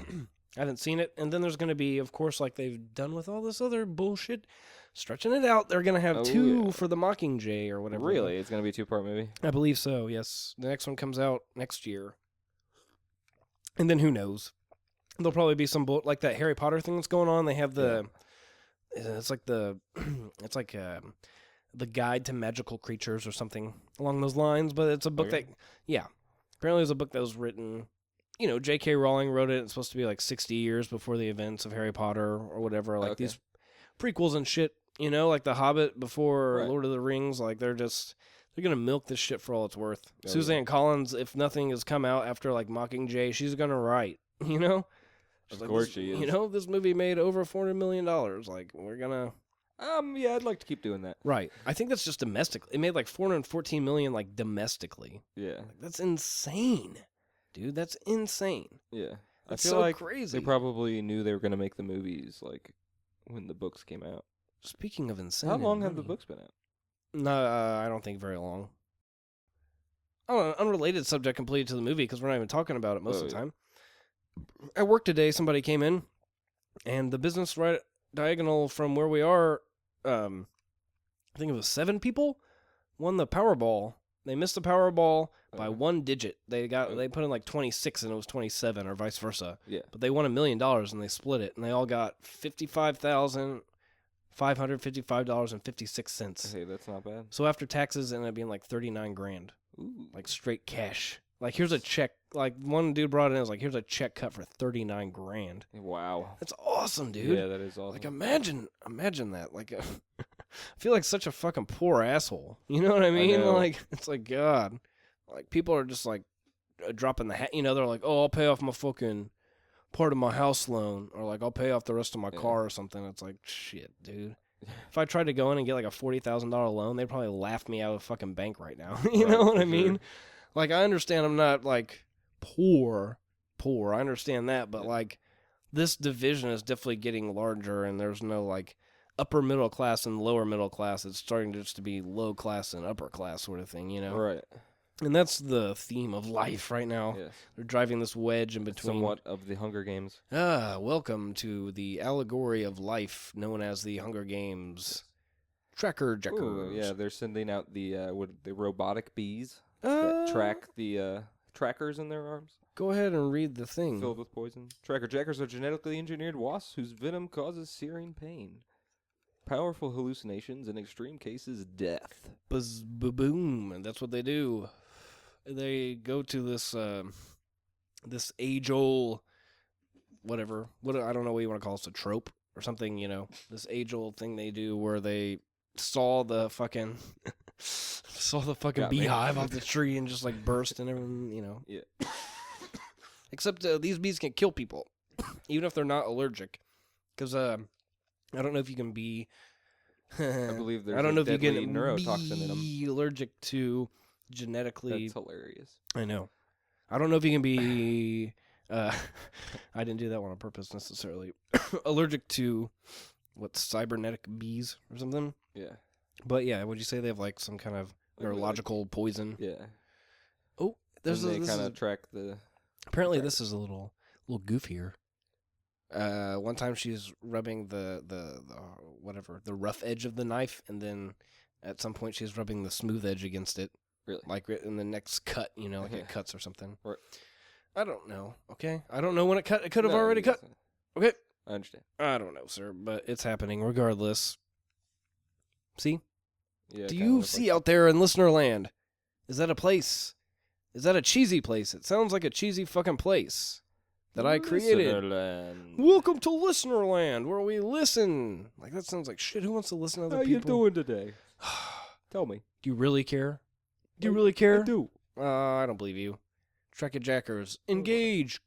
I haven't seen it. And then there's going to be, of course, like they've done with all this other bullshit, stretching it out. They're going to have two for the Mockingjay or whatever. Really? It's going to be a 2-part movie? I believe so, yes. The next one comes out next year. And then who knows? There'll probably be some like that Harry Potter thing that's going on. They have it's like the Guide to Magical Creatures or something along those lines, but it's a book apparently there's a book that was written, J.K. Rowling wrote it. It's supposed to be like 60 years before the events of Harry Potter or whatever, like these prequels and shit, like The Hobbit before Lord of the Rings, like they're going to milk this shit for all it's worth. Suzanne Collins, if nothing has come out after like Mockingjay, she's going to write, Of course she is. This movie made over $400 million. Like, we're going to... Yeah, I'd like to keep doing that. Right. I think that's just domestic. It made like $414 million, like, domestically. Yeah. Like, that's insane. Dude, that's insane. Yeah. That's I feel so like crazy. They probably knew they were going to make the movies, like, when the books came out. Speaking of insane... How long have the books been out? No, I don't think very long. Oh, an unrelated subject completely to the movie, because we're not even talking about it most of the time. At work today, somebody came in, and the business right diagonal from where we are, I think it was 7 people, won the Powerball. They missed the Powerball by 1 digit. They put in like 26 and it was 27 or vice versa. Yeah. But they won $1 million and they split it, and they all got $55,555.56. Hey, that's not bad. So after taxes, it ended up being like $39,000. Ooh. Like straight cash. Like, here's a check. Like, one dude brought it in. It was like, here's a check cut for $39,000. Wow. That's awesome, dude. Yeah, that is awesome. Like, imagine that. Like, I feel like such a fucking poor asshole. You know what I mean? Like, it's like, God. Like, people are just, like, dropping the hat. They're like, oh, I'll pay off my fucking part of my house loan. Or, like, I'll pay off the rest of my car or something. It's like, shit, dude. If I tried to go in and get, like, a $40,000 loan, they'd probably laugh me out of a fucking bank right now. You know what I mean? Sure. Like, I understand I'm not, like, poor. I understand that. But, like, this division is definitely getting larger, and there's no, like, upper middle class and lower middle class. It's starting just to be low class and upper class sort of thing, Right. And that's the theme of life right now. Yes. They're driving this wedge in between. Somewhat of the Hunger Games. Welcome to the allegory of life known as the Hunger Games. Tracker jackers. Ooh, yeah, they're sending out the robotic bees that track the trackers in their arms. Go ahead and read the thing. Filled with poison. Tracker jackers are genetically engineered wasps whose venom causes searing pain. Powerful hallucinations, in extreme cases, death. Buzz, boom, and that's what they do. They go to this this age-old, whatever. What I don't know what you want to call it, a trope or something. You know, this age-old thing they do where they saw the fucking beehive off the tree and just like burst and everything. You know. Yeah. Except these bees can kill people, even if they're not allergic. Because I don't know if you can be. I believe there's I don't know if you deadly can neurotoxin in them. be allergic to genetically. That's hilarious. I know. I don't know if you can be. I didn't do that one on purpose necessarily. Allergic to what, cybernetic bees or something. Yeah. But yeah, would you say they have like some kind of neurological poison? Yeah. Oh, there's and they kind of track the. Apparently, this is a little goofier. One time she's rubbing the whatever, the rough edge of the knife, and then at some point she's rubbing the smooth edge against it. Really? Like in the next cut, you know, like it cuts or something. Right. I don't know. Okay, I don't know when it cut. It could have already cut. Okay. I understand. I don't know, sir, but it's happening regardless. See? Yeah. Do you see out there in listener land? Is that a place? Is that a cheesy place? It sounds like a cheesy fucking place that I created. Listenerland. Welcome to Listener Land, where we listen. Like, that sounds like shit. Who wants to listen to other How people? you doing today? Tell me. Do you really care? Do you really care? I do. I don't believe you. Tracker jackers, engage.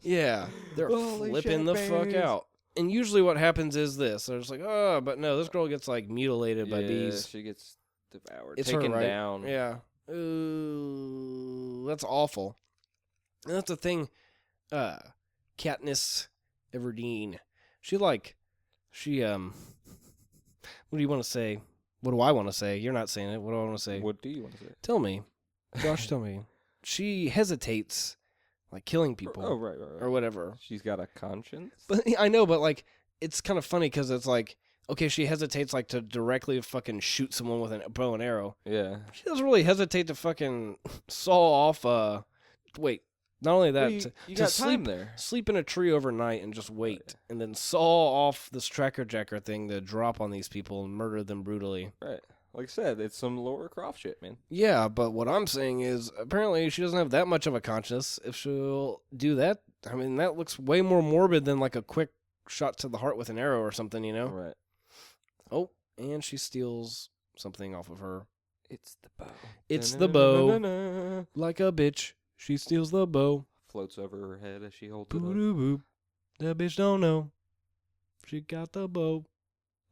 Yeah, they're Holy flipping shit, the fuck bees. out. And usually what happens is this. They're just like, oh, but no, this girl gets like mutilated by bees. She gets devoured. It's taken her, right? down. Yeah. Ooh, that's awful. And that's the thing. Katniss Everdeen. What do you want to say? What do I want to say? You're not saying it. What do I want to say? What do you want to say? Tell me. Josh, tell me. She hesitates, like killing people. Oh, right. Or whatever. She's got a conscience? But I know, but like, it's kind of funny because it's like, okay, she hesitates like to directly fucking shoot someone with a bow and arrow. Yeah. She doesn't really hesitate to fucking saw off. Wait, not only that, Well, to got sleep time there. sleep in a tree overnight and just wait, Right. and then saw off this tracker jacker thing to drop on these people and murder them brutally. Right. Like I said, it's some Laura Croft shit, man. Yeah, but what I'm saying is, apparently she doesn't have that much of a conscience. If she'll do that, I mean, that looks way more morbid than like a quick shot to the heart with an arrow or something, you know? Right. Oh, and she steals something off of her. It's the bow. It's the bow. Da-na-na-na-na. Like a bitch, she steals the bow. Floats over her head as she holds it Boo up. doo boop. That bitch don't know. She got the bow.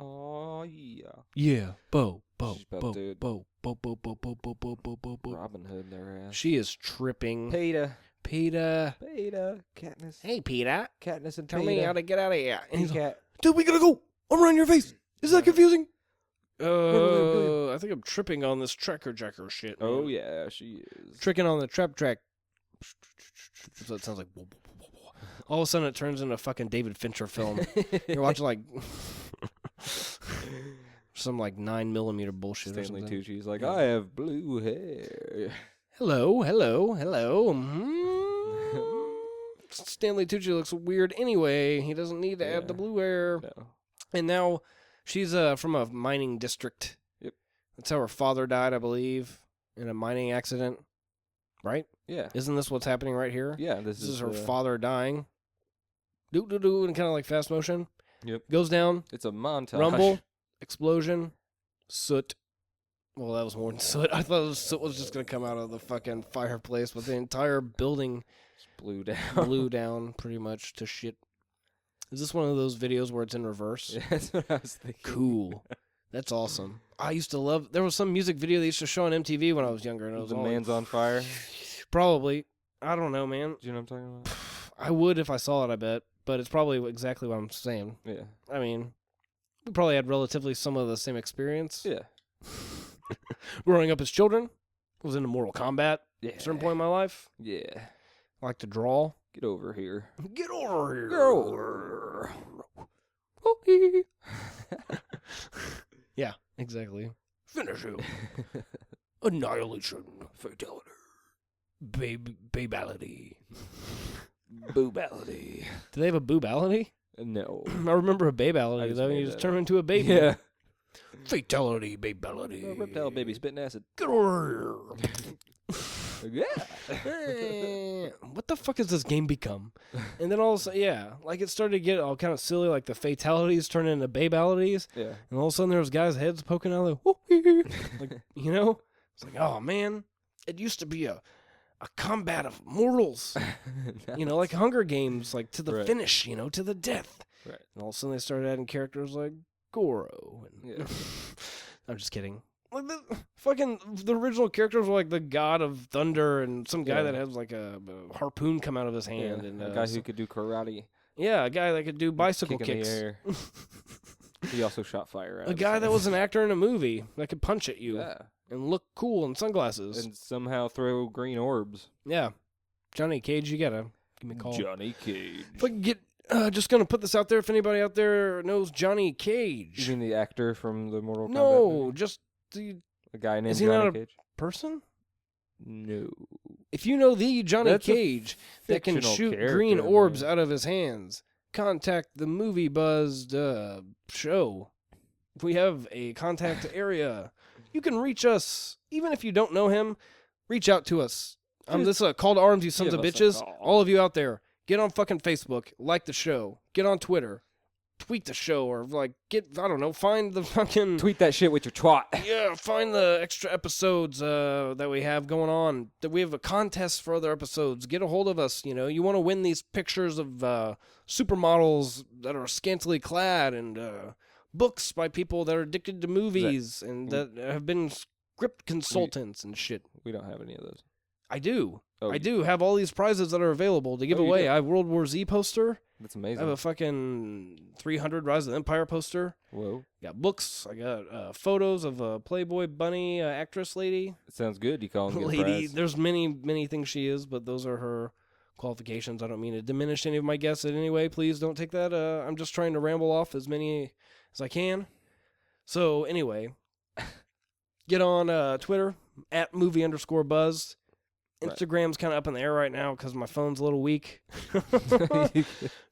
Oh, yeah. Yeah, bow, bow, She's about bow, to- bow, bow, bow, bow, bow, bow, bow, bow, bow, bow. Robin Hood their ass. She is tripping. Peter. Peter. Katniss. Hey, Peter. Katniss and Tell Peter. me how to get out of here. And he's like, Cat. dude, we gotta go. I'm around your face. Is that confusing? William. I think I'm tripping on this tracker jacker shit. Man. Oh, yeah, she is. Tricking on the trap track. So it sounds like. All of a sudden, it turns into a fucking David Fincher film. You're watching like some like 9mm bullshit. Stanley or something. Tucci's like, I have blue hair. Hello. Stanley Tucci looks weird anyway. He doesn't need to add the Yeah. blue hair. No. And now she's from a mining district. Yep. That's how her father died, I believe, in a mining accident. Right? Yeah. Isn't this what's happening right here? Yeah, This is her the- father dying. Do do do in kind of like fast motion. Yep. Goes down. It's a montage. Rumble. Explosion. Soot. Well, that was more than soot. I thought soot was just going to come out of the fucking fireplace, but the entire building Just blew down. blew down pretty much to shit. Is this one of those videos where it's in reverse? Yeah, that's what I was thinking. Cool. That's awesome. I used to love... There was some music video they used to show on MTV when I was younger. And I was The all man's on fire. like, probably. I don't know, man. Do you know what I'm talking about? I would if I saw it, I bet. But it's probably exactly what I'm saying. Yeah. I mean, we probably had relatively some of the same experience. Yeah. Growing up as children, I was into Mortal Kombat Yeah. at a certain point in my life. Yeah. I like to draw. Get over here. Get over here. Go. Yeah, exactly. Finish him. Annihilation. Fatality. Babality. Boobality. Do they have a boobality? No. I remember a babality, just though. made You just that turn up. into a baby. Yeah. Fatality, babality. Reptile baby spitting acid. Get over Yeah. here. What the fuck has this game become? And then all of a sudden, yeah, like it started to get all kind of silly, like the fatalities turned into babalities. Yeah. And all of a sudden there was guys' heads poking out of the, like, you know? It's like, oh man, it used to be a combat of mortals. You know, like Hunger Games, like to the Right. finish, you know, to the death. Right. And all of a sudden they started adding characters like Goro. And Yeah. I'm just kidding. Like the original characters were like the god of thunder and some guy Yeah. that has like a harpoon come out of his hand. Yeah, And a guy who could do karate. yeah, a guy that could do bicycle kick in kicks. the air. He also shot fire out A of his guy that hand. was an actor in a movie that could punch at you Yeah. and look cool in sunglasses. And somehow throw green orbs. Yeah. Johnny Cage, you gotta give me a call. Johnny Cage. If I can get, just gonna put this out there if anybody out there knows Johnny Cage. You mean the actor from the Mortal Kombat? No, movie? just the A guy named Is he not Johnny a- Cage? person. No. If you know the Johnny That's a Cage that can fictional shoot character, green orbs man. out of his hands, contact the Movie Buzzed show. We have a contact area. You can reach us, even if you don't know him. Reach out to us. This is a call to arms, you sons give of us a bitches. call. All of you out there, get on fucking Facebook, like the show, get on Twitter, tweet the show, or like I don't know, find the fucking Tweet that shit with your twat. yeah, find the extra episodes that we have going on. That we have a contest for other episodes. Get a hold of us. You know, you want to win these pictures of supermodels that are scantily clad and books by people that are addicted to movies and that have been script consultants and shit. We don't have any of those. I do. Oh, I do have all these prizes that are available to give Oh, you away. do? I have World War Z poster. That's I amazing. have a fucking 300 Rise of the Empire poster. Whoa. Got books. I got photos of a Playboy bunny actress lady. It sounds good. You call him Lady, there's many things she is, but those are her qualifications. I don't mean to diminish any of my guests in any way. Please don't take that. I'm just trying to ramble off as many as I can. So anyway, get on Twitter at @movie_buzz. Right. Instagram's kind of up in the air right now because my phone's a little weak.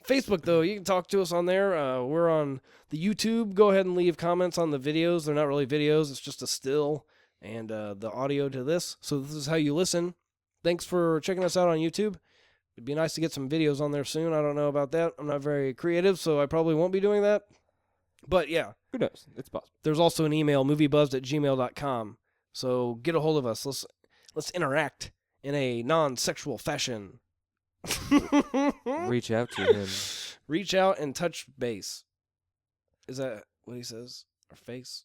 Facebook, though, you can talk to us on there. We're on the YouTube. Go ahead and leave comments on the videos. They're not really videos. It's just a still and the audio to this. So this is how you listen. Thanks for checking us out on YouTube. It'd be nice to get some videos on there soon. I don't know about that. I'm not very creative, so I probably won't be doing that. But, yeah. Who knows? It's possible. There's also an email, moviebuzzed@gmail.com. So get a hold of us. Let's interact in a non-sexual fashion. Reach out to him. Reach out and touch base. Is that what he says? Or face?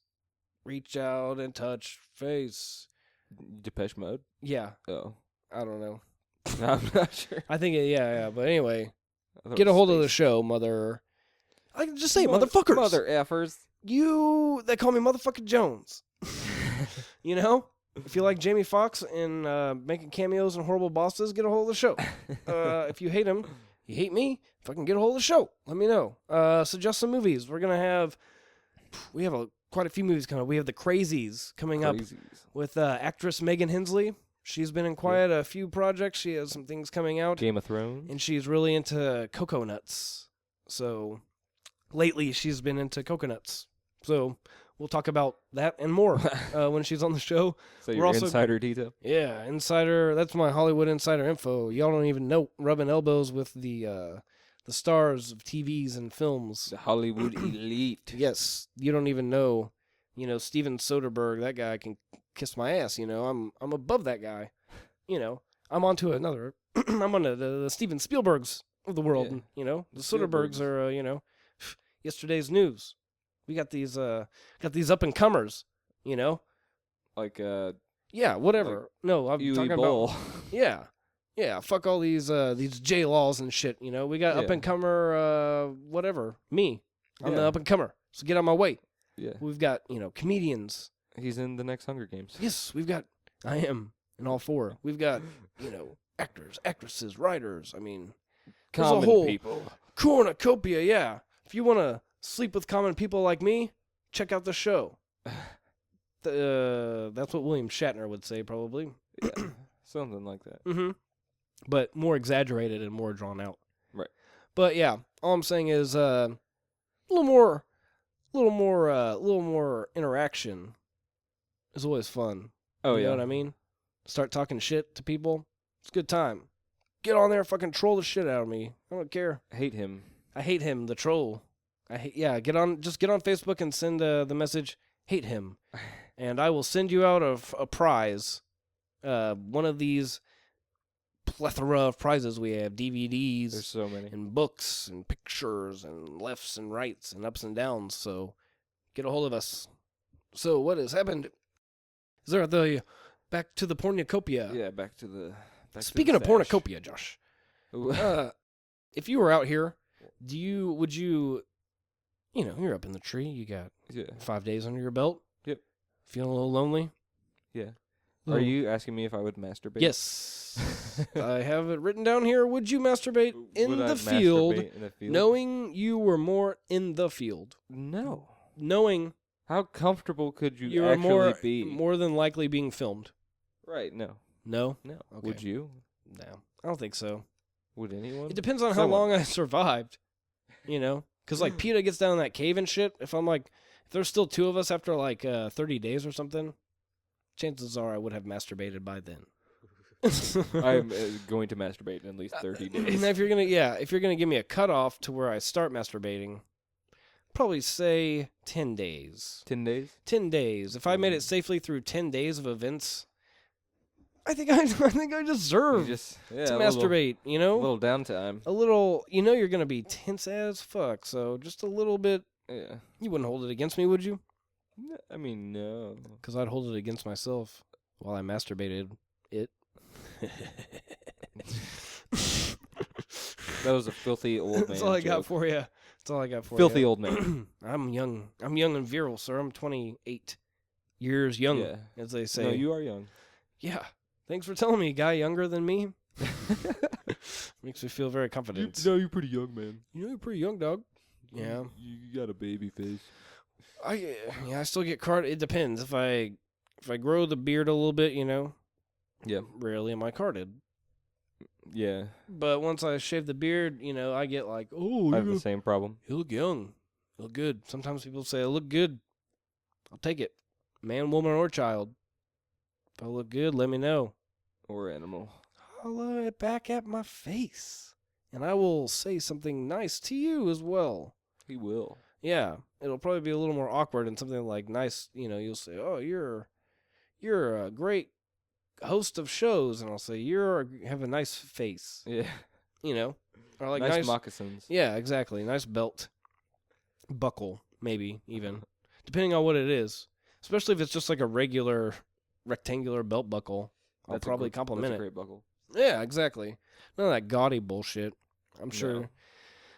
Reach out and touch face. Depeche Mode? Yeah, Oh. I don't know. I'm not sure. I think yeah. But anyway, I thought get it a was hold of the space. show, mother. I can just say motherfuckers. Mother effers. You, they call me motherfucking Jones. You know? If you like Jamie Foxx and making cameos and horrible bosses, get a hold of the show. If you hate him, you hate me, fucking get a hold of the show. Let me know. Suggest some movies. We have quite a few movies coming up. We have The Crazies coming up Crazies. with actress Megan Hensley. She's been in quite a few projects. She has some things coming out. Game of Thrones. And she's really into coconuts. So lately she's been into coconuts. So we'll talk about that and more when she's on the show. So we're your also- insider detail. Yeah, insider. That's my Hollywood insider info. Y'all don't even know. Rubbing elbows with the stars of TVs and films. The Hollywood elite. Yes, you don't even know. You know, Steven Soderbergh. That guy can kiss my ass. You know, I'm above that guy. You know, I'm onto another. I'm on the Steven Spielbergs of the world. Yeah. You know, the Spielbergs. Soderberghs are yesterday's news. We got these up and comers. You know. Like Yeah, whatever. Like No, I'm Uwe talking Boll. about. Yeah. Fuck all these J laws and shit. You know, we got Yeah. up and comer. Whatever. Me, I'm the Yeah. up and comer. So get on my way. Yeah. We've got comedians He's in the next Hunger Games. Yes, I am in all 4. We've got, actors, actresses, writers. I mean, there's Common a whole people. cornucopia, yeah. If you want to sleep with common people like me, check out the show. That's what William Shatner would say, probably. Yeah, something like that. Mm-hmm. But more exaggerated and more drawn out. Right. But yeah, all I'm saying is a little more interaction is always fun. Oh, You yeah. know what I mean? Start talking shit to people. It's a good time. Get on there, fucking troll the shit out of me. I don't care. I hate him. I hate him, the troll. Get on Facebook and send the message, hate him. And I will send you out a prize. One of these plethora of prizes we have, DVDs. There's so many. And books and pictures and lefts and rights and ups and downs. So get a hold of us. So what has happened? Is there the back to the pornucopia? Yeah, back to the. Speaking of stash. pornucopia, Josh, if you were out here, would you, you're up in the tree. You got 5 days under your belt. Yep. Feeling a little lonely. Yeah. Are you asking me if I would masturbate? Yes. I have it written down here. Would you masturbate in Would I the field, masturbate in the field? knowing you were more in the field? No. Knowing How comfortable could you were actually be? more than likely being filmed. Right. No. No? No. Okay. Would you? No. I don't think so. Would anyone? It depends on how long I survived, Because, like, PETA gets down in that cave and shit. If there's still 2 of us after, 30 days or something, chances are I would have masturbated by then. I'm going to masturbate in at least 30 days. And if you're gonna give me a cutoff to where I start masturbating, probably say 10 days. 10 days? 10 days. If I made it safely through 10 days of events, I think I deserve to masturbate. A little downtime. A little. You're gonna be tense as fuck. So just a little bit. Yeah. You wouldn't hold it against me, would you? I mean, no. Because I'd hold it against myself while I masturbated it. That was a filthy old man. That's all I got joke. for you. That's all I got for Filthy you. old man. I'm young and virile, sir. I'm 28 years young, Yeah. as they say. No, you are young. Yeah. Thanks for telling me, guy younger than me. Makes me feel very confident. you're pretty young, man. You're pretty young, dog. Yeah. You got a baby face. I still get carded. It depends. If I grow the beard a little bit, Yeah. rarely am I carded. Yeah. But once I shave the beard, I get like, oh, I have the same problem. you look young. You look good. Sometimes people say, I look good. I'll take it. Man, woman, or child. If I look good, let me know. Or animal. Holla it back at my face. And I will say something nice to you as well. He will. Yeah. It'll probably be a little more awkward and something like nice, you'll say, oh, you're a great host of shows. And I'll say, you have a nice face. Yeah. Or like nice moccasins. Yeah, exactly. Nice belt. Buckle, maybe, even. Depending on what it is. Especially if it's just like a regular rectangular belt buckle. I'll probably compliment that's a it. great buckle. Yeah, exactly. None of that gaudy bullshit. I'm No.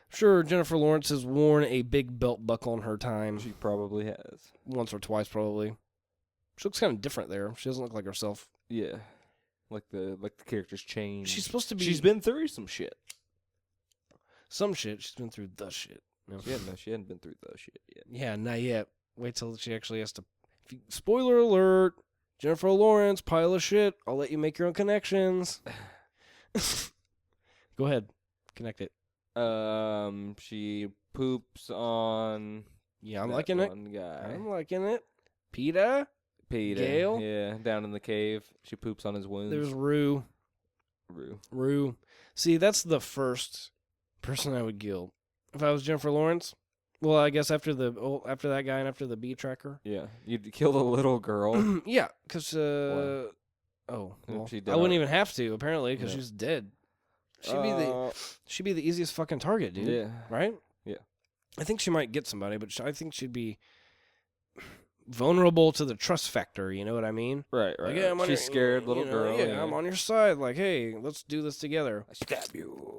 sure Jennifer Lawrence has worn a big belt buckle in her time. She probably has. Once or twice, probably. She looks kind of different there. She doesn't look like herself. Yeah. Like the character's changed. She's supposed to be... She's been through some shit. Some shit. She's been through the shit. No. She hadn't been through the shit yet. Yeah, not yet. Wait till she actually has to... Spoiler alert! Jennifer Lawrence, pile of shit. I'll let you make your own connections. Go ahead. Connect it. She poops on... Yeah, I'm that liking it. one guy. I'm liking it. PETA. Peter. Gale? Yeah, down in the cave. She poops on his wounds. There's Rue. Rue. See, that's the first person I would kill. If I was Jennifer Lawrence, well, I guess after that guy and after the bee tracker. Yeah, you'd kill the little girl. Yeah, because Well, I wouldn't even have to apparently because she's dead. She'd be the easiest fucking target, dude. Yeah. Right? Yeah. I think she might get somebody, but I think she'd be vulnerable to the trust factor. You know what I mean? Right. Like, yeah, I'm on She's your- scared little girl. Yeah, I'm on your side. Like, hey, let's do this together. I stab you.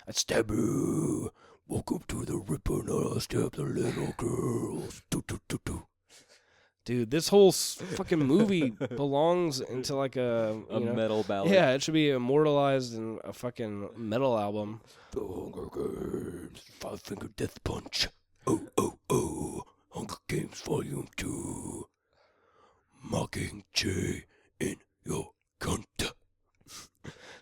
I stab you. Welcome to the Ripper, now I stab the little girls. Do. Dude, this whole fucking movie belongs into like a metal ballad. Yeah, it should be immortalized in a fucking metal album. The Hunger Games, 5 Finger Death Punch. Oh. Hunger Games Volume 2. Mockingjay in your cunt.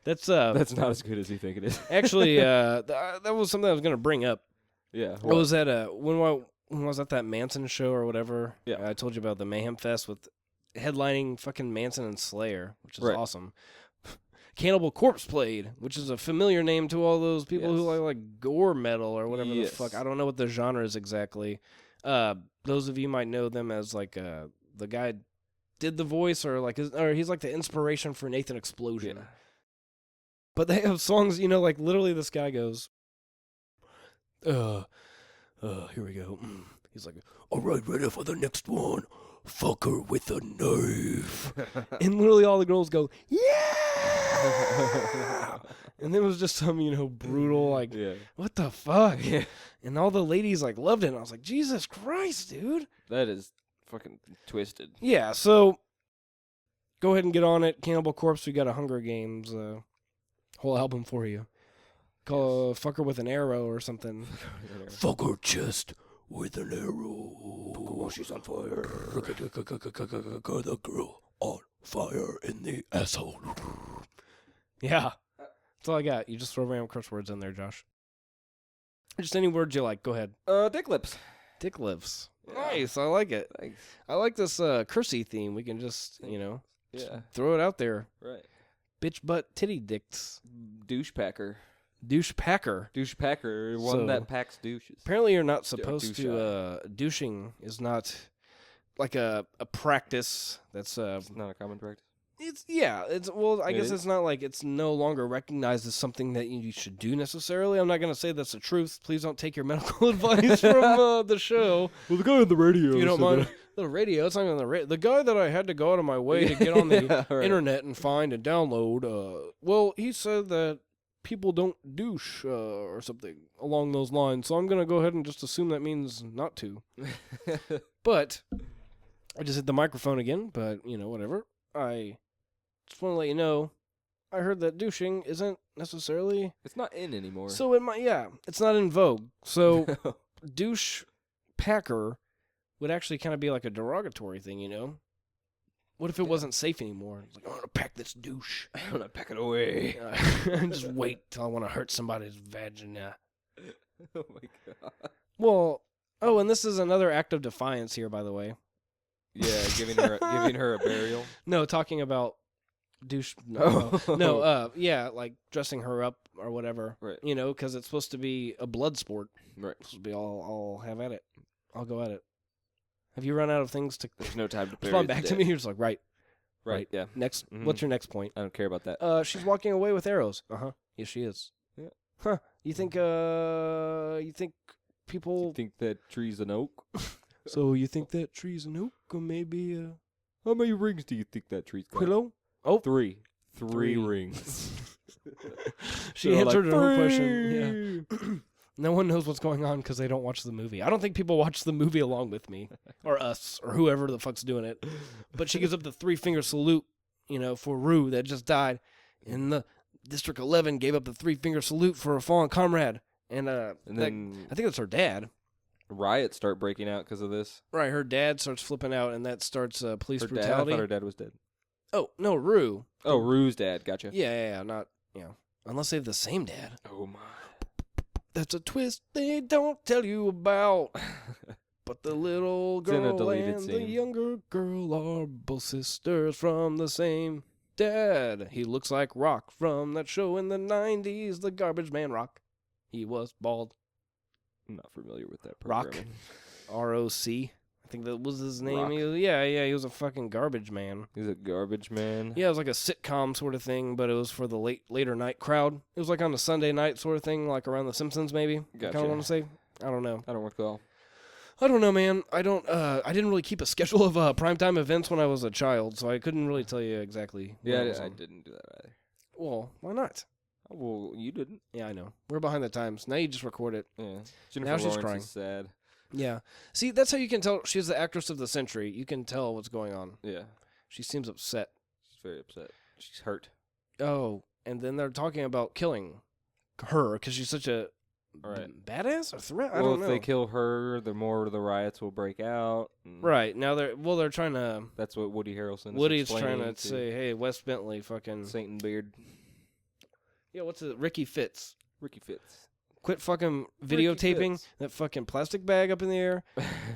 That's not as good as you think it is. actually that was something I was gonna bring up. Yeah. I was at when I was at that Manson show or whatever. Yeah. I told you about the Mayhem Fest with headlining fucking Manson and Slayer, which is awesome. Cannibal Corpse played, which is a familiar name to all those people who like gore metal or whatever the fuck. I don't know what the genre is exactly. Those of you might know them as like the guy did the voice or he's like the inspiration for Nathan Explosion. Yeah. But they have songs, like literally this guy goes, here we go. He's like, all right, ready for the next one. Fuck her with a knife. and literally all the girls go, yeah! And it was just some, brutal, like, what the fuck? Yeah. And all the ladies, like, loved it. And I was like, Jesus Christ, dude. That is fucking twisted. Yeah, so go ahead and get on it. Cannibal Corpse, we got a Hunger Games whole album for you. Call Fucker with an Arrow or something. Fuck her chest with an arrow. While she's on fire. The girl on fire in the asshole. Yeah. That's all I got. You just throw random curse words in there, Josh. Just any words you like. Go ahead. Dick lips. Dick lips. Yeah. Nice. I like it. Thanks. I like this cursey theme. We can just, just Yeah. throw it out there. Right. Bitch butt titty dicks. Douchepacker. Douche packer. Douchepacker. One So, that packs douches. Apparently you're not supposed douche to, douching is not like a practice that's, It's not a common practice. I guess it's not like it's no longer recognized as something that you should do necessarily. I'm not going to say that's the truth. Please don't take your medical advice from the show. Well, the guy on the radio. If you don't mind. The radio, it's not even the radio. The guy that I had to go out of my way to get on the internet and find and download, he said that people don't douche or something along those lines. So I'm going to go ahead and just assume that means not to. But I just hit the microphone again, but, whatever. I just want to let you know, I heard that douching isn't necessarily... It's not in anymore. So it's not in vogue. So douche packer would actually kind of be like a derogatory thing, What if it wasn't safe anymore? It's like, I'm going to pack this douche. I'm going to pack it away. Just wait till I want to hurt somebody's vagina. Oh, my God. Well, and this is another act of defiance here, by the way. Yeah, giving her a burial. No, talking about douche. Like dressing her up or whatever. Right. Because it's supposed to be a blood sport. Right. It's supposed to be I'll have at it. I'll go at it. Have you run out of things to? There's no time to bury Respond back to me. You're just like, right. Yeah. Next, Mhm. What's your next point? I don't care about that. She's walking away with arrows. Yes, she is. Yeah. Huh? You think people? You think that tree's an oak? So you think that tree's an oak, or maybe How many rings do you think that tree's got? pillow? Oh, Three Three. rings. she They're answered like, her own question. Yeah. No one knows what's going on because they don't watch the movie. I don't think people watch the movie along with me, or us, or whoever the fuck's doing it. But she gives up the 3-finger salute, for Rue that just died. And the District 11 gave up the 3-finger salute for a fallen comrade. And then I think that's her dad. Riots start breaking out because of this. Right, her dad starts flipping out, and that starts police Her dad? I brutality. thought her dad was dead. Oh, no, Rue. Oh, Rue's dad. Gotcha. Yeah, not, unless they have the same dad. Oh, my. That's a twist they don't tell you about. But the little It's in a girl deleted and the scene. younger girl are both sisters from the same dad. He looks like Rock from that show in the 90s, The Garbage Man Rock. He was bald. I'm not familiar with that Rock. programming. R-O-C. I think that was his name. Rock. He was, he was a fucking garbage man. He's a garbage man. Yeah, it was like a sitcom sort of thing, but it was for the later night crowd. It was like on a Sunday night sort of thing, like around The Simpsons maybe. I Gotcha. kind of want to say. I don't know. I don't recall. I don't know, man. I didn't really keep a schedule of primetime events when I was a child, so I couldn't really tell you exactly. what Yeah, it was I on. didn't do that either. Well, why not? Oh, well, you didn't. Yeah, I know. We're behind the times. Now you just record it. Yeah. Jennifer Now she's Lawrence crying. is sad. Yeah. See, that's how you can tell she's the actress of the century. You can tell what's going on. Yeah. She seems upset. She's very upset. She's hurt. Oh, and then they're talking about killing her because she's such a badass or threat. I don't know. If they kill her, the more of the riots will break out. Right now they're trying to. That's what Woody Harrelson. Woody's trying to say, "Hey, Wes Bentley, fucking Saint and Beard." Yeah, what's it? Ricky Fitz. Ricky Fitz. Quit fucking videotaping that fucking plastic bag up in the air.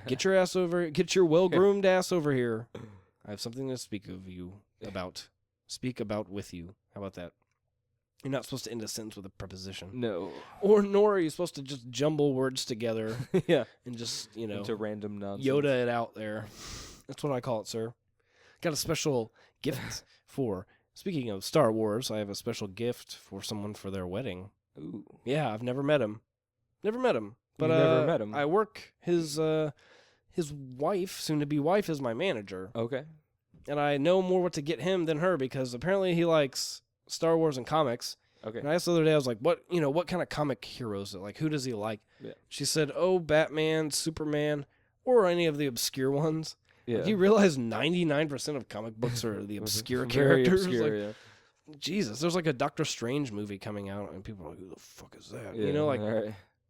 Get your ass over. Get your well-groomed ass over here. I have something to speak of you about. Speak about with you. How about that? You're not supposed to end a sentence with a preposition. No. Nor are you supposed to just jumble words together. Yeah. And just, into random nonsense. Yoda it out there. That's what I call it, sir. Got a special gift for, speaking of Star Wars, I have a special gift for someone for their wedding. Ooh. Yeah, I've never met him. Never met him. But You've never met him. I work his wife, soon to be wife, is my manager. Okay. And I know more what to get him than her because apparently he likes Star Wars and comics. Okay. And I asked the other day, I was like, what kind of comic heroes? Like, who does he like? Yeah. She said, Batman, Superman, or any of the obscure ones. Yeah. Like, you realize 99% of comic books are the obscure Very characters. obscure, like, Jesus, there's like a Doctor Strange movie coming out, and people are like, who the fuck is that? Yeah, like,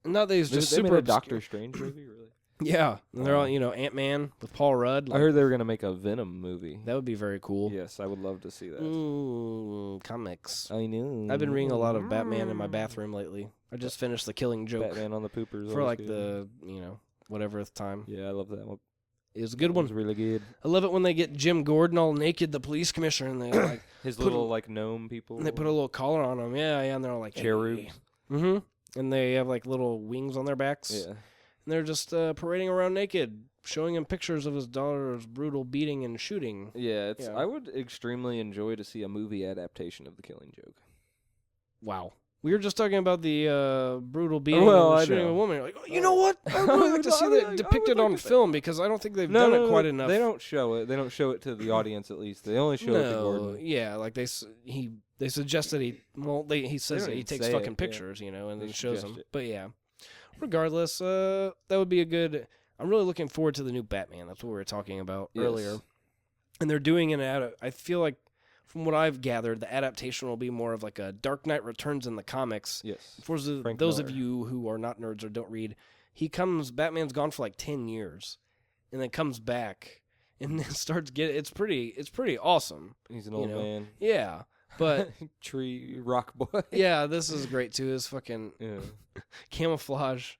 not that he's just they super made a obscure. Doctor Strange movie, really? Yeah. And they're all, Ant-Man with Paul Rudd. I heard they were going to make a Venom movie. That would be very cool. Yes, I would love to see that. Ooh, comics. I know. I've been reading a lot of Batman in my bathroom lately. I just finished The Killing Joke. Batman on the Poopers. For like the, whateverth time. Yeah, I love that one. It was a good one. It was really good. I love it when they get Jim Gordon all naked, the police commissioner, and they like his little like gnome people. And they put a little collar on him. Yeah, and they're all like cherubs. Hey. Mm-hmm. And they have like little wings on their backs. Yeah. And they're just parading around naked, showing him pictures of his daughter's brutal beating and shooting. Yeah, I would extremely enjoy to see a movie adaptation of The Killing Joke. Wow. We were just talking about the brutal beating and shooting a woman. You're like, you know what? I'd really like to see that depicted on film because I don't think they've done it quite enough. They don't show it. They don't show it to the audience at least. They only show it to Gordon. Yeah, like they suggest that he says that he takes fucking pictures, and then shows them. But yeah. Regardless, that would be a good. I'm really looking forward to the new Batman. That's what we were talking about earlier. And they're doing I feel like, from what I've gathered, the adaptation will be more of like a Dark Knight Returns in the comics. Yes. For those of you who are not nerds or don't read, Batman's gone for like 10 years, and then comes back and then starts it's pretty awesome. He's an old man. Yeah. But tree rock boy. Yeah, this is great too. His fucking camouflage.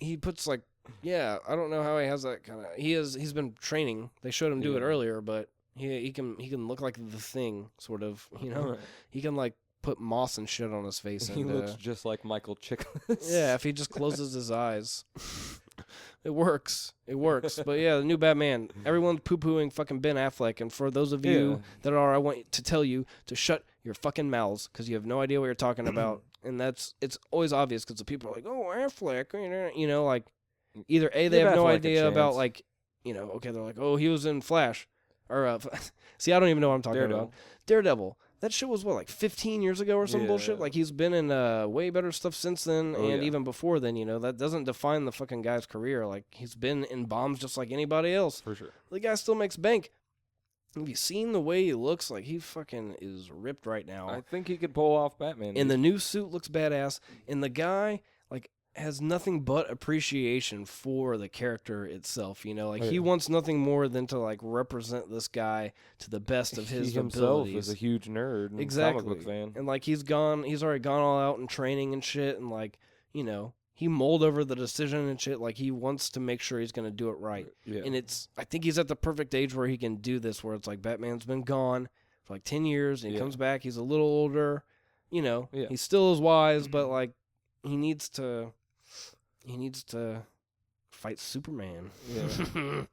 He puts like I don't know how he has that kind of. He's been training. They showed him do it earlier, but he can look like the Thing, sort of. Right. He can like put moss and shit on his face. He looks just like Michael Chiklis. Yeah, if he just closes his eyes. It works. But yeah, the new Batman. Everyone's poo-pooing fucking Ben Affleck. And for those of you that are, I want to tell you to shut your fucking mouths because you have no idea what you're talking about. And it's always obvious because the people are like, oh, Affleck. Like either A, they have no idea about like, okay, they're like, oh, he was in Flash. Or, see, I don't even know what I'm talking about. Daredevil. That shit was, like, 15 years ago or some bullshit? Like, he's been in way better stuff since then, even before then, that doesn't define the fucking guy's career. Like, he's been in bombs just like anybody else. For sure. The guy still makes bank. Have you seen the way he looks? Like, he fucking is ripped right now. I think he could pull off Batman. And the new suit looks badass. And the guy, like, has nothing but appreciation for the character itself, he wants nothing more than to like represent this guy to the best of his himself abilities. Is a huge nerd and exactly. comic book fan. And like he's already gone all out in training and shit, and like, he mulled over the decision and shit, like he wants to make sure he's gonna do it right. Yeah. And I think he's at the perfect age where he can do this, where it's like Batman's been gone for like 10 years and he comes back, he's a little older, he still is wise, but like he needs to fight Superman. Yeah.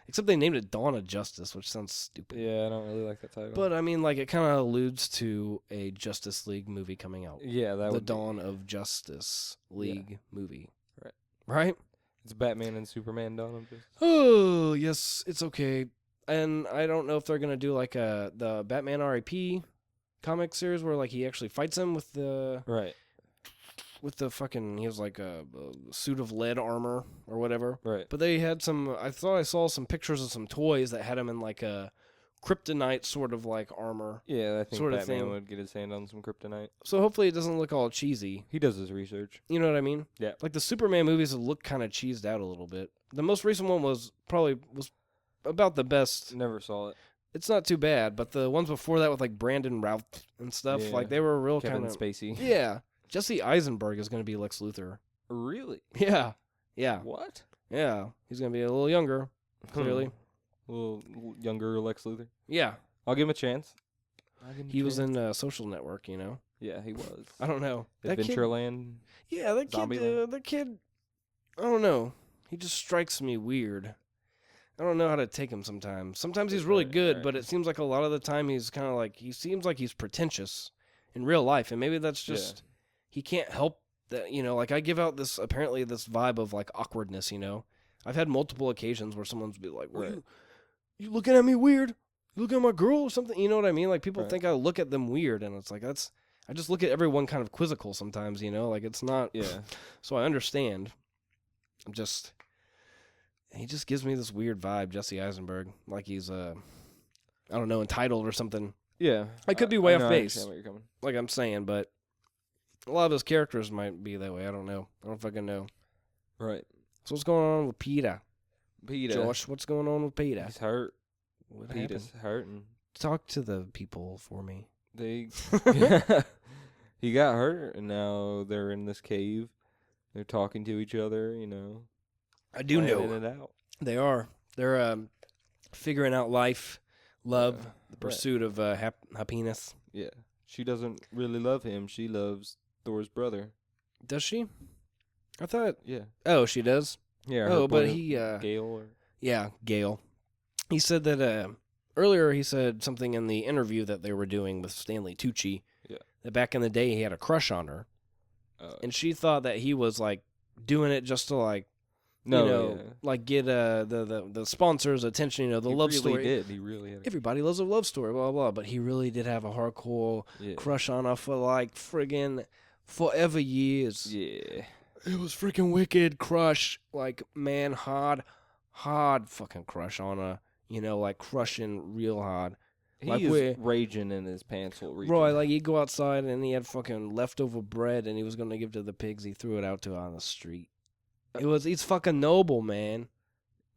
Except they named it Dawn of Justice, which sounds stupid. Yeah, I don't really like that title. But I mean, like, it kind of alludes to a Justice League movie coming out. Yeah, the Dawn of Justice League movie. Right. Right? It's Batman and Superman Dawn of Justice. Oh, yes, it's okay. And I don't know if they're gonna do like the Batman R.I.P. comic series where like he actually fights him with the. Right. with the fucking, he was like a suit of lead armor or whatever. Right. But they had some, I thought I saw some pictures of some toys that had him in like a kryptonite sort of like armor. Yeah, I think sort of Batman thing. would get his hand on some kryptonite. So hopefully it doesn't look all cheesy. He does his research. You know what I mean? Yeah. Like the Superman movies look kind of cheesed out a little bit. The most recent one was about the best. Never saw it. It's not too bad, but the ones before that with like Brandon Routh and stuff, Yeah. like they were real Kevin kind of Spacey. Yeah. Jesse Eisenberg is going to be Lex Luthor. Really? Yeah. Yeah. What? Yeah. He's going to be a little younger, clearly. A little younger Lex Luthor. Yeah. I'll give him a chance. He was in Social Network, you know? Yeah, he was. I don't know. That kid, Adventureland. yeah, that kid, Zombieland. that kid, I don't know. He just strikes me weird. I don't know how to take him sometimes. Sometimes he's really good, but it seems like a lot of the time he's kind of like, he seems like he's pretentious in real life. And maybe that's just, he can't help that, you know, like I give out this, apparently this vibe of like awkwardness, you know? I've had multiple occasions where someone's be like, well, you looking at me weird? You looking at my girl or something? You know what I mean? Like people think I look at them weird, and it's like, I just look at everyone kind of quizzical sometimes, you know? Like it's not, so I understand. He just gives me this weird vibe, Jesse Eisenberg, like he's, I don't know, entitled or something. Yeah. I could be way off I base, understand where you're coming. like I'm saying, but a lot of his characters might be that way. I don't know. I don't fucking know. Right. So what's going on with Peter? Peter. Josh, what's going on with Peter? He's hurt. What Peter's happened? hurting. Talk to the people for me. He got hurt, and now they're in this cave. They're talking to each other, you know. I do know. planning it out. They are. They're figuring out life, love, the pursuit of happiness. Yeah. She doesn't really love him. She loves Thor's brother. Does she? I thought. Yeah. Oh, she does? Yeah. Oh, her but boy- he. Gale. Or... Yeah, Gale. He said that earlier he said something in the interview that they were doing with Stanley Tucci. Yeah. That back in the day he had a crush on her. And she thought that he was like doing it just to like, like get the sponsors' attention, you know, the love story. He really did. Everybody loves a love story, blah, blah, blah. But he really did have a hardcore crush on her for like friggin' forever years. Yeah. It was freaking wicked crush. Like, man, hard fucking crush on her. You know, like crushing real hard. He like is raging in his pants hole. Right, like he'd go outside and he had fucking leftover bread and he was going to give to the pigs. He threw it out to her on the street. He's fucking noble, man.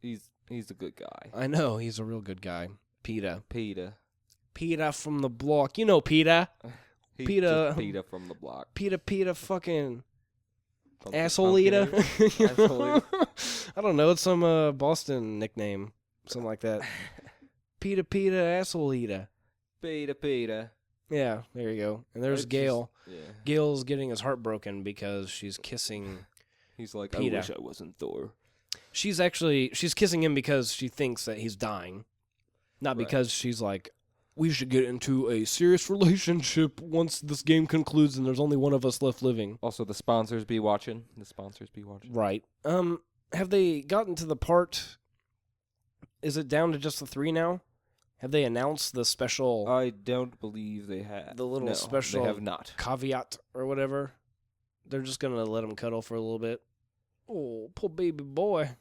He's a good guy. I know, he's a real good guy. Peter from the block. You know Peter. He's Peter. just Peter from the block. Peter fucking Pumpkin- asshole eater. Asshole eater. I don't know, it's some Boston nickname. Something like that. Peter asshole eater. Peter. Yeah, there you go. And there's It's Gale. just- yeah. Gale's getting his heart broken because she's kissing He's like, Peter. I wish I wasn't Thor. She's kissing him because she thinks that he's dying. Not because she's like, we should get into a serious relationship once this game concludes and there's only one of us left living. Also, the sponsors be watching. Right. Have they gotten to the part, is it down to just the 3 now? Have they announced the special I don't believe they have. The little No, special They have not. caveat or whatever? They're just going to let him cuddle for a little bit. Oh, poor baby boy.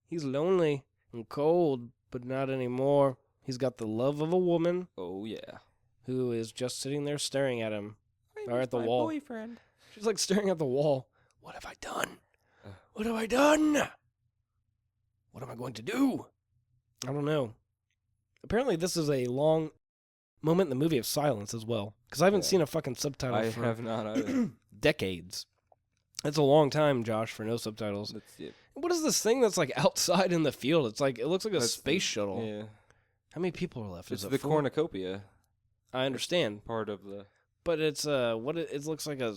He's lonely and cold, but not anymore. He's got the love of a woman. Oh, yeah. Who is just sitting there staring at him. Or at the my wall. boyfriend. She's like staring at the wall. What have I done? What have I done? What am I going to do? I don't know. Apparently this is a long moment in the movie of silence as well. Because I haven't seen a fucking subtitle I for have not either. decades. That's a long time, Josh, for no subtitles. That's it. What is this thing that's like outside in the field? It's like, it looks like a That's space shuttle. Yeah. How many people are left? It's Is it the 4? cornucopia I understand. part of the... But it's it looks like a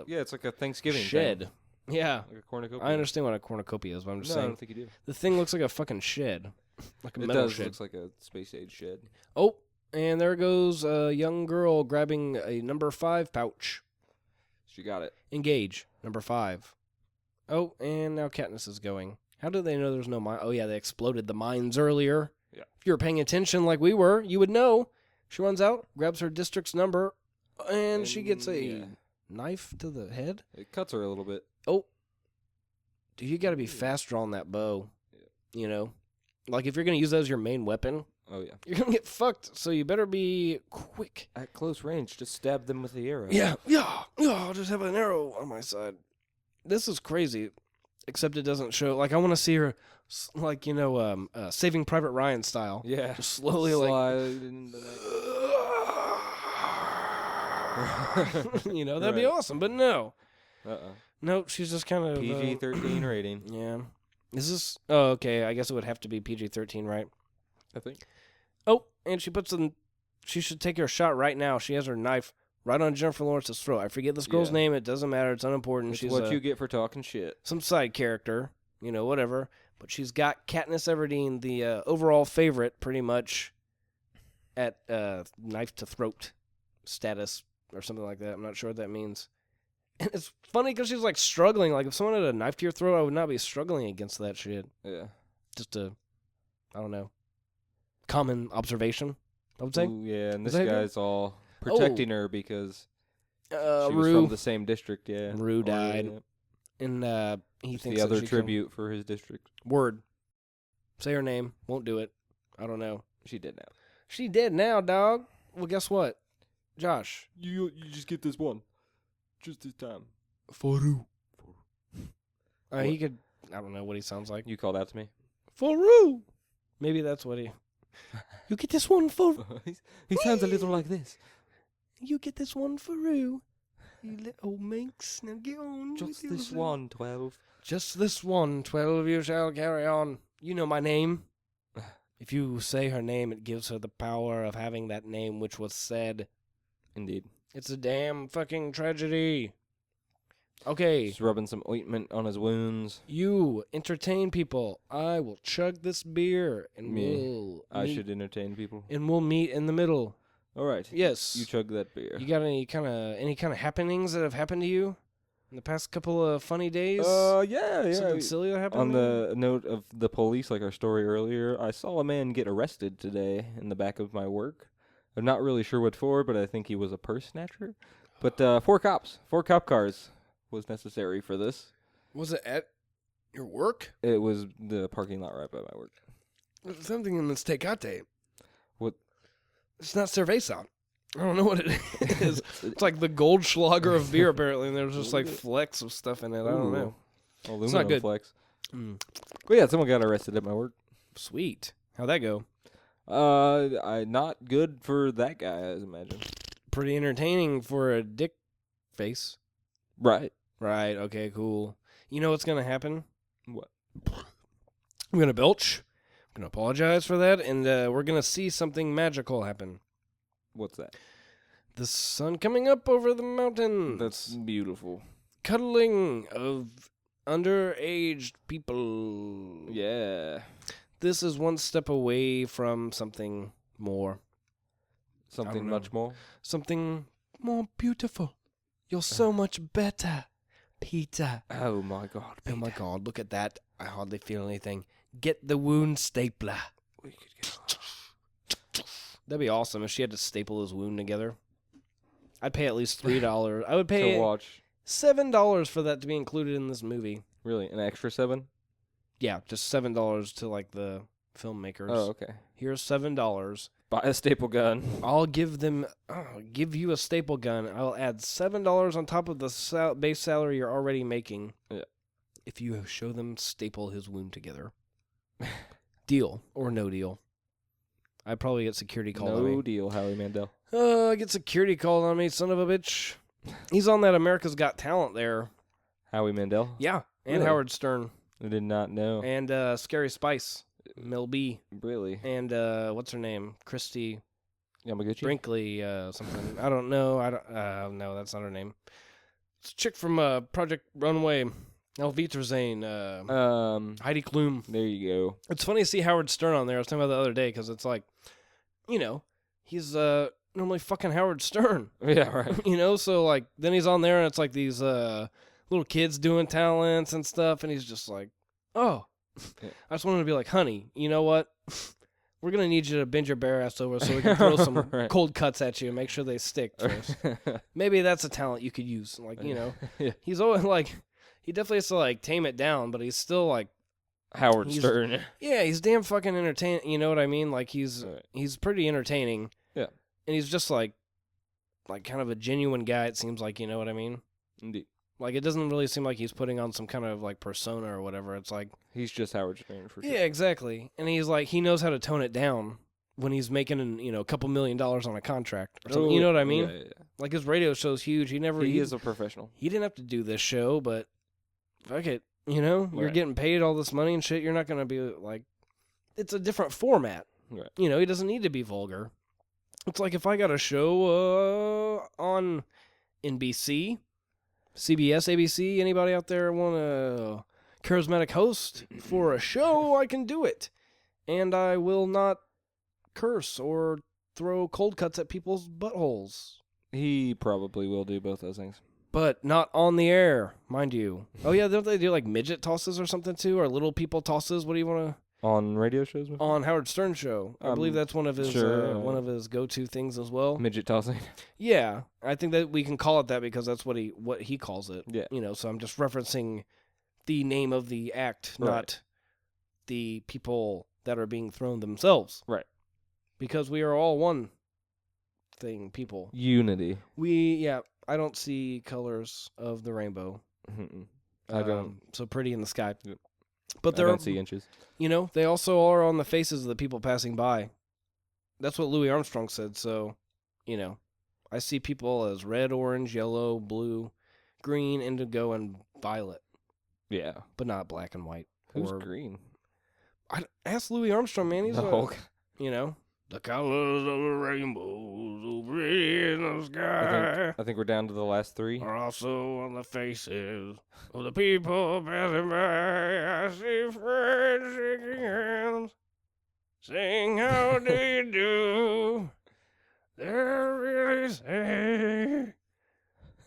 Yeah, it's like a Thanksgiving shed. thing. Yeah. Like a cornucopia. I understand what a cornucopia is, but I'm just No, I saying don't think you do. the thing looks like a fucking shed. Like a It metal does. shed. Looks like a space age shed. Oh, and there goes a young girl grabbing a number 5 pouch. She got it. Engage. Number 5. Oh, and now Katniss is going. How did they know there's no mine? Oh, yeah, they exploded the mines earlier. Yeah. If you were paying attention like we were, you would know. She runs out, grabs her district's number, and she gets a knife to the head. It cuts her a little bit. Oh, dude, you got to be fast drawing that bow. You know, like if you're gonna use that as your main weapon, Oh, yeah. you're gonna get fucked. So you better be quick. At close range, just stab them with the arrow. Yeah. I'll just have an arrow on my side. This is crazy, except it doesn't show. Like I want to see her, like Saving Private Ryan style. Yeah. Just slowly Slide into like, that'd be Right. awesome. But no, Uh-uh. nope. She's just kind of PG-13 rating, Yeah. Is this? Oh, okay. I guess it would have to be PG-13, right? I think. Oh, and she puts in. She should take her shot right now. She has her knife right on Jennifer Lawrence's throat. I forget this girl's Yeah. name. It doesn't matter. It's unimportant. It's She's what you get for talking shit. some side character, whatever. But she's got Katniss Everdeen, the overall favorite, pretty much, at knife to throat status or something like that. I'm not sure what that means. And it's funny because she's like struggling. Like if someone had a knife to your throat, I would not be struggling against that shit. Yeah. Just I don't know, common observation, I would say. Ooh, yeah, and Is this that guy's all protecting her because she was Rue. from the same district, yeah. Rue Oh, died. yeah. And he It's thinks the that other she tribute for his district. Can... Word. Say her name. Won't do it. I don't know. She did now. She dead now, dog. Well, guess what? Josh. You just get this one. Just this time. Faru. He could... I don't know what he sounds like. You called out to me? Faru! Maybe that's what he... You get this one for... He sounds a little like this. You get this one for Rue. You little minx. Now get on. Just with this yourself. one, 12. Just this one. 12 you shall carry on. You know my name. If you say her name, it gives her the power of having that name which was said. Indeed. It's a damn fucking tragedy. Okay. Just rubbing some ointment on his wounds. You entertain people. I will chug this beer and Me. I should entertain people. And we'll meet in the middle. All right. Yes. You chug that beer. You got any kind of happenings that have happened to you in the past couple of funny days? Yeah. Something silly that happened. On to you? the note of the police, like our story earlier, I saw a man get arrested today in the back of my work. I'm not really sure what for, but I think he was a purse snatcher. But 4 cop cars was necessary for this. Was it at your work? It was the parking lot right by my work. There's something in this tecate. What? It's not cerveza. I don't know what it is. It's like the Goldschlager of beer, apparently, and there's just like flecks of stuff in it. I don't know. Aluminum not good. flex. Mm. But yeah, someone got arrested at my work. Sweet. How'd that go? Not good for that guy, I imagine. Pretty entertaining for a dick face. Right. Right, okay, cool. You know what's going to happen? What? I'm going to belch. I'm going to apologize for that, and we're going to see something magical happen. What's that? The sun coming up over the mountains. That's beautiful. Cuddling of underage people. Yeah. This is one step away from something more. Something know. much more. Something more beautiful. You're so much better, Peter. Oh my God. Oh my God, look at that. I hardly feel anything. Get the wound stapler. We could go. That'd be awesome if she had to staple his wound together. I'd pay at least $3. I would To pay watch. $7 for that to be included in this movie. Really? An extra 7? Yeah, just $7 to like the filmmakers. Oh, okay. Here's $7. Buy a staple gun. I'll give you a staple gun. I'll add $7 on top of the base salary you're already making. Yeah. If you show them staple his wound together. Deal or no deal. I'd probably get security called on me. No deal, Howie Mandel. I get security called on me, son of a bitch. He's on that America's Got Talent there. Howie Mandel? Yeah, and Really? Howard Stern. I did not know. And Scary Spice. Mel B. Really? And what's her name? Christy Yamaguchi? Brinkley something. I don't know. No, that's not her name. It's a chick from Project Runway. Elvita Zane. Heidi Klum. There you go. It's funny to see Howard Stern on there. I was talking about the other day because it's like, he's normally fucking Howard Stern. Yeah, right. So like then he's on there and it's like these little kids doing talents and stuff and he's just like, oh, Yeah. I just wanted to be like, honey, you know what? we're gonna need you to bend your bare ass over so we can throw some Right. cold cuts at you and make sure they stick first. Maybe that's a talent you could use. Like, Yeah. he's always like, he definitely has to like tame it down, but he's still like, Howard Stern. yeah, he's damn fucking entertaining. You know what I mean? Like he's pretty entertaining. Yeah. And he's just like kind of a genuine guy. It seems like, you know what I mean? Indeed. Like, it doesn't really seem like he's putting on some kind of, like, persona or whatever. It's like... He's just Howard Stern, for sure. Yeah, exactly. And he's like, he knows how to tone it down when he's making, a couple $1 million on a contract or something. You know what I mean? Yeah. Like, his radio show's huge. He is a professional. He didn't have to do this show, but fuck it. You're Right. getting paid all this money and shit. You're not going to be, like... It's a different format. Right. He doesn't need to be vulgar. It's like if I got a show on NBC... CBS, ABC, anybody out there want a charismatic host for a show, I can do it. And I will not curse or throw cold cuts at people's buttholes. He probably will do both those things. But not on the air, mind you. Oh, yeah, don't they do like midget tosses or something too? Or little people tosses? What do you want to... On radio shows? Maybe? On Howard Stern show. I believe that's one of his go-to things as well. Midget tossing. Yeah, I think that we can call it that because that's what he calls it. Yeah. So I'm just referencing the name of the act, not the people that are being thrown themselves. Right. Because we are all one thing, people. Unity. I don't see colors of the rainbow. Mm-mm. I don't. So pretty in the sky. Yep. But I don't see inches. they also are on the faces of the people passing by. That's what Louis Armstrong said. So, I see people as red, orange, yellow, blue, green, indigo, and violet. Yeah. But not black and white. Who's green? Ask Louis Armstrong, man. He's The Hulk. The colors of the rainbow so pretty in the sky I think we're down to the last three. are also on the faces of the people passing by. I see friends shaking hands, saying, how do you do? They're really saying,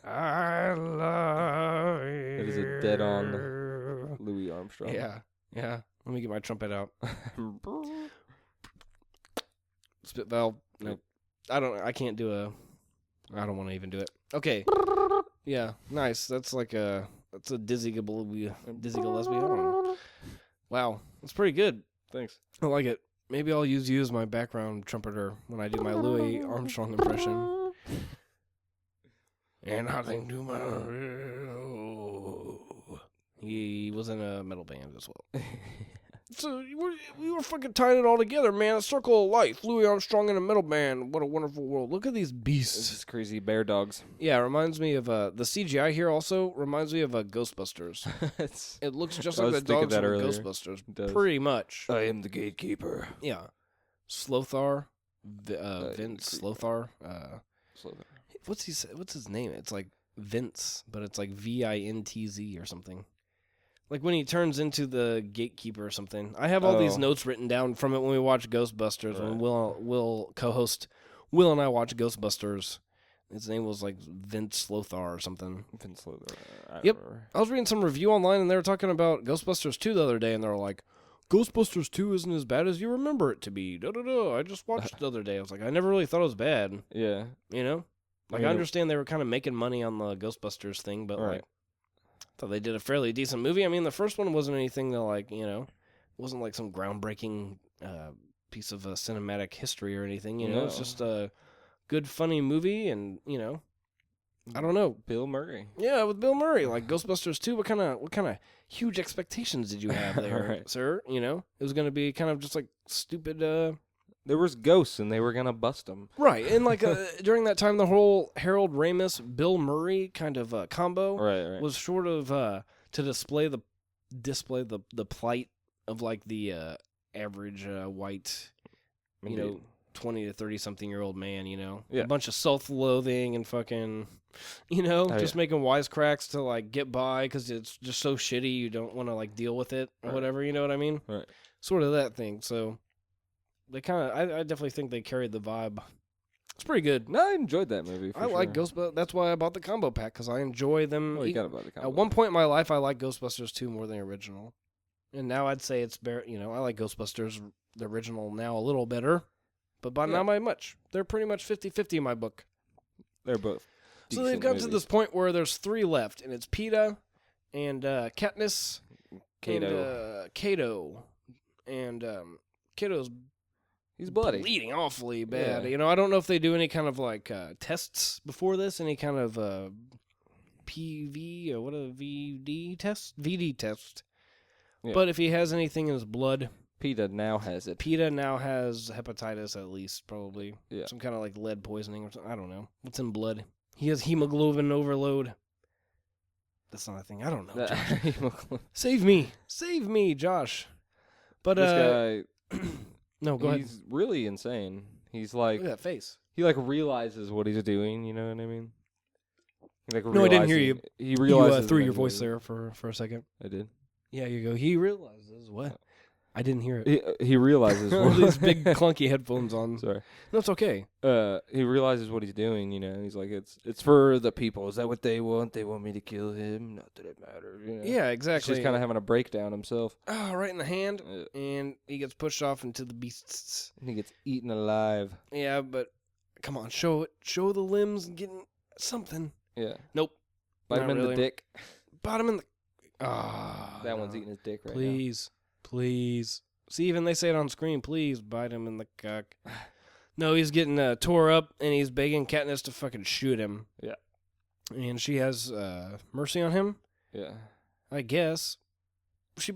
I love you. It is a dead-on Louis Armstrong. Yeah. Let me get my trumpet out. Spit valve. Nope. I can't do I don't want to even do it. Okay. Yeah. Nice. That's a Dizzy Gillespie. I don't know. Wow. That's pretty good. Thanks. I like it. Maybe I'll use you as my background trumpeter when I do my Louis Armstrong impression. And I think to my... He was in a metal band as well. So we were fucking tying it all together, man. A circle of life. Louis Armstrong in a metal band. What a wonderful world. Look at these beasts. This is crazy bear dogs. Yeah, it reminds me of the CGI here. Also reminds me of Ghostbusters. It looks just like the dogs from Ghostbusters, pretty much. I am the gatekeeper. Yeah, Slothar, Vince Slothar. What's his name? It's like Vince, but it's like Vintz or something. Like when he turns into the gatekeeper or something. I have all these notes written down from it when we watch Ghostbusters. Right. When Will co-host, Will and I watch Ghostbusters. His name was like Vince Slothar or something. Vince Slothar. Yep. I was reading some review online and they were talking about Ghostbusters 2 the other day and they were like, Ghostbusters 2 isn't as bad as you remember it to be. I just watched it the other day. I was like, I never really thought it was bad. Yeah. Like I understand they were kind of making money on the Ghostbusters thing, but like, I thought they did a fairly decent movie. I mean, the first one wasn't anything that, like, wasn't like some groundbreaking piece of cinematic history or anything. No. It's just a good, funny movie, and I don't know. Bill Murray. Yeah, with Bill Murray, like Ghostbusters 2. What kind of huge expectations did you have there, sir? It was going to be kind of just like stupid. There was ghosts, and they were gonna bust them. Right, and like during that time, the whole Harold Ramis, Bill Murray kind of combo was sort of to display the plight of like the average white, 20 to 30 something year old man. A bunch of self-loathing and fucking, just making wisecracks to like get by because it's just so shitty you don't want to like deal with it or whatever. You know what I mean? Right. Sort of that thing. So. They I definitely think they carried the vibe. It's pretty good. No, I enjoyed that movie. I like Ghostbusters. That's why I bought the combo pack because I enjoy them. You gotta buy the combo. At one point in my life, I liked Ghostbusters 2 more than the original. And now I'd say it's better. I like Ghostbusters, the original, now a little better, but not by much. They're pretty much 50-50 in my book. They're both. So they've got to this point where there's 3 left, and it's PETA and Katniss, Kato, and Kato's he's bloody, bleeding awfully bad. Yeah. I don't know if they do any kind of like tests before this, any kind of PV or what a VD test, Yeah. But if he has anything in his blood, PETA now has it. PETA now has hepatitis at least, probably. Yeah. Some kind of like lead poisoning or something. I don't know. What's in blood? He has hemoglobin overload. That's not a thing. I don't know. Save me, Josh. But this guy, no, go ahead. He's really insane. He's like, Look at that face. he like realizes what he's doing. You know what I mean? He, like, No, I didn't hear you. He realizes You threw your voice there for a second. I did. Yeah, you go. He realizes what? I didn't hear it. He realizes what these big clunky headphones on. Sorry. No, it's okay. He realizes what he's doing, He's like, it's for the people. Is that what they want? They want me to kill him? Not that it matters, Yeah, exactly. He's just kind of having a breakdown himself. Oh, right in the hand, and he gets pushed off into the beasts. And he gets eaten alive. Yeah, but come on, show it. Show the limbs and getting something. Yeah. Nope. Bite him in the dick. Bite him in the... That one's eating his dick right Please. See, even they say it on screen. Please bite him in the cock. No, he's getting tore up, and he's begging Katniss to fucking shoot him. Yeah. And she has mercy on him. Yeah. I guess. She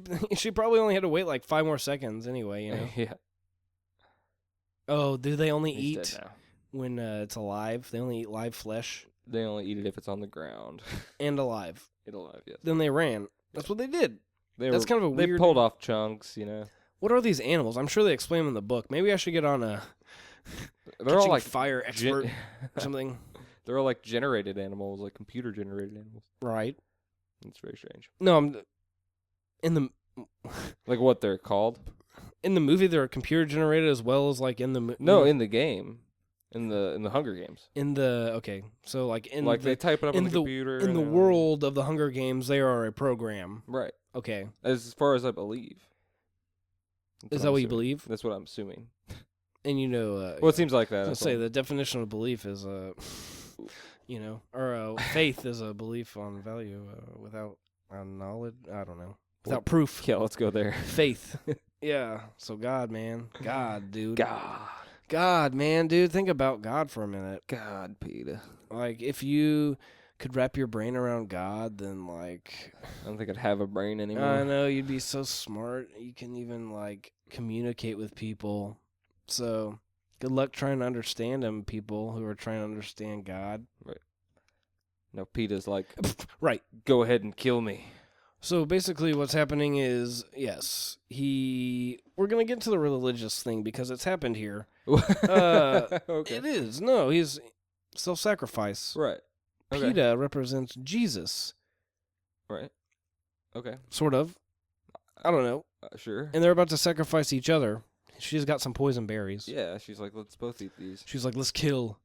probably only had to wait like 5 more seconds anyway, Yeah. Oh, do they only He's eat dead now. when it's alive? They only eat live flesh? They only eat it if it's on the ground. And alive. It's alive, yes. Then they ran. That's what they did. That's kind of a They weird... pulled off chunks, What are these animals? I'm sure they explain them in the book. Maybe I should get on a They're all like fire expert or something. They're all like generated animals, like computer generated animals. Right. It's very strange. No, I'm in the Like what they're called? In the movie, they're computer generated as well as like in the No, in the game, in the Hunger Games. Okay, so like they type it up on the computer. In the world of the Hunger Games, they are a program. Right. Okay. As far as I believe. Is that what you believe? That's what I'm assuming. And well, it seems like that. I was gonna say the definition of belief is faith is a belief on value without knowledge. I don't know. Without proof. Yeah, let's go there. Faith. Yeah. So God, man. God, dude. God, man, dude. Think about God for a minute. God, Peter. Like, if you could wrap your brain around God, then, like... I don't think I'd have a brain anymore. I know. You'd be so smart. You can even, like, communicate with people. So, good luck trying to understand them, people who are trying to understand God. Right. No, Peter's like... Right. Go ahead and kill me. So basically what's happening is, yes, we're going to get to the religious thing because it's happened here. Okay. It is. No, he's self-sacrifice. Right. Okay. PETA represents Jesus. Right. Okay. Sort of. I don't know. Sure. And they're about to sacrifice each other. She's got some poison berries. Yeah, she's like, let's both eat these. She's like, let's kill.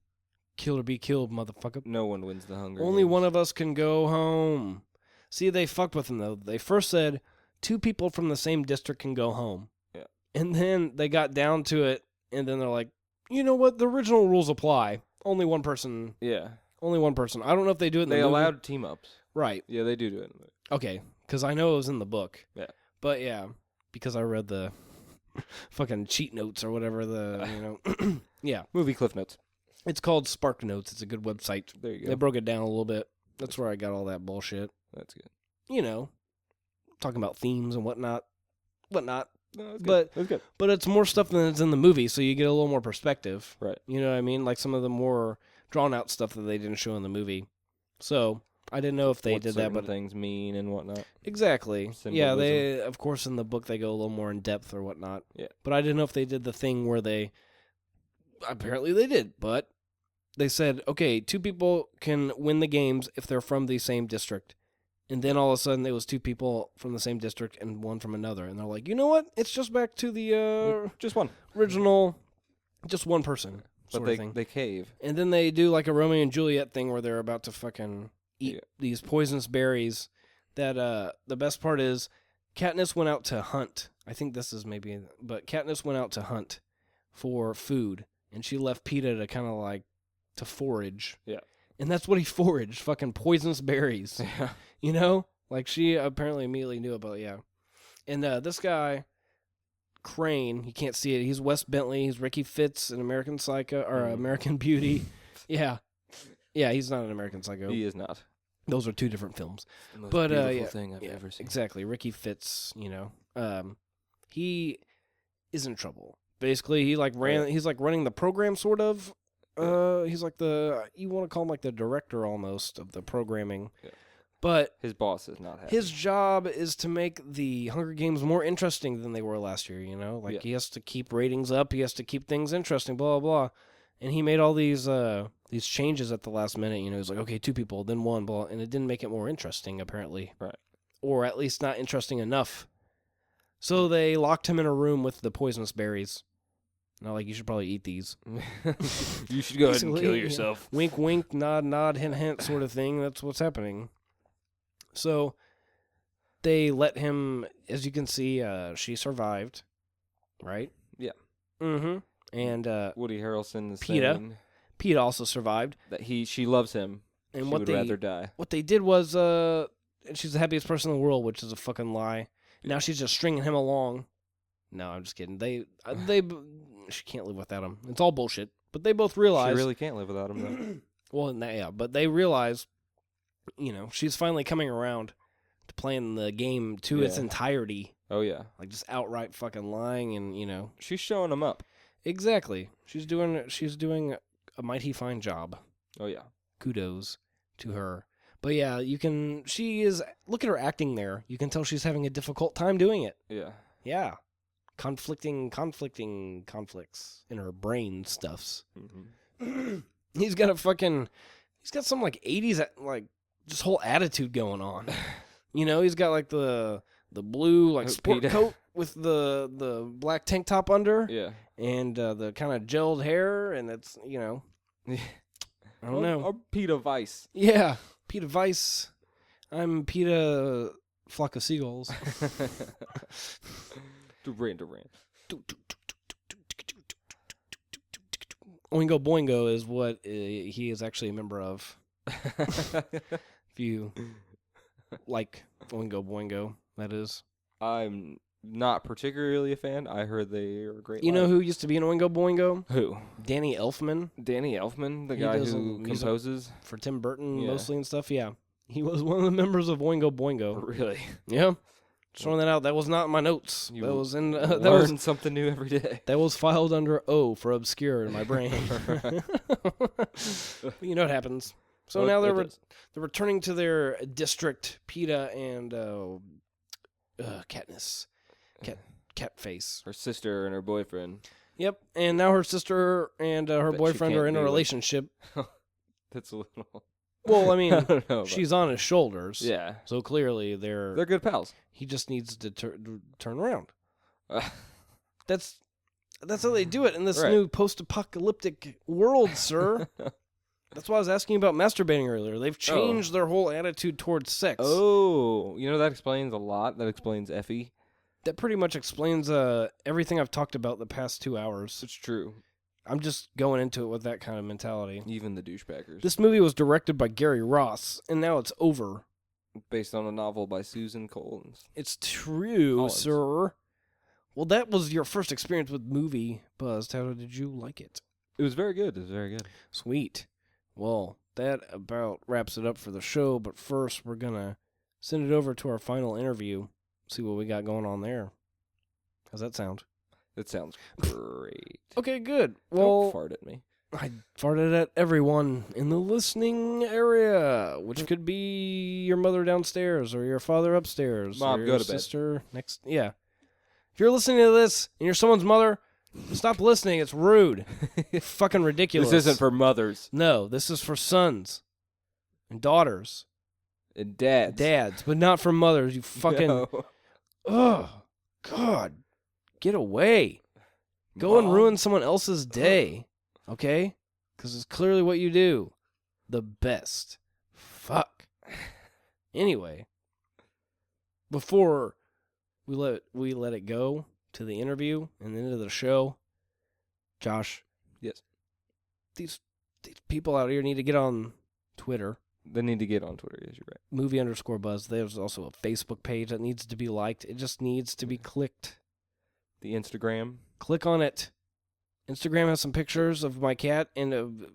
Kill or be killed, motherfucker. No one wins the Hunger Only Games. one of us can go home. See, they fucked with him, though. They first said 2 people from the same district can go home. Yeah. And then they got down to it, and then they're like, you know what? The original rules apply. Only one person. Yeah. Only one person. I don't know if they do it in the movie. They allowed team-ups. Right. Yeah, they do it in the movie. Okay, because I know it was in the book. Yeah. But, yeah, because I read the fucking cheat notes or whatever yeah. Movie Cliff Notes. It's called Spark Notes. It's a good website. There you go. They broke it down a little bit. That's where I got all that bullshit. That's good. Talking about themes and whatnot. No, that's good. But that's good. But it's more stuff than it's in the movie, so you get a little more perspective. Right. You know what I mean? Like some of the more drawn-out stuff that they didn't show in the movie. So I didn't know if they did that, but things mean and whatnot. Exactly. Symbolism. Yeah, they of course in the book they go a little more in depth or whatnot. Yeah. But I didn't know if they did the thing where they apparently they did, but they said, okay, 2 people can win the games if they're from the same district. And then all of a sudden it was 2 people from the same district and one from another. And they're like, you know what? It's just back to the just one original, just one person but sort of thing. They cave. And then they do like a Romeo and Juliet thing where they're about to fucking eat these poisonous berries that the best part is Katniss went out to hunt. I think this is maybe, but Katniss went out to hunt for food, and she left Peeta to kind of like to forage. Yeah. And that's what he foraged, fucking poisonous berries. Yeah. You know? Like, she apparently immediately knew about it, yeah. And this guy, Crane, you can't see it. He's Wes Bentley. He's Ricky Fitz in American Psycho, or American Beauty. Yeah. Yeah, he's not an American Psycho. He is not. Those are two different films. The most But, beautiful yeah, thing I've ever seen. Exactly. Ricky Fitz, you know. He is in trouble. Basically, he he's like running the program, sort of. He's like you want to call him like the director almost of the programming. Yeah. But his boss is not happy. his job is to make the Hunger Games more interesting than they were last year, you know? Like, he has to keep ratings up, he has to keep things interesting, blah, blah, blah. And he made all these changes at the last minute, you know? He's like, okay, 2 people, then 1, blah, and it didn't make it more interesting, apparently. Right. Or at least not interesting enough. So they locked him in a room with the poisonous berries. Now, like, you should probably eat these. You should go ahead and Basically, kill yeah. yourself. Wink, wink, nod, nod, hint, hint sort of thing. That's what's happening. So they let him, as you can see, she survived, right? Yeah. Mm-hmm. And Woody Harrelson is Peeta. saying Pete also survived. that she loves him. And She what would they rather die. what they did was she's the happiest person in the world, which is a fucking lie. Now she's just stringing him along. No, I'm just kidding. She can't live without him. It's all bullshit. But they both realize She really can't live without him, though. well, yeah, but they realize, you know, she's finally coming around to playing the game to its Yeah. entirety. Oh, yeah. Like, just outright fucking lying and, you know. She's showing him up. Exactly. She's doing a mighty fine job. Oh, yeah. Kudos to her. But yeah, look at her acting there. You can tell she's having a difficult time doing it. Yeah. Yeah. Conflicting conflicts in her brain stuffs. Mm-hmm. He's got some like 80s like just whole attitude going on. You know, he's got like the blue like sport Peeta. coat with the black tank top under. Yeah. And the kind of gelled hair, and it's, you know, I don't know. Or Peeta Vice. Yeah, Peeta Vice. I'm Peeta Flock of Seagulls. Duran Duran. Oingo Boingo is what he is actually a member of. If you like Oingo Boingo, that is. I'm not particularly a fan. I heard they are great. You know live. who used to be in Oingo Boingo? Who? Danny Elfman. Danny Elfman, the He guy does who music. composes. For Tim Burton, Yeah. mostly and stuff, yeah. He was one of the members of Oingo Boingo. Really? Yeah. Just throwing that out. That was not in my notes. You That was in Learn something new every day. that was filed under O for obscure in my brain. You know what happens. So Oh, now it they're does. returning to their district, Peeta and Katniss. Catface. Her sister and her boyfriend. Yep. And now her sister and her Bet she boyfriend are can't in a be like- relationship. That's a little. Well, I I mean, don't know. about- she's on his shoulders. Yeah. So clearly They're good pals. he just needs to turn around. That's how they do it in this Right. new post-apocalyptic world, sir. That's why I was asking about masturbating earlier. They've changed their whole attitude towards sex. Oh, you know, that explains a lot. That explains Effie. That pretty much explains everything I've talked about the past 2 hours. It's true. I'm just going into it with that kind of mentality. Even the douchebaggers. This movie was directed by Gary Ross, and now it's over. Based on a novel by Susan Collins. It's true, Collins. sir. Well, that was your first experience with movie Buzzed. How did you like it? It was very good. It was very good. Sweet. Well, that about wraps it up for the show, but first we're going to send it over to our final interview, see what we got going on there. How's that sound? It sounds great. Okay, good. Don't Well, fart at me. I farted at everyone in the listening area, which could be your mother downstairs or your father upstairs. Mom, or go your to bed. sister next. Yeah. If you're listening to this and you're someone's mother, stop listening. It's rude. Fucking ridiculous. This isn't for mothers No, this is for sons and daughters, and dads. dads, but not for mothers. You fucking. No. Oh, God. Get away. Go and Mom. ruin someone else's day. Okay? Because it's clearly what you do. The best. Fuck. Anyway. Before we let it go to the interview and the end of the show. Josh. Yes. These people out here need to get on Twitter. They need to get on Twitter, yes, you're right. Movie_buzz. There's also a Facebook page that needs to be liked. It just needs to be clicked. The Instagram. Click on it. Instagram has some pictures of my cat and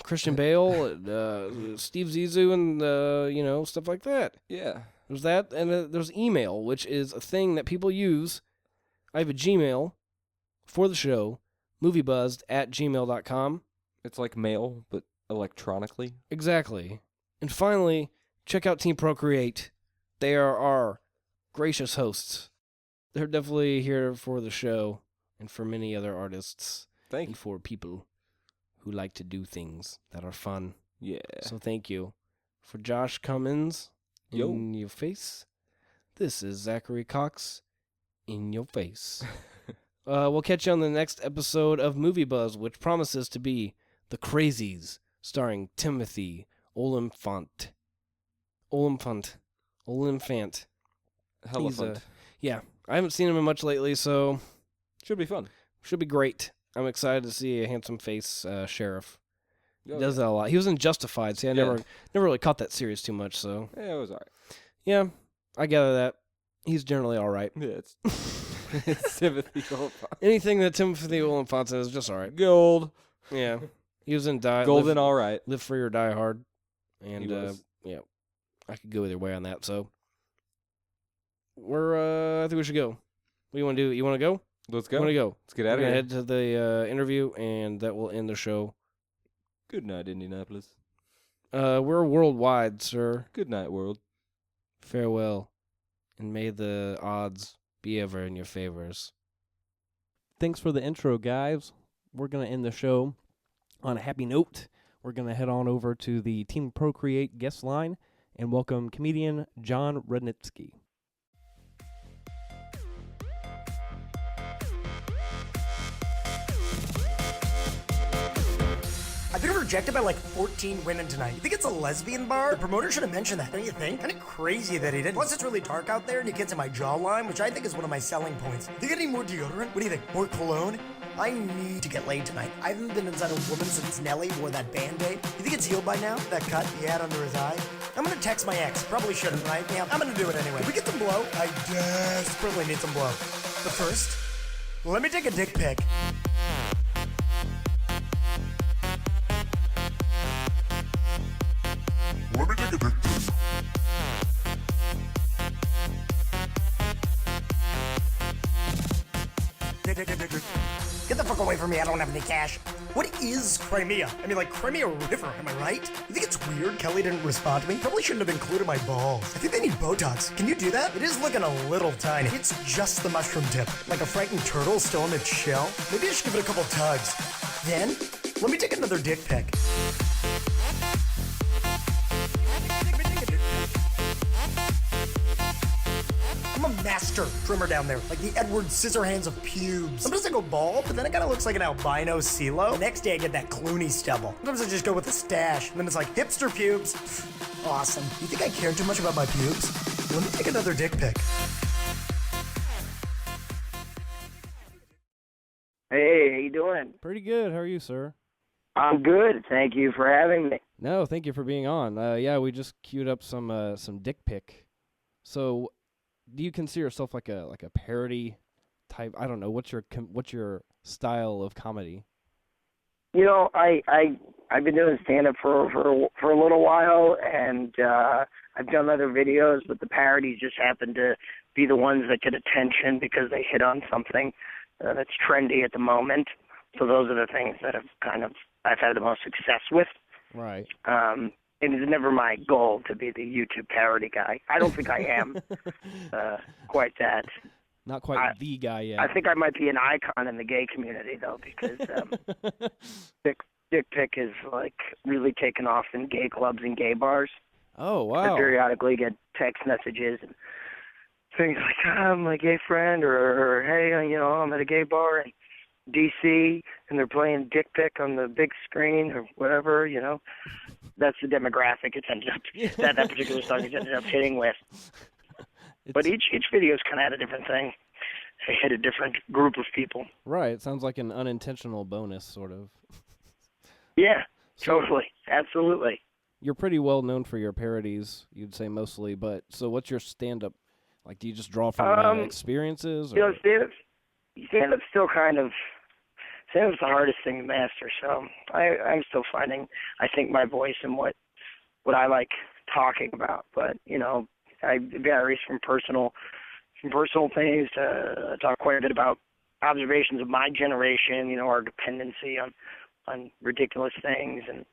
Christian Bale, and, Steve Zissou, and stuff like that. Yeah. There's that, and there's email, which is a thing that people use. I have a Gmail for the show, moviebuzzed@gmail.com. It's like mail, but electronically. Exactly. And finally, check out Team Procreate. They are our gracious hosts. They're definitely here for the show and for many other artists. Thank you. And for people who like to do things that are fun. Yeah. So thank you. For Josh Cummins, Yo. in your face, this is Zachary Cox, in your face. We'll catch you on the next episode of Movie Buzz, which promises to be The Crazies, starring Timothy Olyphant. He's Hellafant. yeah, I haven't seen him in much lately, so Should be fun. should be great. I'm excited to see a handsome face sheriff. He Oh, does that a lot. He was in Justified. See, I never really caught that series too much, so Yeah, it was alright. yeah, I gather that he's generally all right. Yeah, it's it's Timothy Olyphant. Anything that Timothy Olyphant is just all right. Gold. Yeah, he was in Golden, alright. Live Free or Die Hard, and He was. yeah, I could go either way on that. So I think we should go. What do you want to do? You want to go? Let's You go. want to go? Let's get We're out of gonna here. head to the interview, and that will end the show. Good night, Indianapolis. We're worldwide, sir. Good night, world. Farewell, and may the odds be ever in your favors. Thanks for the intro, guys. We're going to end the show on a happy note. We're going to head on over to the Team Procreate guest line and welcome comedian John Rudnitsky. I've been rejected by like 14 women tonight. You think it's a lesbian bar? The promoter should have mentioned that, don't you think? Kind of crazy that he didn't. Plus, it's really dark out there and you can't see my jawline, which I think is one of my selling points. Think I need more deodorant? What do you think? More cologne? I need to get laid tonight. I haven't been inside a woman since Nelly wore that Band-Aid. You think it's healed by now? That cut he had under his eye? I'm gonna text my ex. Probably shouldn't, right? Yeah, I'm gonna do it anyway. Can we get some blow? I desperately need some blow. But first, let me take a dick pic. Let me take a dick pic. Get the fuck away from me, I don't have any cash. What is Crimea? I mean, like, Crimea River, am I right? You think it's weird Kelly didn't respond to me? Probably shouldn't have included my balls. I think they need Botox. Can you do that? It is looking a little tiny. It's just the mushroom tip. Like a frightened turtle still in its shell. Maybe I should give it a couple tugs. Then, let me take another dick pic. I'm a master trimmer down there, like the Edward Scissorhands of pubes. Sometimes I go bald, but then it kind of looks like an albino CeeLo. The next day I get that Clooney stubble. Sometimes I just go with a stash, and then it's like hipster pubes. Awesome. You think I care too much about my pubes? Let me take another dick pic. Hey, how you doing? Pretty good. How are you, sir? I'm good. Thank you for having me. No, thank you for being on. Yeah, we just queued up some dick pic. So, do you consider yourself like a parody type? I don't know. What's your style of comedy? You know, I've been doing stand up for a little while, and I've done other videos, but the parodies just happen to be the ones that get attention because they hit on something that's trendy at the moment. So those are the things that I've had the most success with. Right. It is never my goal to be the YouTube parody guy. I don't think I am quite that. Not quite the guy yet. I think I might be an icon in the gay community, though, because dick pic is, like, really taken off in gay clubs and gay bars. Oh, wow. I periodically get text messages and things like, I'm my gay friend, or hey, I'm at a gay bar in D.C., and they're playing dick pic on the big screen or whatever, That's the demographic it's ended up, that particular song has ended up hitting with. But each video's kind of had a different thing. I hit a different group of people. Right. It sounds like an unintentional bonus, sort of. Yeah, totally. Absolutely. You're pretty well known for your parodies, you'd say mostly, but so what's your stand-up? Like, do you just draw from experiences? Or? You know, stand-up's still kind of, stand-up's the hardest thing to master, so I'm still finding, I think, my voice and what I like talking about. But, you know, it varies from personal things to talk quite a bit about observations of my generation, you know, our dependency on ridiculous things, and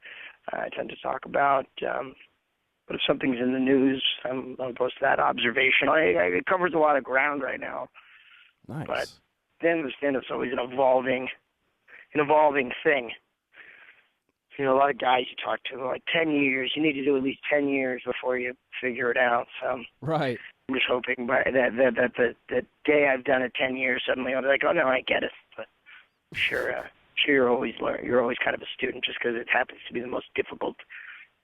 I tend to talk about, but if something's in the news, I'm opposed to that observation. It covers a lot of ground right now. Nice. But then the stand-up's always an evolving thing. You know, a lot of guys you talk to, like 10 years, you need to do at least 10 years before you figure it out. So right. I'm just hoping by that the day I've done it 10 years, suddenly I'll be like, oh no, I get it. But sure, you're always kind of a student, just because it happens to be the most difficult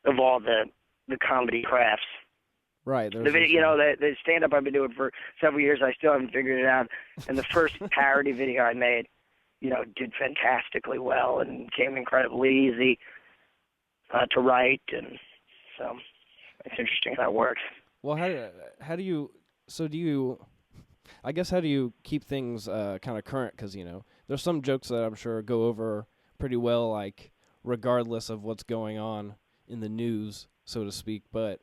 of all the comedy crafts. Right. The stand-up I've been doing for several years, I still haven't figured it out. And the first parody video I made, you know, did fantastically well and came incredibly easy to write, and so it's interesting how that works. Well, how do you keep things kind of current? Because, you know, there's some jokes that I'm sure go over pretty well, like, regardless of what's going on in the news, so to speak. But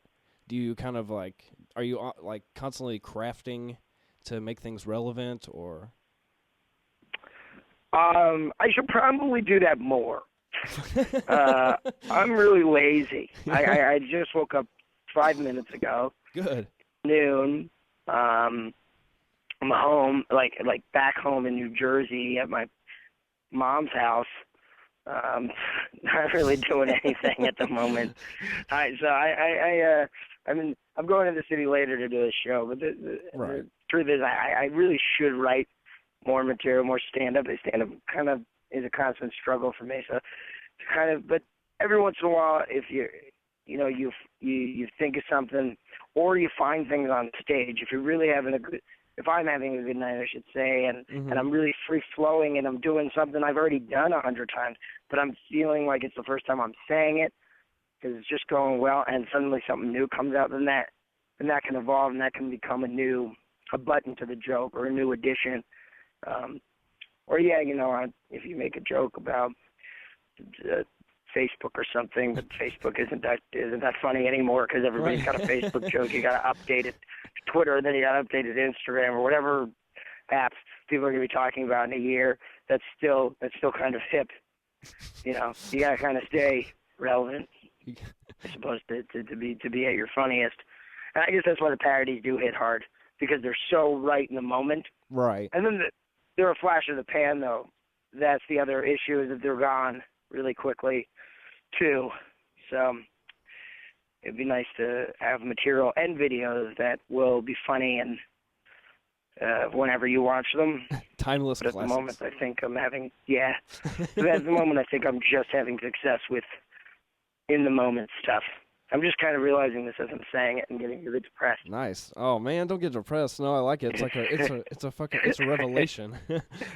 do you kind of, like, are you, like, constantly crafting to make things relevant, or? I should probably do that more. I'm really lazy. I just woke up 5 minutes ago. Good. Noon. I'm home, like back home in New Jersey at my mom's house. Not really doing anything at the moment. I'm going to the city later to do a show, but the truth is, I really should write more material, more stand-up. Stand-up kind of is a constant struggle for me. So, but every once in a while, if you think of something, or you find things on stage, if I'm having a good night, I should say, and I'm really free-flowing and I'm doing something I've already done 100 times, but I'm feeling like it's the first time I'm saying it because it's just going well, and suddenly something new comes out, then that can evolve, and that can become a button to the joke or a new addition. If you make a joke about Facebook or something, but Facebook isn't that funny anymore because everybody's got a Facebook joke. You got to update it to Twitter, then you got to update it to Instagram or whatever apps people are going to be talking about in a year. That's still kind of hip. You know, you got to kind of stay relevant, I suppose, to be at your funniest. And I guess that's why the parodies do hit hard, because they're so right in the moment. Right. And then they're a flash of the pan, though. That's the other issue, is that they're gone really quickly, too. So it'd be nice to have material and videos that will be funny and whenever you watch them. Timeless but at classics. the moment, I think I'm having, at the moment, I think I'm just having success with in-the-moment stuff. I'm just kind of realizing this as I'm saying it and getting really depressed. Nice. Oh man, don't get depressed. No, I like it. It's like it's a revelation.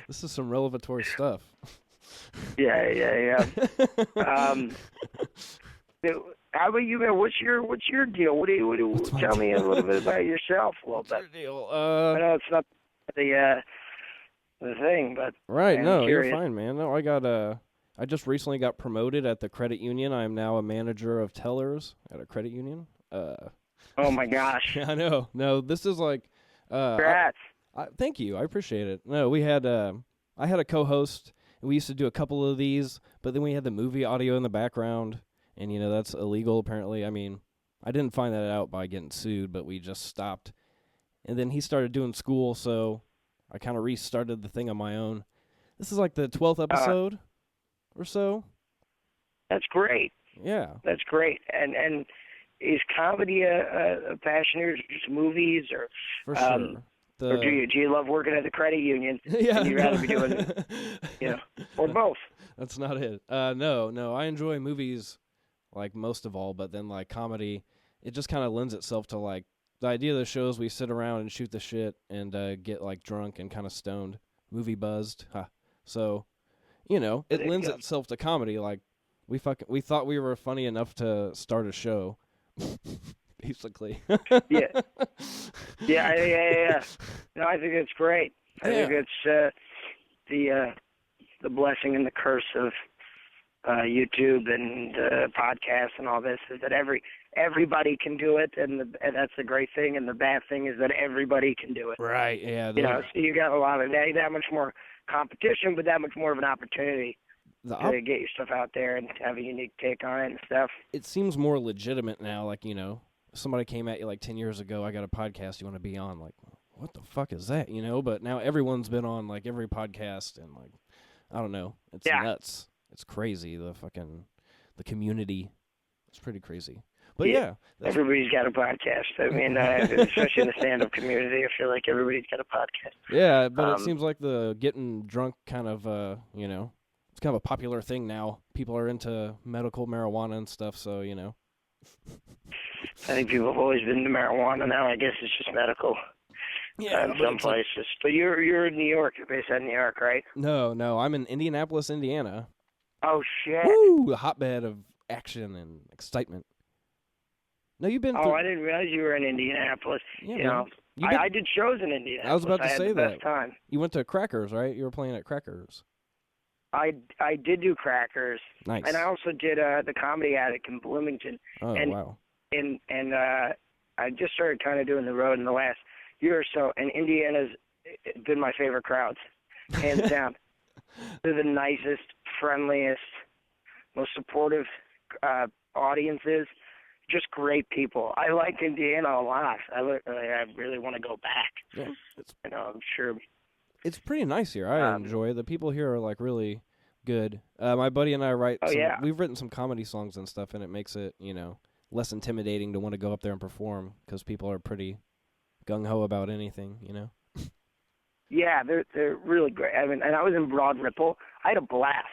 This is some revelatory stuff. Yeah. How about you, man? What's your deal? What do you tell me a little bit about yourself? Well, your deal? I know it's not the thing, but right. I'm no, curious. You're fine, man. No, I just recently got promoted at the credit union. I am now a manager of tellers at a credit union. Oh my gosh. I know. No, this is like. Congrats. Thank you. I appreciate it. No, we had. I had a co-host. And we used to do a couple of these, but then we had the movie audio in the background, and that's illegal apparently. I mean, I didn't find that out by getting sued, but we just stopped. And then he started doing school, so I kind of restarted the thing on my own. This is like the 12th episode. Or so. That's great. Yeah. That's great. And is comedy a passion, or just movies, or for sure? Or do you love working at the credit union? Yeah. And you'd rather be doing, or both? That's not it. No. I enjoy movies like most of all, but then like comedy, it just kind of lends itself to like The idea of the show is we sit around and shoot the shit and get like drunk and kind of stoned, movie buzzed. Huh. So, it lends itself to comedy. Like we thought we were funny enough to start a show, basically. Yeah. No, I think it's great. I think it's the blessing and the curse of YouTube and podcasts and all this is that everybody can do it, and that's the great thing. And the bad thing is that everybody can do it. Right. Yeah. So you got a lot of that much more competition, but that much more of an opportunity to get your stuff out there and have a unique take on it and stuff. It seems more legitimate now. Like somebody came at you like 10 years ago. I got a podcast you want to be on. Like, what the fuck is that? But now everyone's been on like every podcast, and like, I don't know. It's nuts. It's crazy. The community. It's pretty crazy. But everybody's got a podcast. I mean, especially in the stand-up community, I feel like everybody's got a podcast. Yeah, but it seems like the getting drunk kind of, it's kind of a popular thing now. People are into medical marijuana and stuff, so, I think people have always been into marijuana. Now I guess it's just medical. Yeah, in some places. But you're in New York. You're based out of New York, right? No, I'm in Indianapolis, Indiana. Oh, shit. Woo! A hotbed of action and excitement. No, you've been. I didn't realize you were in Indianapolis. Yeah, I did shows in Indianapolis. I was about to say that. Best time. You went to Crackers, right? You were playing at Crackers. I did do Crackers. Nice. And I also did the Comedy Attic in Bloomington. Oh, wow. And I just started kind of doing the road in the last year or so, and Indiana's been my favorite crowds, hands down. They're the nicest, friendliest, most supportive audiences. Just great people. I like Indiana a lot. I really want to go back. Yeah, I'm sure. It's pretty nice here. I enjoy it. The people here are like really good. My buddy and I we've written some comedy songs and stuff, and it makes it, less intimidating to want to go up there and perform because people are pretty gung-ho about anything, Yeah, they're really great. I mean, and I was in Broad Ripple. I had a blast.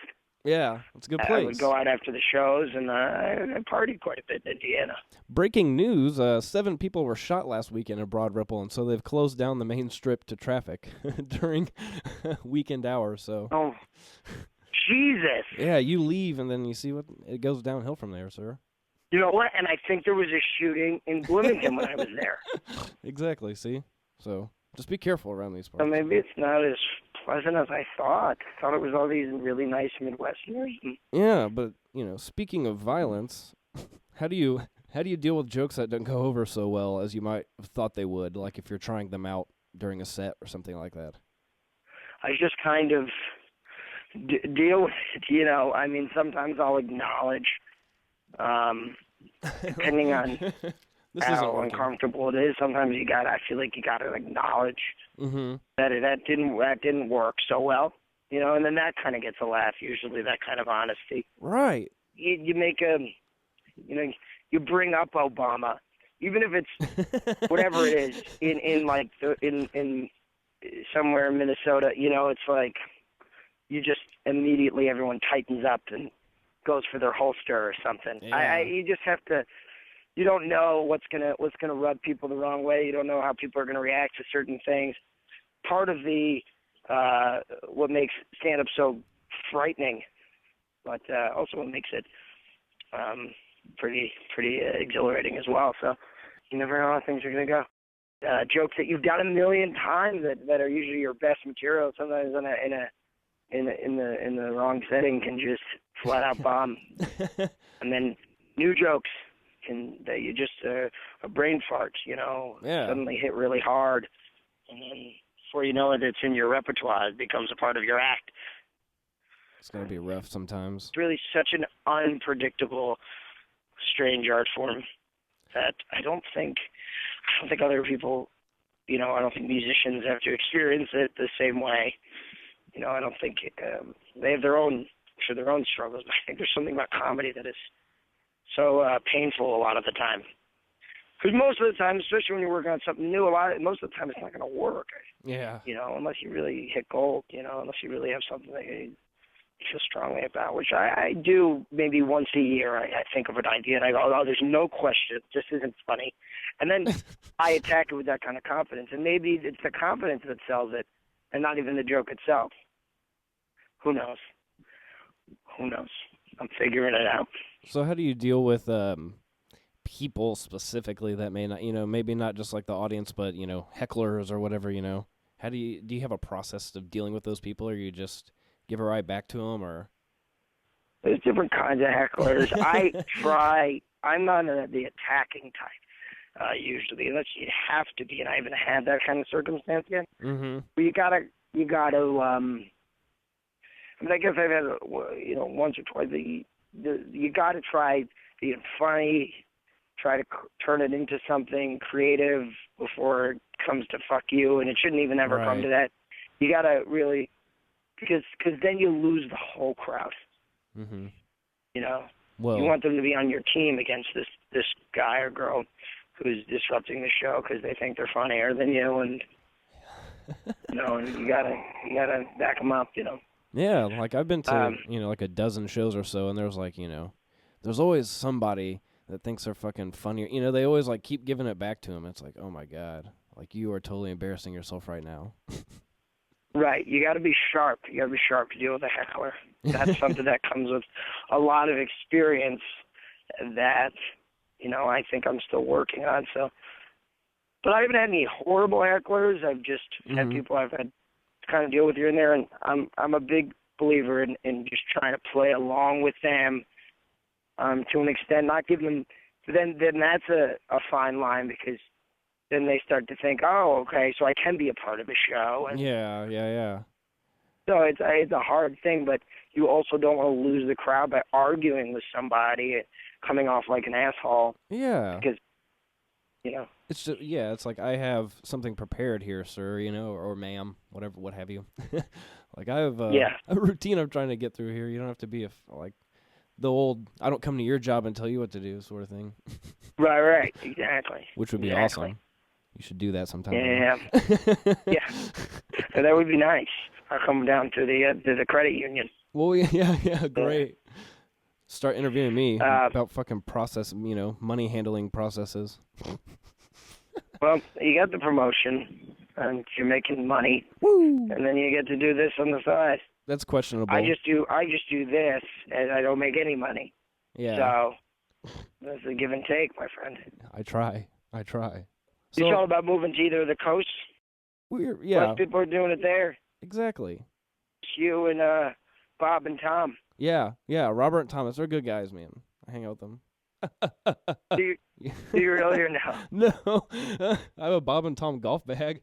Yeah, it's a good place. I would go out after the shows, and I partied quite a bit in Indiana. Breaking news, 7 people were shot last weekend in Broad Ripple, and so they've closed down the main strip to traffic during weekend hours. So. Oh, Jesus. Yeah, you leave, and then you see it goes downhill from there, sir. You know what? And I think there was a shooting in Bloomington when I was there. Exactly, see? So just be careful around these parts. So maybe it's not as pleasant as I thought. I thought it was all these really nice Midwesterners. Yeah, but, speaking of violence, how do you deal with jokes that don't go over so well as you might have thought they would, like if you're trying them out during a set or something like that? I just kind of deal with it, I mean, sometimes I'll acknowledge, depending on how uncomfortable it is. Sometimes I feel like you gotta acknowledge that didn't work so well, and then that kind of gets a laugh. Usually, that kind of honesty. Right. You make you bring up Obama, even if it's whatever it is in somewhere in Minnesota. It's like you just immediately everyone tightens up and goes for their holster or something. Yeah. You just have to. You don't know what's gonna rub people the wrong way. You don't know how people are gonna react to certain things. Part of the what makes stand-up so frightening, but also what makes it pretty exhilarating as well. So you never know how things are gonna go. Jokes that you've done a million times that are usually your best material, sometimes in the wrong setting can just flat out bomb. And then new jokes that you just a brain fart, suddenly hit really hard, and then before you know it, it's in your repertoire. It becomes a part of your act. It's gonna be rough sometimes. It's really such an unpredictable, strange art form that I don't think other people, I don't think musicians have to experience it the same way. I don't think they have their own struggles. But I think there's something about comedy that is so painful a lot of the time. Because most of the time, especially when you're working on something new, most of the time it's not going to work. Yeah. Unless you really hit gold. Unless you really have something that feel strongly about, which I do maybe once a year. I think of an idea and I go, oh, there's no question, this isn't funny. And then I attack it with that kind of confidence. And maybe it's the confidence that sells it and not even the joke itself. Who knows? Who knows? I'm figuring it out. So how do you deal with people specifically that may not, maybe not just like the audience, but, hecklers or whatever, How do you have a process of dealing with those people, or you just give it right back to them, or? There's different kinds of hecklers. I'm not the attacking type, usually, unless you have to be, and I haven't had that kind of circumstance yet. Mm-hmm. But you gotta, I guess I've had, once or twice, you gotta try being funny, try to turn it into something creative before it comes to fuck you, and it shouldn't even ever come to that. You gotta really, because then you lose the whole crowd. Mm-hmm. Well, you want them to be on your team against this guy or girl who's disrupting the show because they think they're funnier than you, and and you gotta back them up. Yeah, like I've been to like a dozen shows or so, and there's like there's always somebody that thinks they're fucking funnier. They always like keep giving it back to him. It's like, oh my god, like you are totally embarrassing yourself right now. Right, you got to be sharp. You got to be sharp to deal with a heckler. That's something that comes with a lot of experience that I think I'm still working on. So, but I haven't had any horrible hecklers. I've just had people I've had to kind of deal with here and there, and I'm a big believer in just trying to play along with them to an extent, not give them. Then that's a fine line, because then they start to think, oh, okay, so I can be a part of a show. And yeah. so it's a hard thing, but you also don't want to lose the crowd by arguing with somebody and coming off like an asshole. Yeah. Because, It's just, it's like I have something prepared here, sir, or ma'am, whatever, what have you. Like I have a routine I'm trying to get through here. You don't have to be like the old, I don't come to your job and tell you what to do sort of thing. Right, exactly. Which would be awesome. You should do that sometime. Yeah. Yeah. So that would be nice. I'll come down to the credit union. Well, yeah, great. Start interviewing me about fucking process, money handling processes. Well, you got the promotion, and you're making money. Woo! And then you get to do this on the side. That's questionable. I just do this, and I don't make any money. Yeah. So that's a give and take, my friend. I try. So, it's all about moving to either of the coasts. Most people are doing it there. Exactly. It's you and Bob and Tom. Yeah. Robert and Thomas, they're good guys, man. I hang out with them. Do you really or no? No. I have a Bob and Tom golf bag.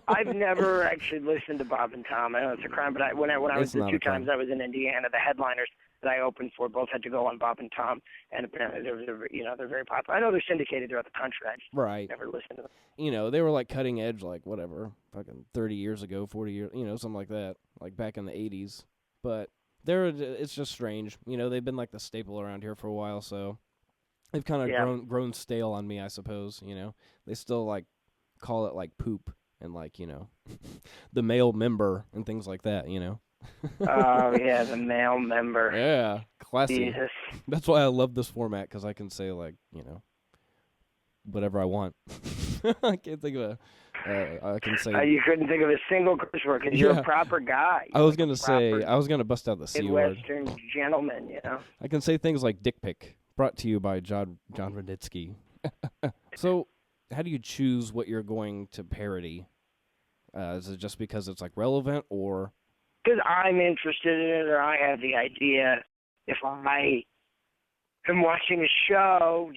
I've never actually listened to Bob and Tom. I know it's a crime, but when I was the two times I was in Indiana, the headliners that I opened for both had to go on Bob and Tom, and apparently they're very popular. I know they're syndicated throughout the country. I just never listened to them. They were like cutting edge, like whatever, fucking 30 years ago, 40 years, something like that, like back in the 80s. But it's just strange. They've been like the staple around here for a while, so they've kind of grown stale on me, I suppose. They still like call it like poop and like the male member and things like that. Oh yeah, the male member. Yeah, classy. Jesus. That's why I love this format, because I can say like whatever I want. I can't think of I can say. You couldn't think of a single curse word because you're a proper guy. I was gonna bust out the C word. Midwestern gentleman, I can say things like dick pic, brought to you by John Raditsky. So, how do you choose what you're going to parody? Is it just because it's like relevant, or? Because I'm interested in it, or I have the idea. If I am watching a show,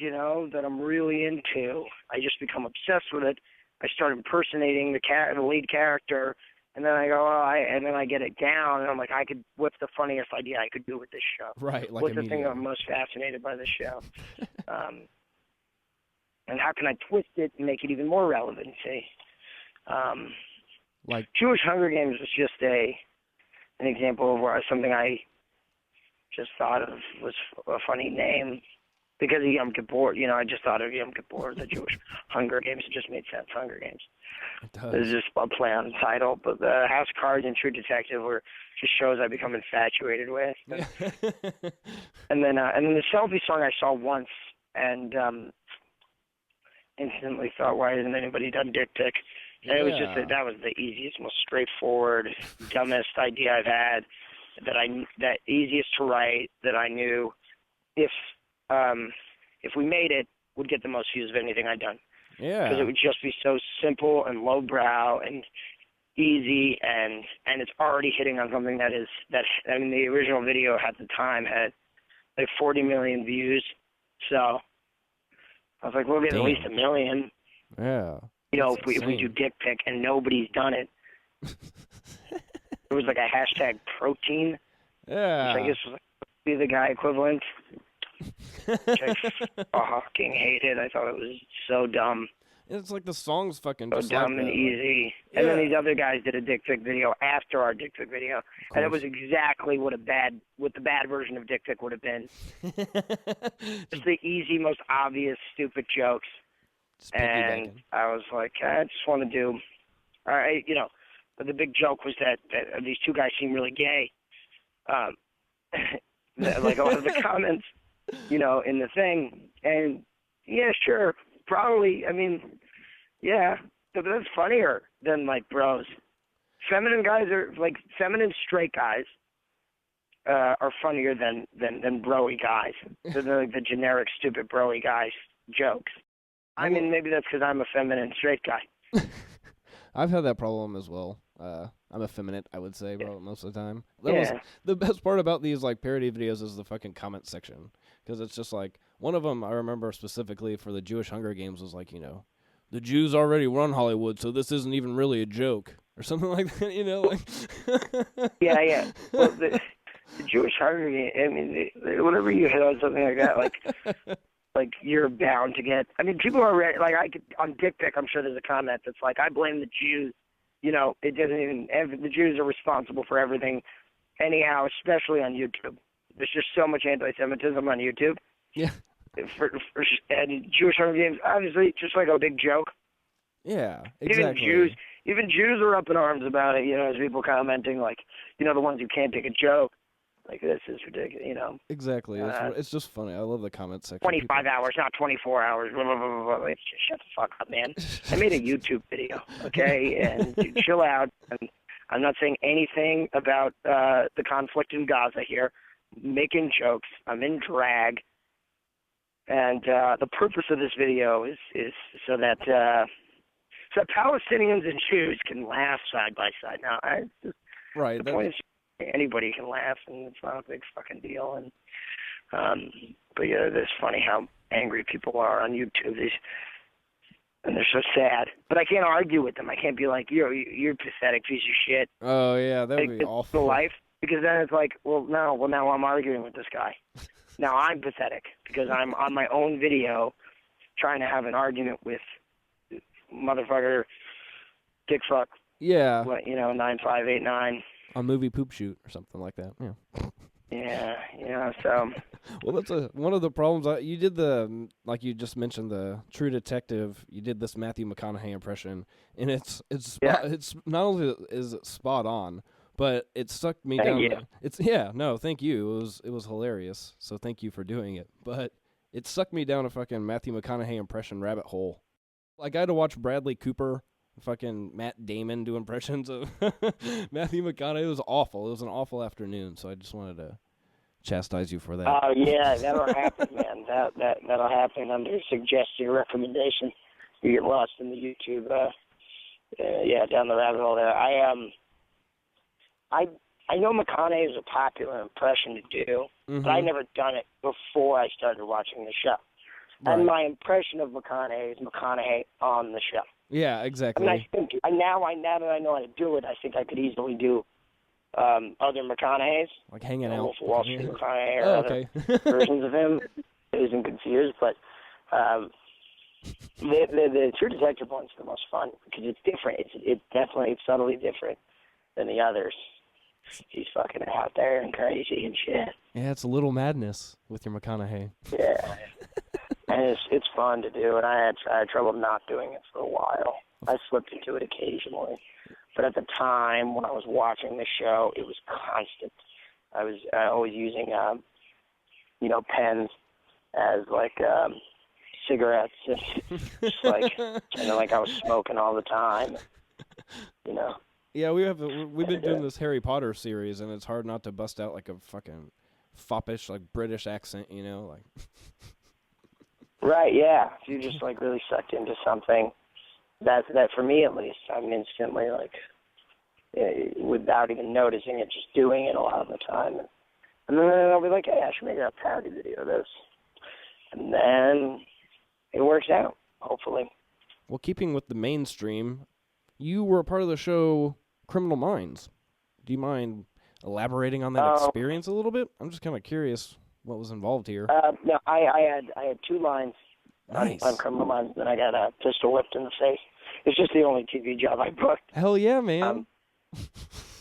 that I'm really into, I just become obsessed with it. I start impersonating the lead character, and then I go, and then I get it down, and I'm like, what's the funniest idea I could do with this show? Right, like what's the thing I'm most fascinated by this show? And how can I twist it and make it even more relevant? See, like Jewish Hunger Games was just an example of something I just thought of was a funny name. because of Yom Kippur. You know, I just thought of Yom Kippur, the Jewish Hunger Games. It just made sense, Hunger Games. It does. It was just a play on the title. But the House of Cards and True Detective were just shows I become infatuated with. And then the selfie song I saw once and instantly thought, why hasn't anybody done Dick Pic? And it was just that was the easiest, most straightforward, dumbest idea I've had. That easiest to write, that I knew if we made it, would get the most views of anything I'd done. Yeah. Because it would just be so simple and lowbrow and easy, and it's already hitting on something that the original video at the time had like 40 million views. So I was like, we'll get at least 1 million. Yeah. You know, if we do Dick Pic and nobody's done it. It was like a hashtag protein. Yeah. Which I guess was like be the guy equivalent. Which I fucking hated. I thought it was so dumb. It's like the song's fucking so just dumb like and that. easy. Yeah. And then these other guys did a Dick Pic video after our Dick Pic video, and it was exactly what the bad version of Dick Pic would have been. Just the easy, most obvious, stupid jokes. And I was like, I just want to do, all right, you know. But the big joke was that these two guys seem really gay. Like a lot of the comments, you know, in the thing. And yeah, sure, probably. I mean, yeah, but that's funnier than like bros. Feminine guys are like feminine straight guys are funnier than bro-y guys. They're like the generic stupid bro-y guys jokes. I mean, maybe that's because I'm a feminine straight guy. I've had that problem as well. I'm effeminate, I would say, most of the time. That was the best part about these like parody videos is the fucking comment section, because it's just like one of them I remember specifically for the Jewish Hunger Games was like, you know, the Jews already run Hollywood, so this isn't even really a joke or something like that, you know, like. Yeah. Well, the Jewish Hunger Games. I mean, whenever you hit on something like that, like you're bound to get. I mean, people are ready. Like on Dick Pic, I'm sure there's a comment that's like, I blame the Jews. You know, it doesn't even. The Jews are responsible for everything, anyhow, especially on YouTube. There's just so much anti-Semitism on YouTube. Yeah. And Jewish Hunger Games, obviously, just like a big joke. Yeah, exactly. Even Jews are up in arms about it. You know, as people commenting, like, you know, the ones who can't take a joke. Like, this is ridiculous, you know. Exactly. It's just funny. I love the comment section. 25 hours, not 24 hours. Blah, blah, blah, blah. Just shut the fuck up, man. I made a YouTube video, okay? And dude, chill out. And I'm not saying anything about the conflict in Gaza here. I'm making jokes. I'm in drag. And the purpose of this video is so that Palestinians and Jews can laugh side by side. Now, right. The point is, anybody can laugh, and it's not a big fucking deal. And but yeah, it's funny how angry people are on YouTube. And they're so sad. But I can't argue with them. I can't be like, you're a pathetic piece of shit. Oh yeah, that would be awful. The life, because then it's like, now I'm arguing with this guy. Now I'm pathetic because I'm on my own video trying to have an argument with motherfucker, dick fuck. Yeah. 9589. A movie poop shoot or something like that. Yeah. Yeah, so. Well, that's one of the problems. You did like you just mentioned, the True Detective. You did this Matthew McConaughey impression, and it's not only is it spot on, but it stuck me down. Thank you. It was hilarious. So thank you for doing it. But it sucked me down a fucking Matthew McConaughey impression rabbit hole. Like I had to watch Bradley Cooper, fucking Matt Damon do impressions of Matthew McConaughey. It was awful. It was an awful afternoon. So I just wanted to chastise you for that. Oh yeah, that'll happen, man. That'll happen under suggested recommendation. You get lost in the YouTube. Down the rabbit hole there. I know McConaughey is a popular impression to do, but I never done it before I started watching the show. Right. And my impression of McConaughey is McConaughey on the show. Yeah, exactly. I mean, I think now that I know how to do it, I think I could easily do other McConaughey's, like hanging out, Wall Street McConaughey, or other versions of him. Isn't confused, but the True Detective one's the most fun because it's different. It's definitely subtly different than the others. He's fucking out there and crazy and shit. Yeah, it's a little madness with your McConaughey. Yeah. And it's fun to do, and I had trouble not doing it for a while. I slipped into it occasionally. But at the time when I was watching the show, it was constant. I was always using, pens as like cigarettes, just like kind of like I was smoking all the time. Yeah, we've been doing this Harry Potter series, and it's hard not to bust out like a fucking foppish like British accent, like. Right. Yeah. If you're just like really sucked into something, that for me at least, I'm instantly like, without even noticing it, just doing it a lot of the time. And then I'll be like, hey, I should make a parody video of this. And then it works out, hopefully. Well, keeping with the mainstream, you were a part of the show Criminal Minds. Do you mind elaborating on that experience a little bit? I'm just kind of curious what was involved here. No, I had 2 lines on Criminal Minds, then I got a pistol whipped in the face. It's just the only TV job I booked. Hell yeah, man.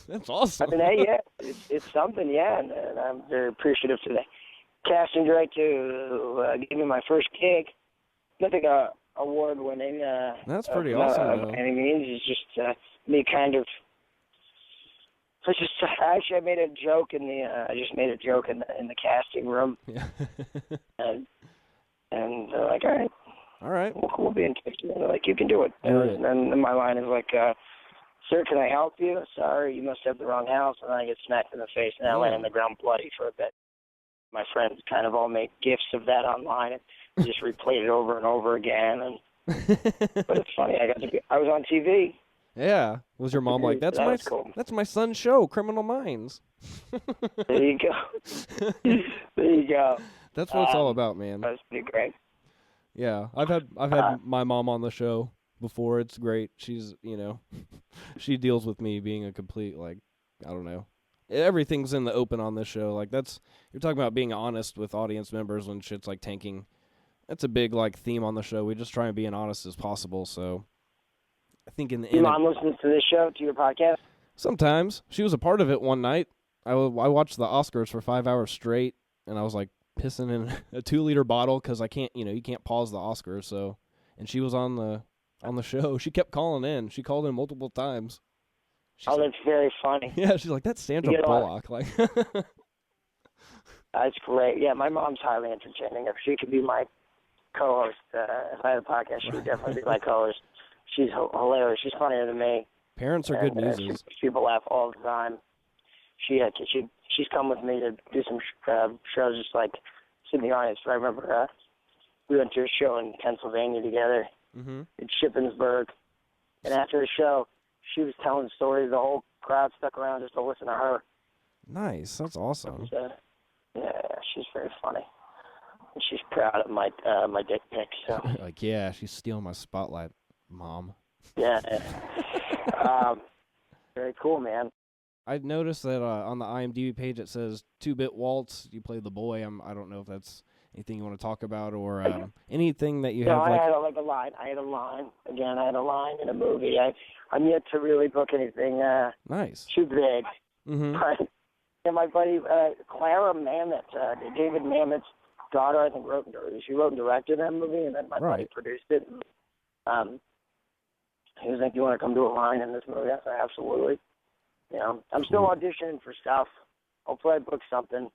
That's awesome. I mean, hey, yeah, it's something, yeah, and I'm very appreciative to the casting director who gave me my first gig. Nothing award-winning. That's pretty awesome, though. By any means, it's just me kind of. Actually, I made a joke in the casting room. Yeah. and they're like, all right, we'll be in touch. And they're like, you can do it. Right. And then my line is like, sir, can I help you? Sorry, you must have the wrong house. And then I get smacked in the face, and I lay on the ground bloody for a bit. My friends kind of all make GIFs of that online and just replayed it over and over again. But it's funny. I was on TV. Yeah. Was your mom like, that's my son's show, Criminal Minds? There you go. There you go. That's what it's all about, man. That's pretty great. Yeah. I've had my mom on the show before. It's great. She's, she deals with me being a complete, like, I don't know. Everything's in the open on this show. Like, you're talking about being honest with audience members when shit's like tanking. That's a big, like, theme on the show. We just try and be as honest as possible, so I think in the end. Your mom listens to this show, to your podcast? Sometimes. She was a part of it one night. I watched the Oscars for 5 hours straight, and I was like pissing in a 2-liter bottle because I can't, you can't pause the Oscars. So, and she was on the show. She kept calling in. She called in multiple times. That's very funny. Yeah, she's like, that's Sandra Bullock. Like, that's great. Yeah, my mom's highly entertaining. If she could be my co-host, if I had a podcast, she would definitely be my co-host. She's hilarious. She's funnier than me. Parents are good muses. People laugh all the time. She's come with me to do some shows, just like sit in the audience. I remember we went to a show in Pennsylvania together, in Shippensburg, and after the show, she was telling stories. The whole crowd stuck around just to listen to her. Nice. That's awesome. Yeah, she's very funny. And she's proud of my dick pic. So. Like, yeah, she's stealing my spotlight, Mom. Yeah. Very cool, man. I noticed that on the IMDb page it says 2-Bit Waltz. You play the boy. I don't know if that's anything you want to talk about or anything that you have. I had a line. Again, I had a line in a movie. I'm yet to really book anything nice. too big. Mm-hmm. But my buddy Clara Mamet, David Mamet's daughter, I think wrote and directed that movie, and then my buddy produced it. He was like, "You want to come do a line in this movie?" I said, "Absolutely." I'm still auditioning for stuff. Hopefully, I book something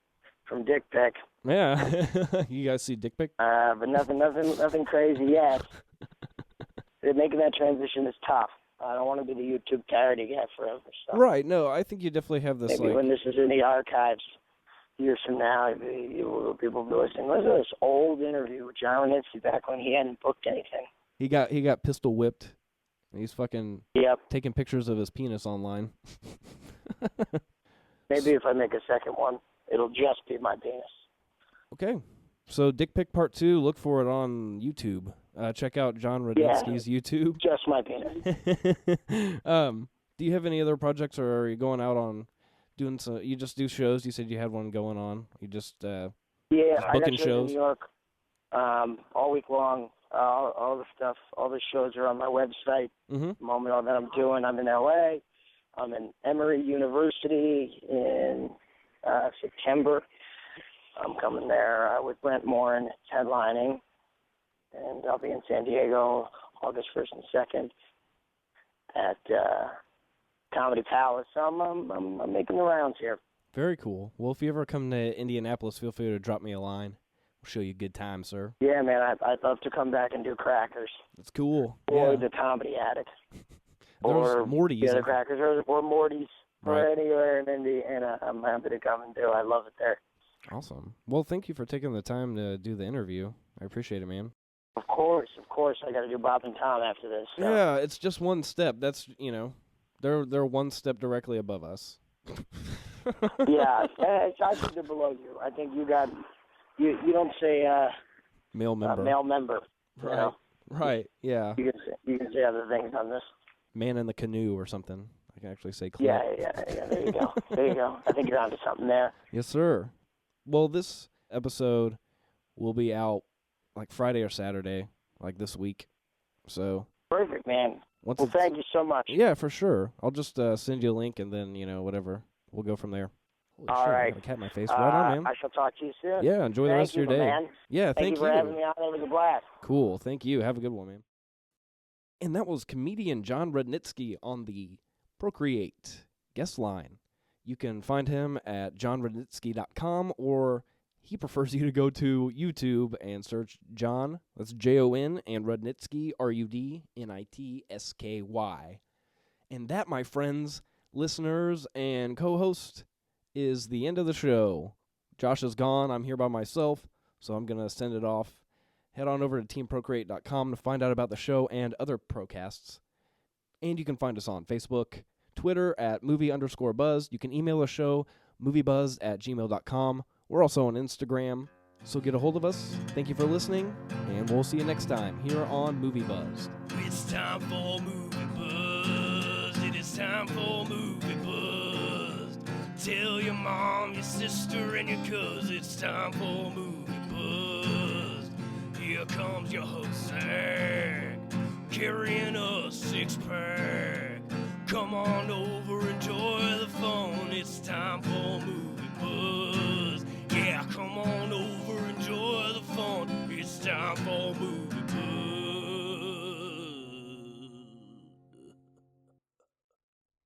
from Dick Pic. Yeah, you guys see Dick Pic? But nothing crazy yet. Making that transition is tough. I don't want to be the YouTube parody guy forever. So. Right. No, I think you definitely have this. Maybe when this is in the archives years from now, people will be listening. Listen to this old interview with John Nitzy back when he hadn't booked anything. He got pistol whipped. He's fucking taking pictures of his penis online. Maybe if I make a second one, it'll just be my penis. Okay. So Dick Pic Part 2, look for it on YouTube. Check out John Rudnitsky's YouTube. Just my penis. Do you have any other projects, or are you going out on doing some? You just do shows? You said you had one going on. You just just booking shows in New York all week long. All the stuff, all the shows are on my website. The moment all that I'm doing, I'm in LA. I'm in Emory University in September. I'm coming there with Brent Morin headlining, and I'll be in San Diego August 1st and 2nd at Comedy Palace. So I'm making the rounds here. Very cool. Well, if you ever come to Indianapolis, feel free to drop me a line. We'll show you a good time, sir. Yeah, man, I'd love to come back and do Crackers. That's cool. Or yeah. the Comedy Attic. There's Morty's. Yeah, the Crackers or Morty's. Right. Or anywhere in Indiana, I'm happy to come and do. I love it there. Awesome. Well, thank you for taking the time to do the interview. I appreciate it, man. Of course. I got to do Bob and Tom after this. So. Yeah, it's just one step. That's, they're one step directly above us. Yeah, I think they're below you. I think you don't say male member. Male member. Right. You know? Right. Yeah. You can say other things on this. Man in the canoe or something. I can actually say clip. Yeah. There you go. I think you're onto something there. Yes, sir. Well, this episode will be out like Friday or Saturday, like this week. So perfect, man. Well, thank you so much. Yeah, for sure. I'll just send you a link and then whatever. We'll go from there. Holy all shit, right. I got a cat in my face. Right on, man. I shall talk to you soon. Yeah, enjoy the rest of your day. Man. Yeah, thank you for having me on. It was a blast. Cool. Thank you. Have a good one, man. And that was comedian John Rudnitsky on the Procreate guest line. You can find him at johnrudnitsky.com, or he prefers you to go to YouTube and search John, that's Jon, and Rudnitsky, Rudnitsky. And that, my friends, listeners, and co-host, is the end of the show. Josh is gone. I'm here by myself, so I'm going to send it off. Head on over to teamprocreate.com to find out about the show and other procasts. And you can find us on Facebook, Twitter at movie_buzz. You can email the show, moviebuzz@gmail.com. We're also on Instagram, so get a hold of us. Thank you for listening, and we'll see you next time here on Movie Buzz. It's time for Movie Buzz. It is time for Movie Buzz. Tell your mom, your sister, and your cousin it's time for Movie Buzz. Here comes your host, Zach, carrying a 6-pack. Come on over, enjoy the fun. It's time for Movie